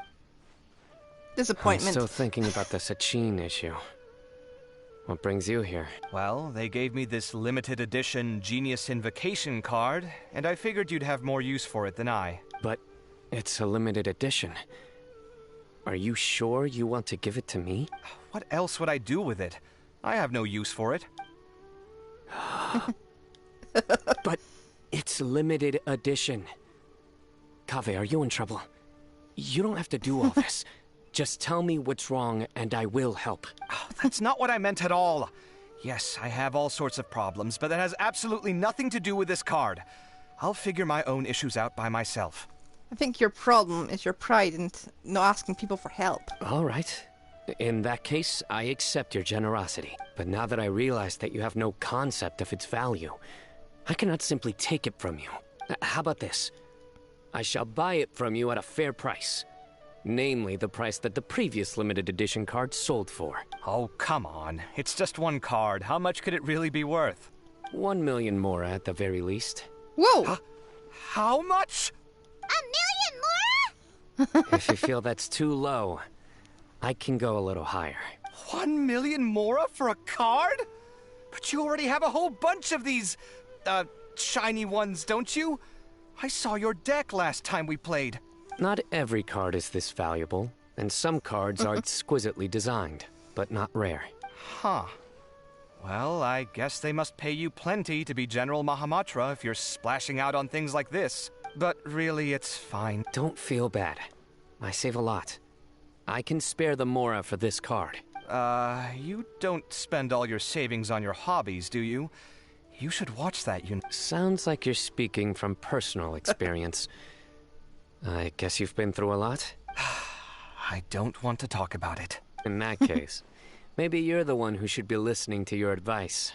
Disappointment. I'm still thinking about the Sachin issue. What brings you here? Well, they gave me this limited edition Genius Invocation card, and I figured you'd have more use for it than I. But it's a limited edition. Are you sure you want to give it to me? What else would I do with it? I have no use for it. But it's limited edition. Kaveh, are you in trouble? You don't have to do all this. Just tell me what's wrong, and I will help. Oh, that's not what I meant at all. Yes, I have all sorts of problems, but that has absolutely nothing to do with this card. I'll figure my own issues out by myself. I think your problem is your pride and not asking people for help. All right. In that case, I accept your generosity. But now that I realize that you have no concept of its value, I cannot simply take it from you. How about this? I shall buy it from you at a fair price. Namely, the price that the previous limited edition card sold for. Oh, come on. It's just one card. How much could it really be worth? 1 million more at the very least. Whoa! How much? 1 million more? If you feel that's too low, I can go a little higher. 1 million more for a card? But you already have a whole bunch of these, shiny ones, don't you? I saw your deck last time we played. Not every card is this valuable, and some cards are exquisitely designed, but not rare. Huh. Well, I guess they must pay you plenty to be General Mahamatra if you're splashing out on things like this. But really, it's fine. Don't feel bad. I save a lot. I can spare the Mora for this card. You don't spend all your savings on your hobbies, do you? You should watch that, Sounds like you're speaking from personal experience. I guess you've been through a lot? I don't want to talk about it. In that case, maybe you're the one who should be listening to your advice.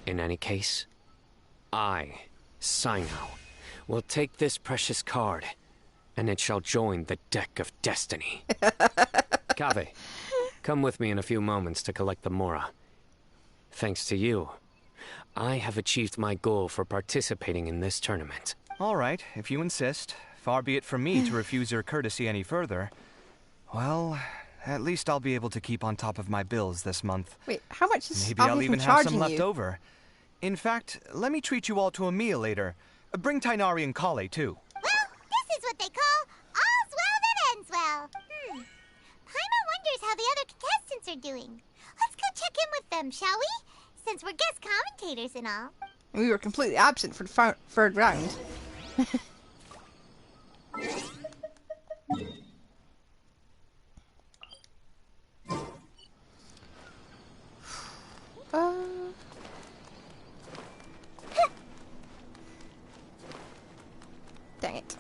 In any case, I, Cyno, will take this precious card, and it shall join the deck of destiny. Kaveh, come with me in a few moments to collect the Mora. Thanks to you, I have achieved my goal for participating in this tournament. All right, if you insist. Far be it from me to refuse your courtesy any further. Well, at least I'll be able to keep on top of my bills this month. Wait, how much is Maybe I'll even have some left you? over. In fact, let me treat you all to a meal later. Bring Tighnari and Kale, too. Well, this is what they call all's well that ends well. Paimon wonders how the other contestants are doing. Let's go check in with them, shall we? Since we're guest commentators and all. We were completely absent for the third round. Dang it.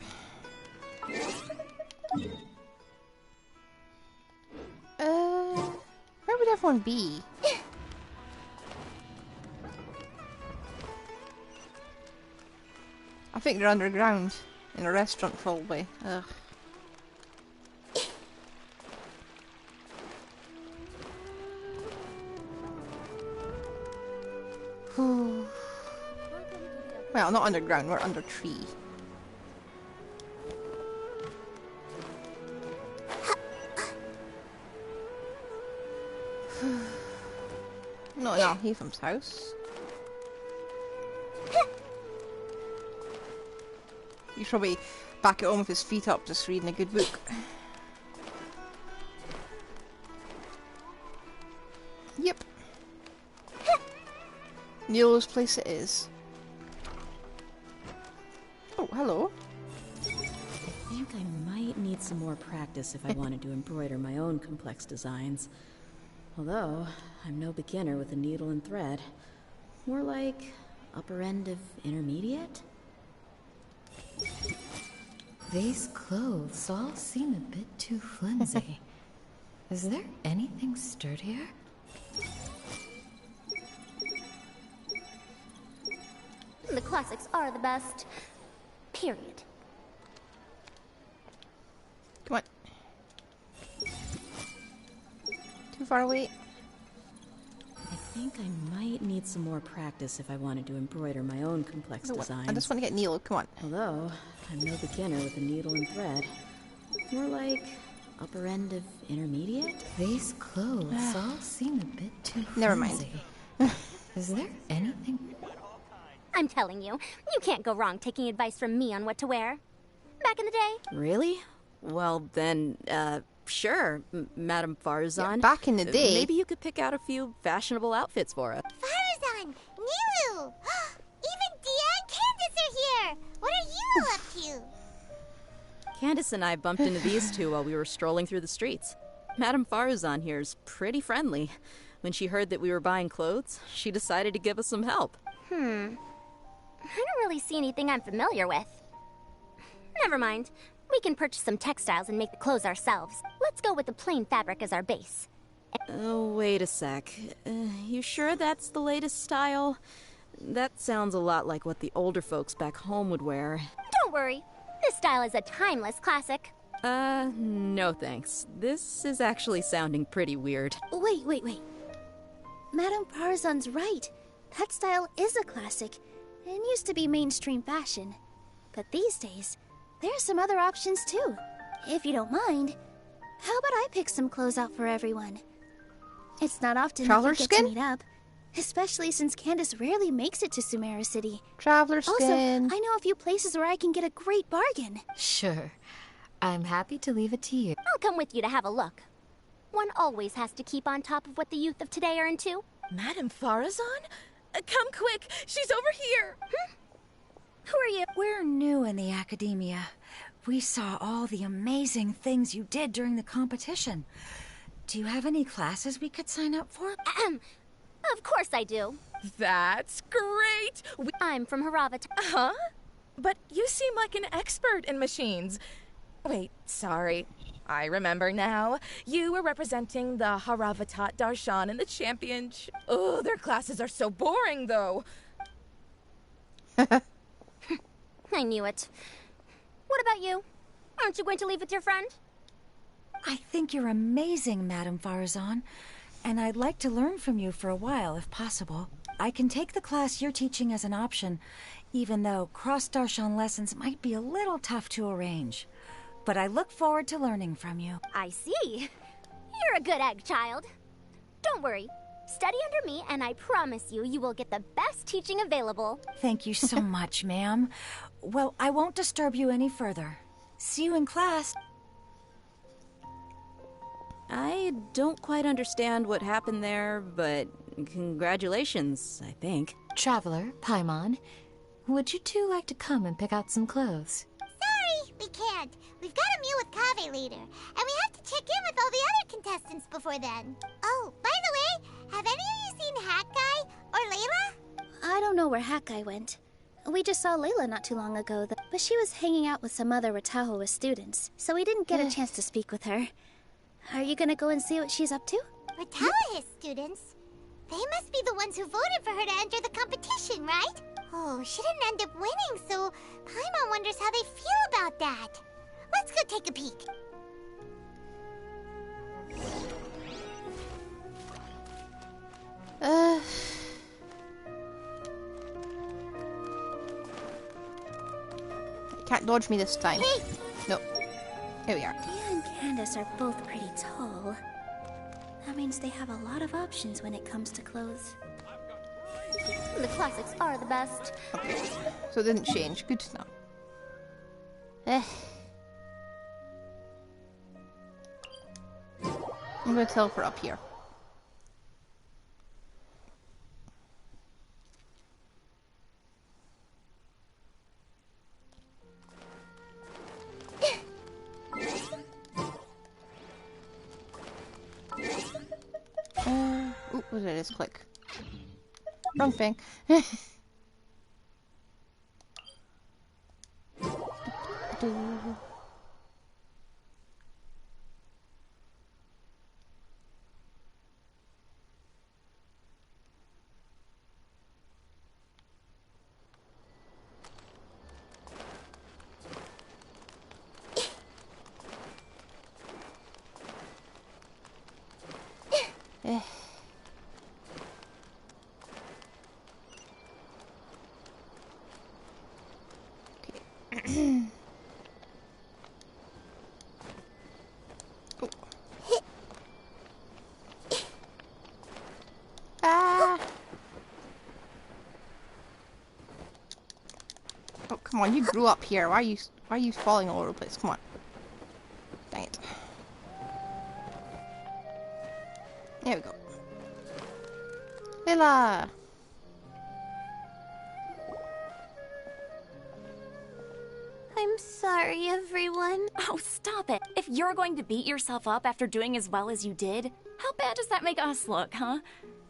Where would everyone be? I think they're underground in a restaurant probably. Ugh. Well, not underground, we're under tree. Not in Alhaitham's house. He's probably back at home with his feet up, just reading a good book. Yep. Neil's place it is. Oh, hello. I think I might need some more practice if I wanted to embroider my own complex designs. Although, I'm no beginner with a needle and thread. More like upper end of intermediate? These clothes all seem a bit too flimsy. Is there anything sturdier? The classics are the best. Period. Come on. Too far away. I think I might need some more practice if I wanted to embroider my own complex designs. I just want to get Neil, come on. Although, I'm no beginner with a needle and thread. More like upper end of intermediate? These clothes all seem a bit too flimsy. Never mind. Is there anything... I'm telling you, you can't go wrong taking advice from me on what to wear. Back in the day. Really? Well, then, sure, Madame Farzan. Yeah, back in the day. Maybe you could pick out a few fashionable outfits for us. Farzan! Nilu! Even Dia and Candace are here! What are you all up to? Candace and I bumped into these two while we were strolling through the streets. Madame Farzan here's pretty friendly. When she heard that we were buying clothes, she decided to give us some help. I don't really see anything I'm familiar with. Never mind. We can purchase some textiles and make the clothes ourselves. Let's go with the plain fabric as our base. Oh, wait a sec. You sure that's the latest style? That sounds a lot like what the older folks back home would wear. Don't worry. This style is a timeless classic. No thanks. This is actually sounding pretty weird. Wait. Madame Farzan's right. That style is a classic, and used to be mainstream fashion. But these days, there's some other options too. If you don't mind, how about I pick some clothes out for everyone? It's not often that we get to meet up. Especially since Candace rarely makes it to Sumeru City. Traveler skin. Also, I know a few places where I can get a great bargain. Sure. I'm happy to leave it to you. I'll come with you to have a look. One always has to keep on top of what the youth of today are into. Madame Farazan? Come quick, she's over here. Who are you? We're new in the academia. We saw all the amazing things you did during the competition. Do you have any classes we could sign up for? Of course I do. That's great! I'm from Haravata. Huh? But you seem like an expert in machines. Wait, sorry. I remember now. You were representing the Haravatat Darshan in the championship. Oh, their classes are so boring, though. I knew it. What about you? Aren't you going to leave with your friend? I think you're amazing, Madame Farazan. And I'd like to learn from you for a while, if possible. I can take the class you're teaching as an option, even though cross-Darshan lessons might be a little tough to arrange. But I look forward to learning from you. I see. You're a good egg, child. Don't worry. Study under me, and I promise you, you will get the best teaching available. Thank you so much, ma'am. Well, I won't disturb you any further. See you in class. I don't quite understand what happened there, but congratulations, I think. Traveler, Paimon, would you two like to come and pick out some clothes? Sorry, we can't. We've got a meal with Kaveh later, and we have to check in with all the other contestants before then. Oh, by the way, have any of you seen Hat Guy or Layla? I don't know where Hat Guy went. We just saw Layla not too long ago, but she was hanging out with some other Ratahoa students, so we didn't get a chance to speak with her. Are you gonna go and see what she's up to? Ratahoa students? They must be the ones who voted for her to enter the competition, right? Oh, she didn't end up winning, so Paimon wonders how they feel about that. Let's go take a peek. Can't dodge me this time. Hey. No. Here we are. Dia and Candace are both pretty tall. That means they have a lot of options when it comes to clothes. The classics are the best. Okay. So it didn't change. Good to know. I'm gonna teleport up here. Oop, what did I just click? Wrong thing. Oh, come on, you grew up here. Why are you falling all over the place? Come on. Dang it. There we go. Layla! I'm sorry, everyone. Oh, stop it. If you're going to beat yourself up after doing as well as you did, how bad does that make us look, huh?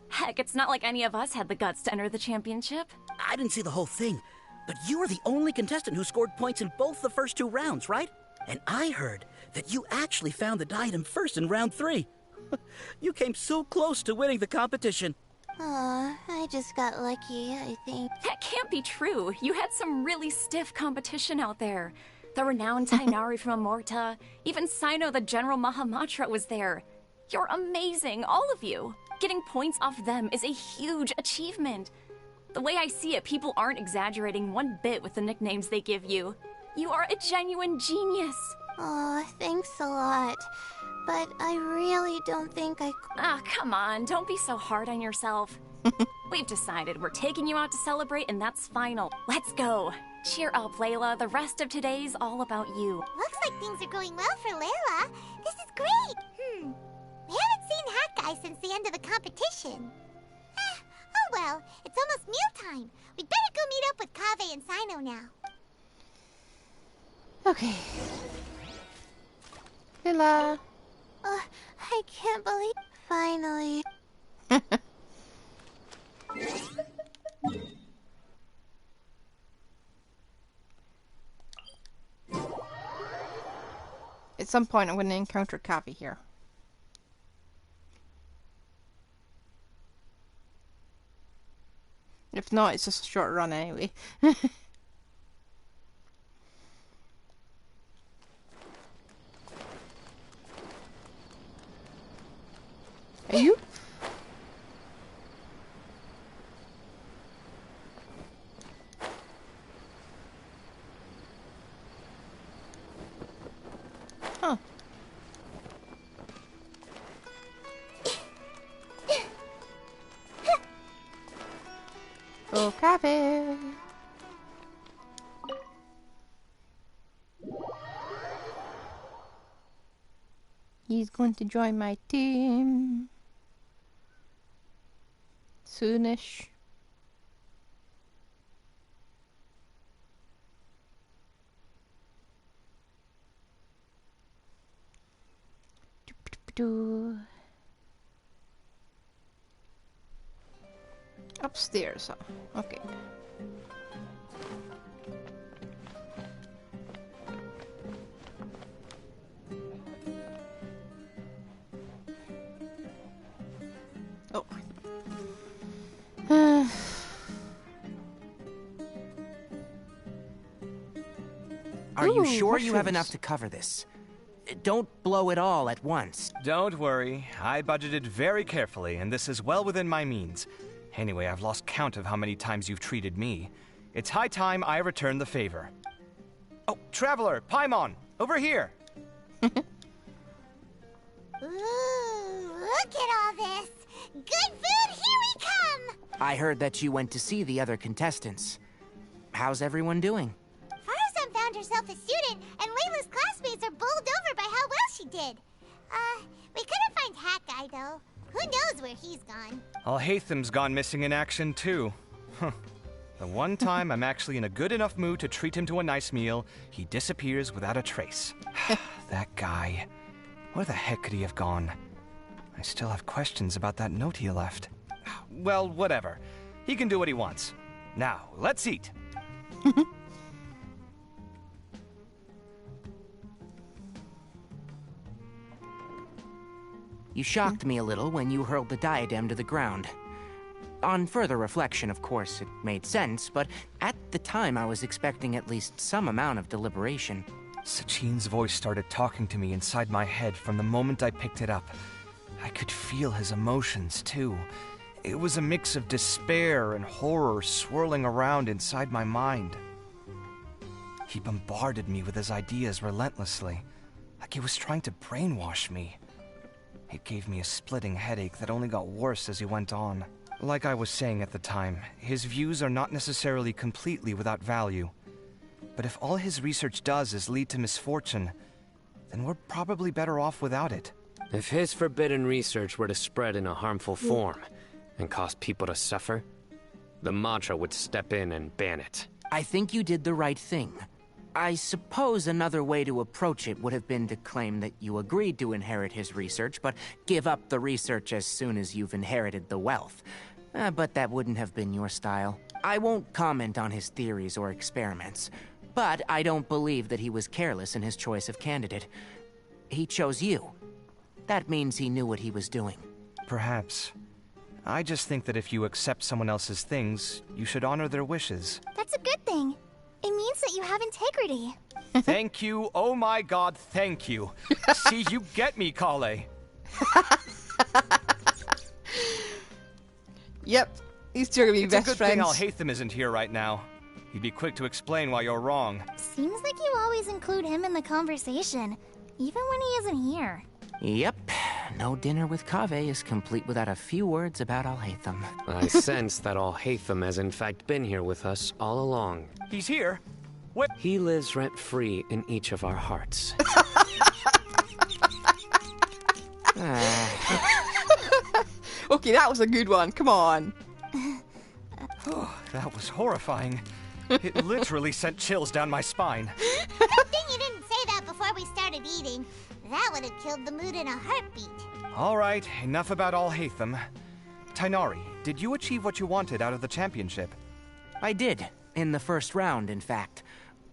Heck, it's not like any of us had the guts to enter the championship. I didn't see the whole thing, but you were the only contestant who scored points in both the first 2 rounds, right? And I heard that you actually found the diadem first in round 3. You came so close to winning the competition. Aw, I just got lucky, I think. That can't be true. You had some really stiff competition out there. The renowned Tainari from Amorta, even Sino the General Mahamatra was there. You're amazing, all of you. Getting points off them is a huge achievement. The way I see it, people aren't exaggerating one bit with the nicknames they give you. You are a genuine genius. Aw, thanks a lot. But I really don't think I... Ah, come on, don't be so hard on yourself. We've decided we're taking you out to celebrate, and that's final. Let's go. Cheer up, Layla. The rest of today's all about you. Looks like things are going well for Layla. This is great. We haven't seen Hat Guy since the end of the competition. Oh well, it's almost mealtime. We'd better go meet up with Kaveh and Sino now. Okay. Layla. I can't believe... Finally. At some point, I'm going to encounter Kaveh here. If not, it's just a short run anyway. Are you? Huh. Oh, Kaveh. He's going to join my team soonish. Upstairs, huh? Okay. Oh. Are you Ooh, sure you have mushrooms. enough to cover this? Don't blow it all at once. Don't worry. I budgeted very carefully, and this is well within my means. Anyway, I've lost count of how many times you've treated me. It's high time I return the favor. Oh, Traveler, Paimon, over here. Ooh, look at all this. Good food, here we come. I heard that you went to see the other contestants. How's everyone doing? Farazan found herself a student, and Layla's classmates are bowled over by how well she did. We couldn't find Hat Guy, though. Who knows where he's gone? Al-Haytham's gone missing in action, too. Huh. The one time I'm actually in a good enough mood to treat him to a nice meal, he disappears without a trace. That guy. Where the heck could he have gone? I still have questions about that note he left. Well, whatever. He can do what he wants. Now, let's eat. You shocked me a little when you hurled the diadem to the ground. On further reflection, of course, it made sense, but at the time I was expecting at least some amount of deliberation. Sachine's voice started talking to me inside my head from the moment I picked it up. I could feel his emotions, too. It was a mix of despair and horror swirling around inside my mind. He bombarded me with his ideas relentlessly, like he was trying to brainwash me. It gave me a splitting headache that only got worse as he went on. Like I was saying at the time, his views are not necessarily completely without value. But if all his research does is lead to misfortune, then we're probably better off without it. If his forbidden research were to spread in a harmful form and cause people to suffer, the Matra would step in and ban it. I think you did the right thing. I suppose another way to approach it would have been to claim that you agreed to inherit his research, but give up the research as soon as you've inherited the wealth. But that wouldn't have been your style. I won't comment on his theories or experiments, but I don't believe that he was careless in his choice of candidate. He chose you. That means he knew what he was doing. Perhaps. I just think that if you accept someone else's things, you should honor their wishes. That's a good thing. It means that you have integrity. Thank you, oh my god, thank you. See, you get me, Kale. Yep, these two are gonna be It's best a good friends. thing Al-Haytham isn't here right now. He'd be quick to explain why you're wrong. Seems like you always include him in the conversation, even when he isn't here. Yep. no dinner with Kaveh is complete without a few words about Alhaitham. I sense that Alhaitham has in fact been here with us all along. He's here? What? He lives rent-free in each of our hearts. Okay, that was a good one. Come on. Oh, that was horrifying. It literally sent chills down my spine. Good thing you didn't say that before we started eating. That would have killed the mood in a heartbeat. All right, enough about Alhaitham. Tainari, did you achieve what you wanted out of the championship? I did. In the first round, in fact.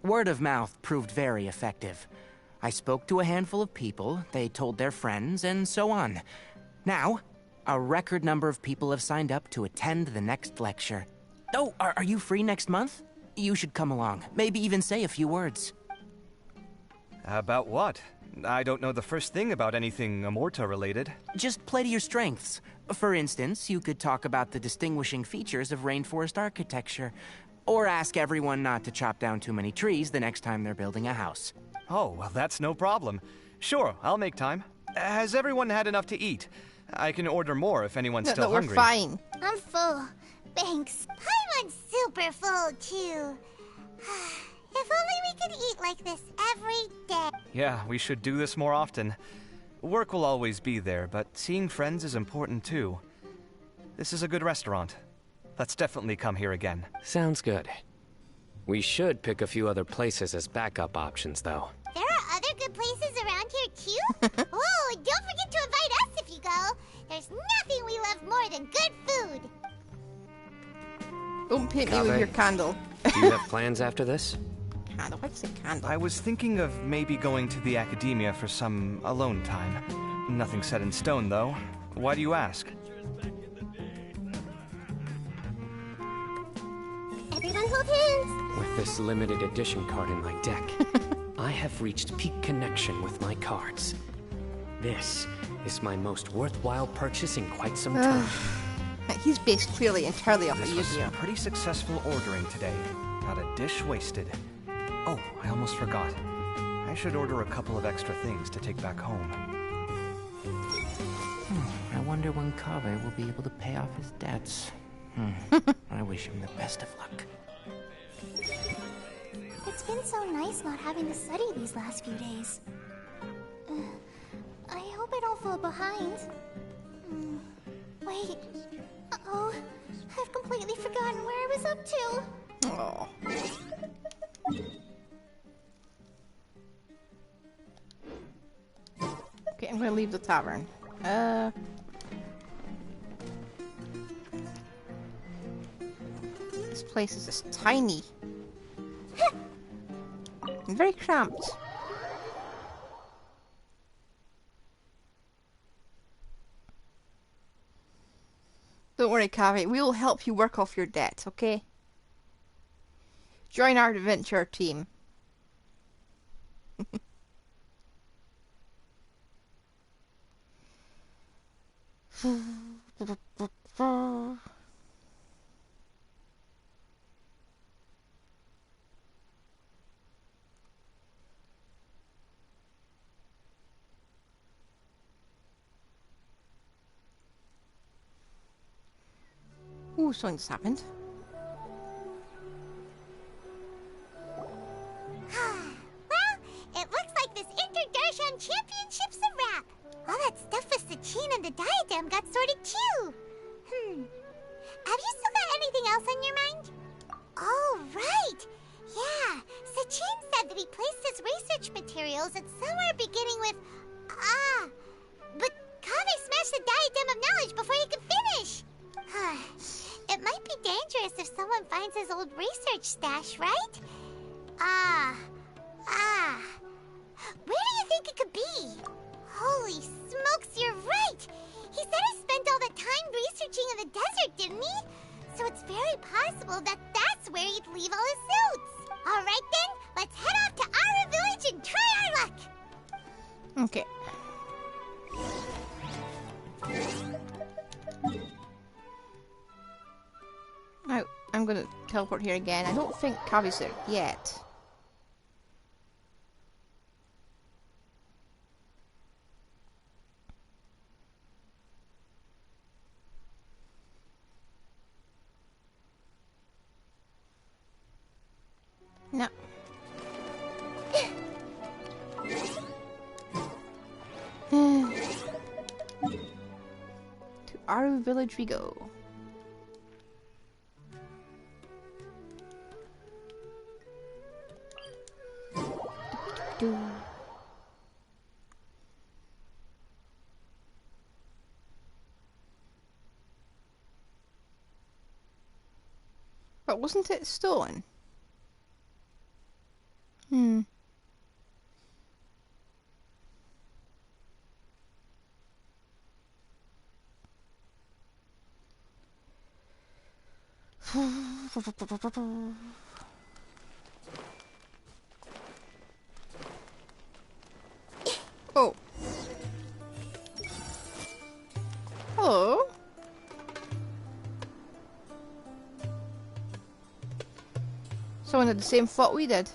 Word of mouth proved very effective. I spoke to a handful of people, they told their friends, and so on. Now, a record number of people have signed up to attend the next lecture. Oh, are you free next month? You should come along. Maybe even say a few words. About what? I don't know the first thing about anything Amorta related. Just play to your strengths. For instance, you could talk about the distinguishing features of rainforest architecture. Or ask everyone not to chop down too many trees the next time they're building a house. Oh, well, that's no problem. Sure, I'll make time. Has everyone had enough to eat? I can order more if anyone's still hungry. We're fine. I'm full. Thanks. Paimon's super full, too. If only we could eat like this every day. Yeah, we should do this more often. Work will always be there, but seeing friends is important, too. This is a good restaurant. Let's definitely come here again. Sounds good. We should pick a few other places as backup options, though. There are other good places around here, too? Oh, and don't forget to invite us if you go. There's nothing we love more than good food. Don't paint me with your candle. Do you have plans after this? Candle? What's a candle? I was thinking of maybe going to the academia for some alone time. Nothing set in stone, though. Why do you ask? Everyone hold hands. With this limited edition card in my deck, I have reached peak connection with my cards. This is my most worthwhile purchase in quite some time. He's based clearly entirely off of This was Yu-Gi-Oh! pretty successful ordering today. Not a dish wasted. Oh, I almost forgot. I should order a couple of extra things to take back home. I wonder when Kaveh will be able to pay off his debts. I wish him the best of luck. It's been so nice not having to study these last few days. I hope I don't fall behind. Wait. Uh-oh. I've completely forgotten where I was up to. Oh. Okay, I'm gonna leave the tavern. This place is just tiny. And very cramped. Don't worry, Kaveh. We will help you work off your debt, okay? Join our adventure team. Ooh, something just happened. Well, it looks like this Inter-Darshan Championship's a wrap. All that stuff with Sachin and the diadem got sorted too. Have you still got anything else on your mind? Oh, right. Yeah, Sachin said that he placed his research materials at somewhere beginning with but Kaveh smashed the diadem of knowledge before he could finish. It might be dangerous if someone finds his old research stash, right? Where do you think it could be? Holy smokes, you're right! He said he spent all the time researching in the desert, didn't he? So it's very possible that that's where he'd leave all his notes. All right then, let's head off to Ara Village and try our luck! Okay. Now, I'm gonna teleport here again. I don't think Kaveh's there yet. Aru village we go. But wasn't it stolen? Oh. Hello. Someone had the same thought we did.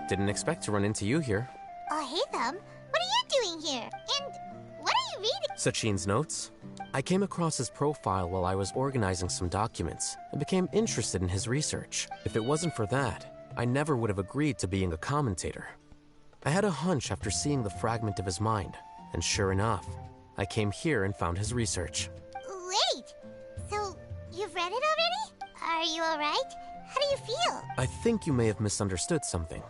Didn't expect to run into you here. Oh, hey, Thumb. What are you doing here? And what are you reading? Sachin's notes? I came across his profile while I was organizing some documents and became interested in his research. If it wasn't for that, I never would have agreed to being a commentator. I had a hunch after seeing the fragment of his mind, and sure enough, I came here and found his research. Wait! So, you've read it already? Are you alright? How do you feel? I think you may have misunderstood something.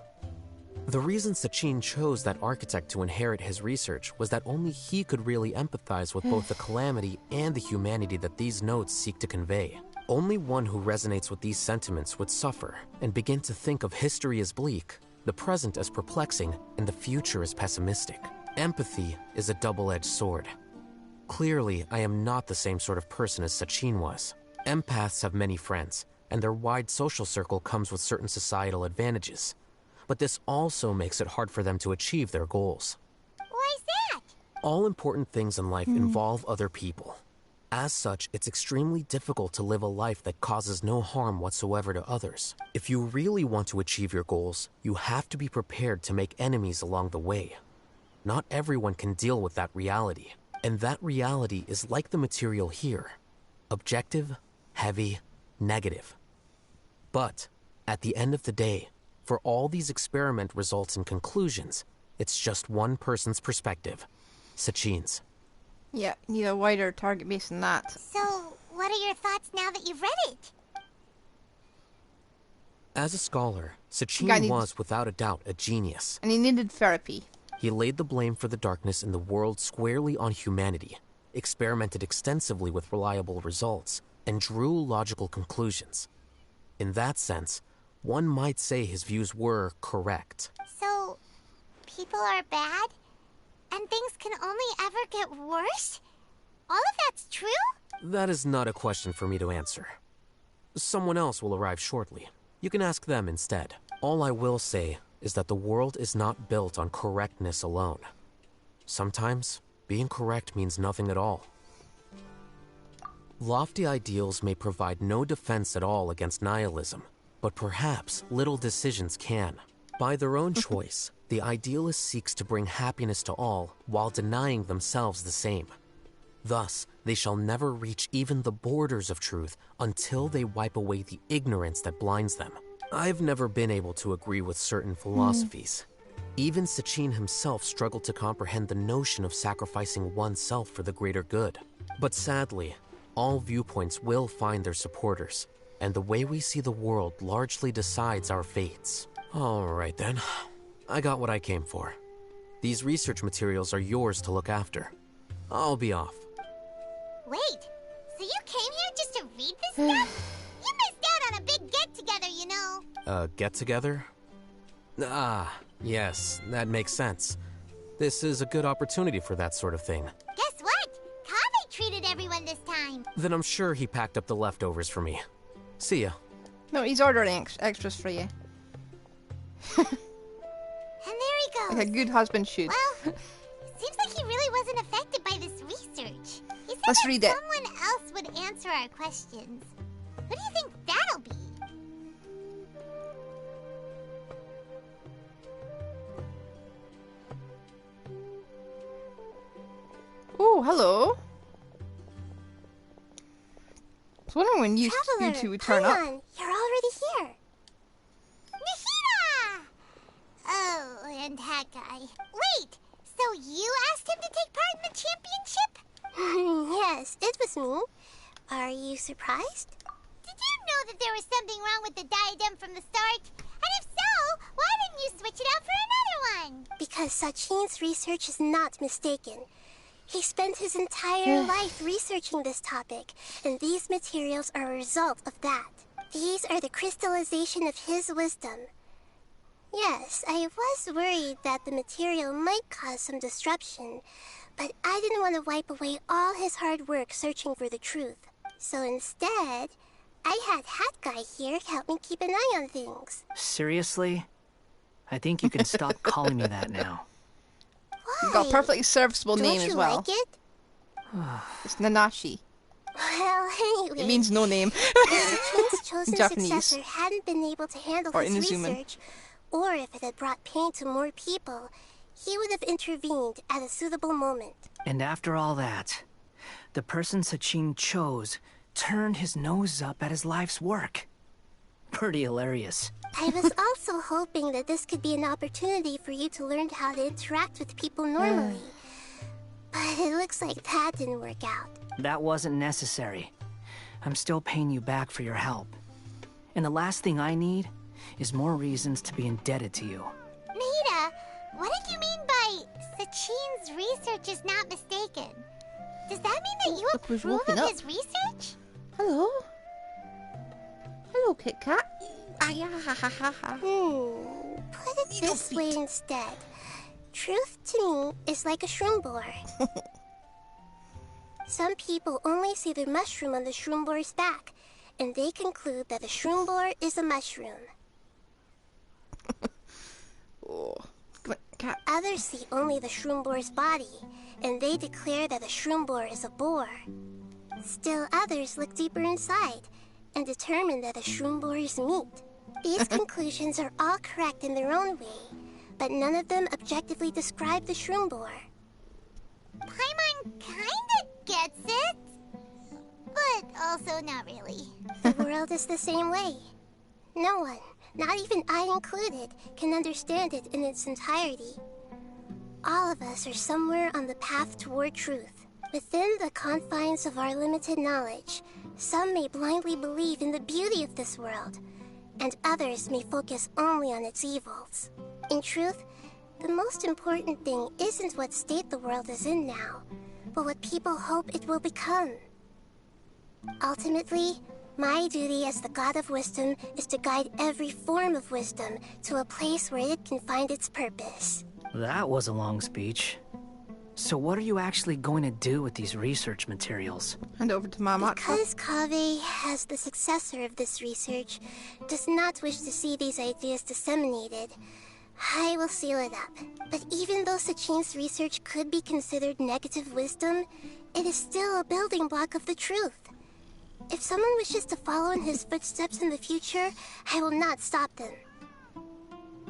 The reason Sachin chose that architect to inherit his research was that only he could really empathize with both the calamity and the humanity that these notes seek to convey. Only one who resonates with these sentiments would suffer and begin to think of history as bleak, the present as perplexing, and the future as pessimistic. Empathy is a double-edged sword. Clearly, I am not the same sort of person as Sachin was. Empaths have many friends, and their wide social circle comes with certain societal advantages. But this also makes it hard for them to achieve their goals. Why is that? All important things in life involve other people. As such, it's extremely difficult to live a life that causes no harm whatsoever to others. If you really want to achieve your goals, you have to be prepared to make enemies along the way. Not everyone can deal with that reality, and that reality is like the material here. Objective, heavy, negative. But, at the end of the day, for all these experiment results and conclusions, it's just one person's perspective. Sachin's. Yeah, need a wider target base than that. So, what are your thoughts now that you've read it? As a scholar, Sachin was without a doubt a genius. And he needed therapy. He laid the blame for the darkness in the world squarely on humanity, experimented extensively with reliable results, and drew logical conclusions. In that sense, one might say his views were correct. So, people are bad? And things can only ever get worse? All of that's true? That is not a question for me to answer. Someone else will arrive shortly. You can ask them instead. All I will say is that the world is not built on correctness alone. Sometimes, being correct means nothing at all. Lofty ideals may provide no defense at all against nihilism, but perhaps little decisions can. By their own choice, the idealist seeks to bring happiness to all while denying themselves the same. Thus, they shall never reach even the borders of truth until they wipe away the ignorance that blinds them. I've never been able to agree with certain philosophies. Even Sachin himself struggled to comprehend the notion of sacrificing oneself for the greater good. But sadly, all viewpoints will find their supporters, and the way we see the world largely decides our fates. All right then, I got what I came for. These research materials are yours to look after. I'll be off. Wait, so you came here just to read this stuff? You missed out on a big get-together, you know. Get-together? Ah, yes, that makes sense. This is a good opportunity for that sort of thing. Guess what? Kaveh treated everyone this time. Then I'm sure he packed up the leftovers for me. See ya. No, he's ordering extras for you. And there he goes. Like a good husband should. Well, seems like he really wasn't affected by this research. He said Let's that read it. someone else would answer our questions. What do you think that'll be? Oh, hello. I was wondering when you two would turn up. You're already here. Nahida! Yes, it was me. Are you surprised? Did you know that there was something wrong with the diadem from the start? And if so, why didn't you switch it out for another one? Because Sachin's research is not mistaken. He spent his entire life researching this topic, and these materials are a result of that. These are the crystallization of his wisdom. Yes, I was worried that the material might cause some disruption, but I didn't want to wipe away all his hard work searching for the truth. So instead, I had Hat Guy here help me keep an eye on things. Seriously? I think you can stop calling me that now. You've got a perfectly serviceable name as well. Don't you like it? It's Nanashi. Well, anyway. It means no name. If Chin's chosen Japanese. successor hadn't been able to handle Or his Inazuma. research, or if it had brought pain to more people, he would have intervened at a suitable moment. And after all that, the person Sachin chose turned his nose up at his life's work. Pretty hilarious. I was also hoping that this could be an opportunity for you to learn how to interact with people normally. But it looks like that didn't work out. That wasn't necessary. I'm still paying you back for your help. And the last thing I need is more reasons to be indebted to you. Maida, what did you mean by Sachin's research is not mistaken? Does that mean that you look who's approve walking of up. his research? Hello? Hello, Kit Kat. Ah, yeah, ha, ha, ha, ha. Put it this way instead. Truth to me is like a shroom boar. Some people only see the mushroom on the shroom boar's back, and they conclude that a shroom boar is a mushroom. Oh. Come on, Cat. Others see only the shroom boar's body, and they declare that a shroom boar is a boar. Still others look deeper inside and determine that a shroom boar is meat. These conclusions are all correct in their own way, but none of them objectively describe the shroom boar. Paimon kinda gets it, but also not really. The world is the same way. No one, not even I included, can understand it in its entirety. All of us are somewhere on the path toward truth. Within the confines of our limited knowledge, some may blindly believe in the beauty of this world, and others may focus only on its evils. In truth, the most important thing isn't what state the world is in now, but what people hope it will become. Ultimately, my duty as the God of Wisdom is to guide every form of wisdom to a place where it can find its purpose. That was a long speech. So what are you actually going to do with these research materials? Hand over to Mama. Because Kaveh, as the successor of this research, does not wish to see these ideas disseminated, I will seal it up. But even though Sachin's research could be considered negative wisdom, it is still a building block of the truth. If someone wishes to follow in his footsteps in the future, I will not stop them.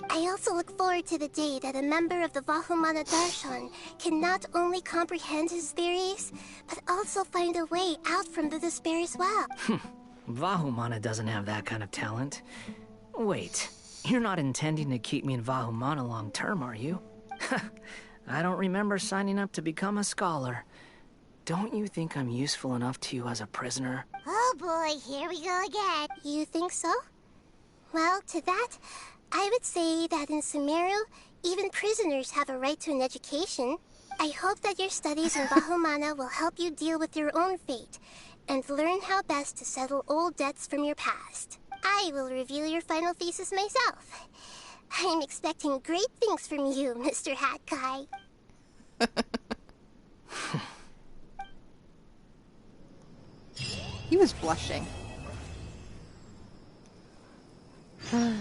I also look forward to the day that a member of the Vahumana Darshan can not only comprehend his theories, but also find a way out from the despair as well. Vahumana doesn't have that kind of talent. Wait, you're not intending to keep me in Vahumana long term, are you? I don't remember signing up to become a scholar. Don't you think I'm useful enough to you as a prisoner? Oh boy, here we go again. You think so? Well, to that, I would say that in Sumeru, even prisoners have a right to an education. I hope that your studies in Vahumana will help you deal with your own fate, and learn how best to settle old debts from your past. I will review your final thesis myself. I'm expecting great things from you, Mr. Hat Guy. He was blushing. I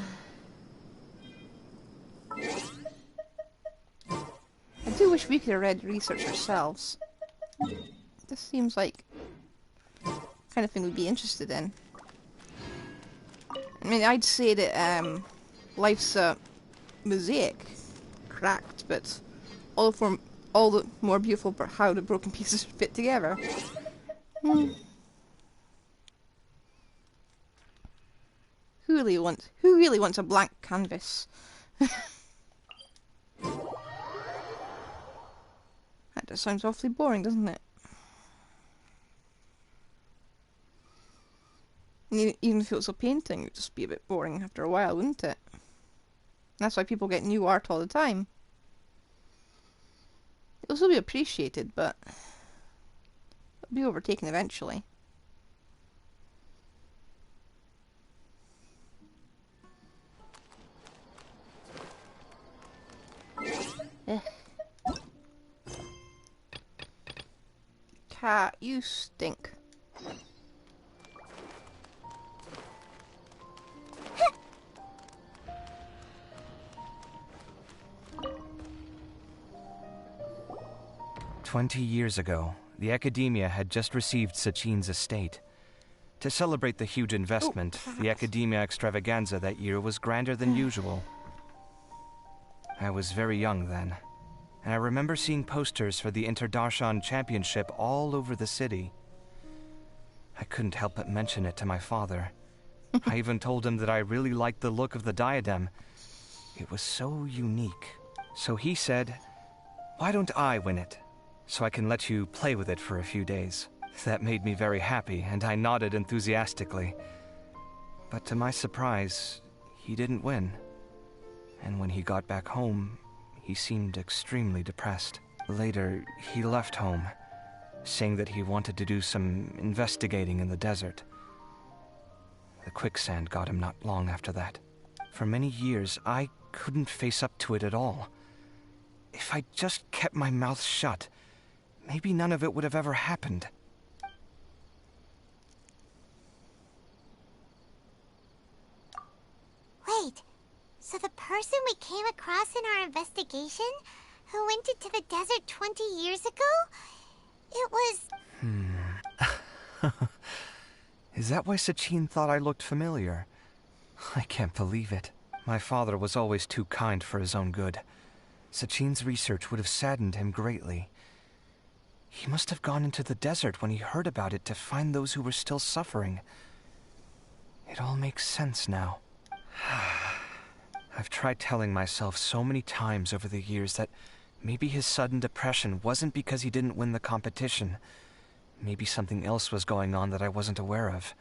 do wish we could have read research ourselves. This seems like the kind of thing we'd be interested in. I mean, I'd say that life's a mosaic, cracked, but all the more beautiful for how the broken pieces fit together. Who really wants a blank canvas? That just sounds awfully boring, doesn't it? Even if it was a painting, it'd just be a bit boring after a while, wouldn't it? That's why people get new art all the time. It'll still be appreciated, but it'll be overtaken eventually. Cat, you stink. 20 years ago, the Academia had just received Sachin's estate. To celebrate the huge investment, the Academia extravaganza that year was grander than usual. I was very young then, and I remember seeing posters for the Inter-Darshan Championship all over the city. I couldn't help but mention it to my father. I even told him that I really liked the look of the diadem. It was so unique. So he said, "Why don't I win it, so I can let you play with it for a few days?" That made me very happy, and I nodded enthusiastically. But to my surprise, he didn't win. And when he got back home, he seemed extremely depressed. Later, he left home, saying that he wanted to do some investigating in the desert. The quicksand got him not long after that. For many years, I couldn't face up to it at all. If I just kept my mouth shut, maybe none of it would have ever happened. Wait, so the person we came across in our investigation, who went into the desert 20 years ago, it was... Is that why Sachin thought I looked familiar? I can't believe it. My father was always too kind for his own good. Sachin's research would have saddened him greatly. He must have gone into the desert when he heard about it to find those who were still suffering. It all makes sense now. I've tried telling myself so many times over the years that maybe his sudden depression wasn't because he didn't win the competition. Maybe something else was going on that I wasn't aware of.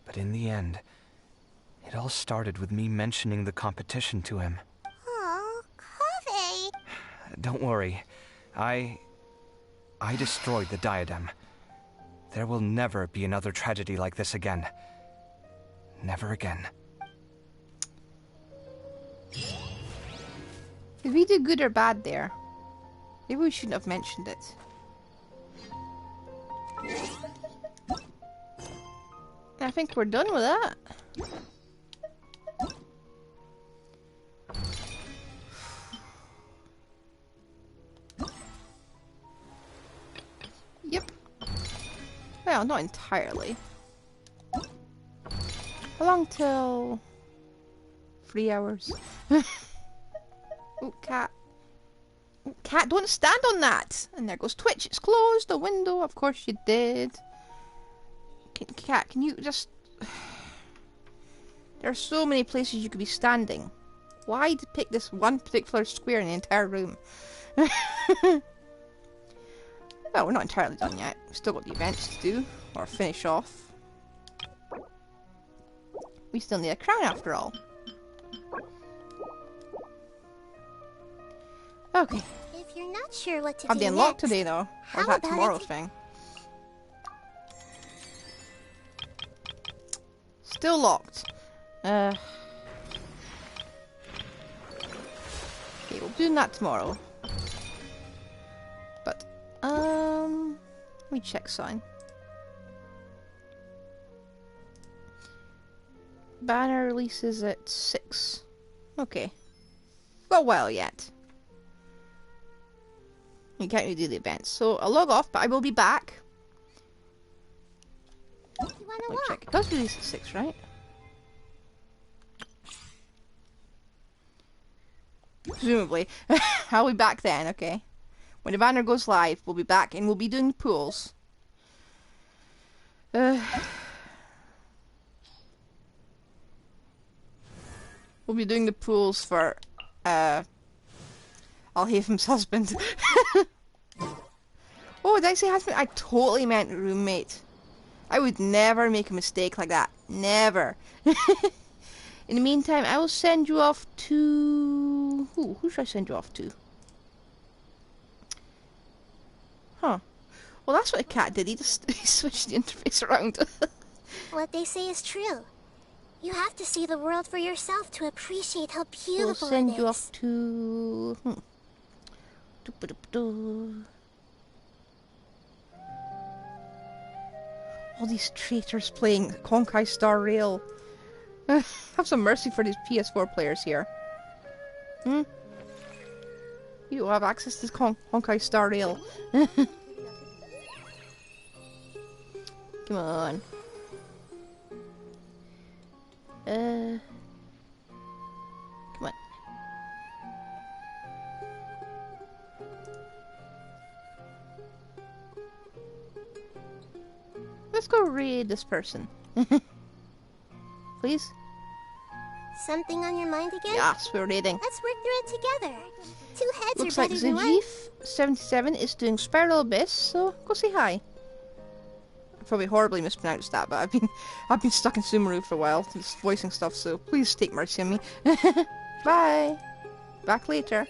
But in the end, it all started with me mentioning the competition to him. Oh, Kaveh. Don't worry. I destroyed the diadem. There will never be another tragedy like this again. Never again. Did we do good or bad there? Maybe we shouldn't have mentioned it. I think we're done with that. Yep. Well, not entirely. How long till... 3 hours? Oh, cat. Oh, cat, don't stand on that! And there goes Twitch. It's closed. The window. Of course you did. Cat, can you just... There are so many places you could be standing. Why pick this one particular square in the entire room? Well, we're not entirely done yet. We've still got the events to do. Or finish off. We still need a crown after all. Okay. If you're not sure what to Have do they unlocked next, today though? Or is how that about tomorrow's thing? Still locked. Okay, we'll do that tomorrow. But, let me check sign. Banner releases at 6. Okay. Got a while yet. You can't really do the events. So I'll log off, but I will be back. You wanna walk? Check. It does release at 6, right? Presumably. I'll be back then, okay. When the banner goes live, we'll be back and we'll be doing pools. We'll be doing the pools for, Al-Haytham's husband. Oh, did I say husband? I totally meant roommate. I would never make a mistake like that. Never. In the meantime, I will send you off to... Who should I send you off to? Huh. Well, that's what a cat did. He just he switched the interface around. What they say is true. You have to see the world for yourself to appreciate how beautiful We'll send it is. you off to... All these traitors playing Honkai Star Rail. Have some mercy for these PS4 players here. You don't have access to Honkai Star Rail. Come on. Come on. Let's go raid this person. Please? Something on your mind again? Yes, we're raiding. Let's work through it together. Two heads Looks are like better than one. Zajif77 is doing Spiral Abyss, so go say hi. I probably horribly mispronounced that, but I've been stuck in Sumeru for a while, just voicing stuff, so please take mercy on me. Bye! Back later.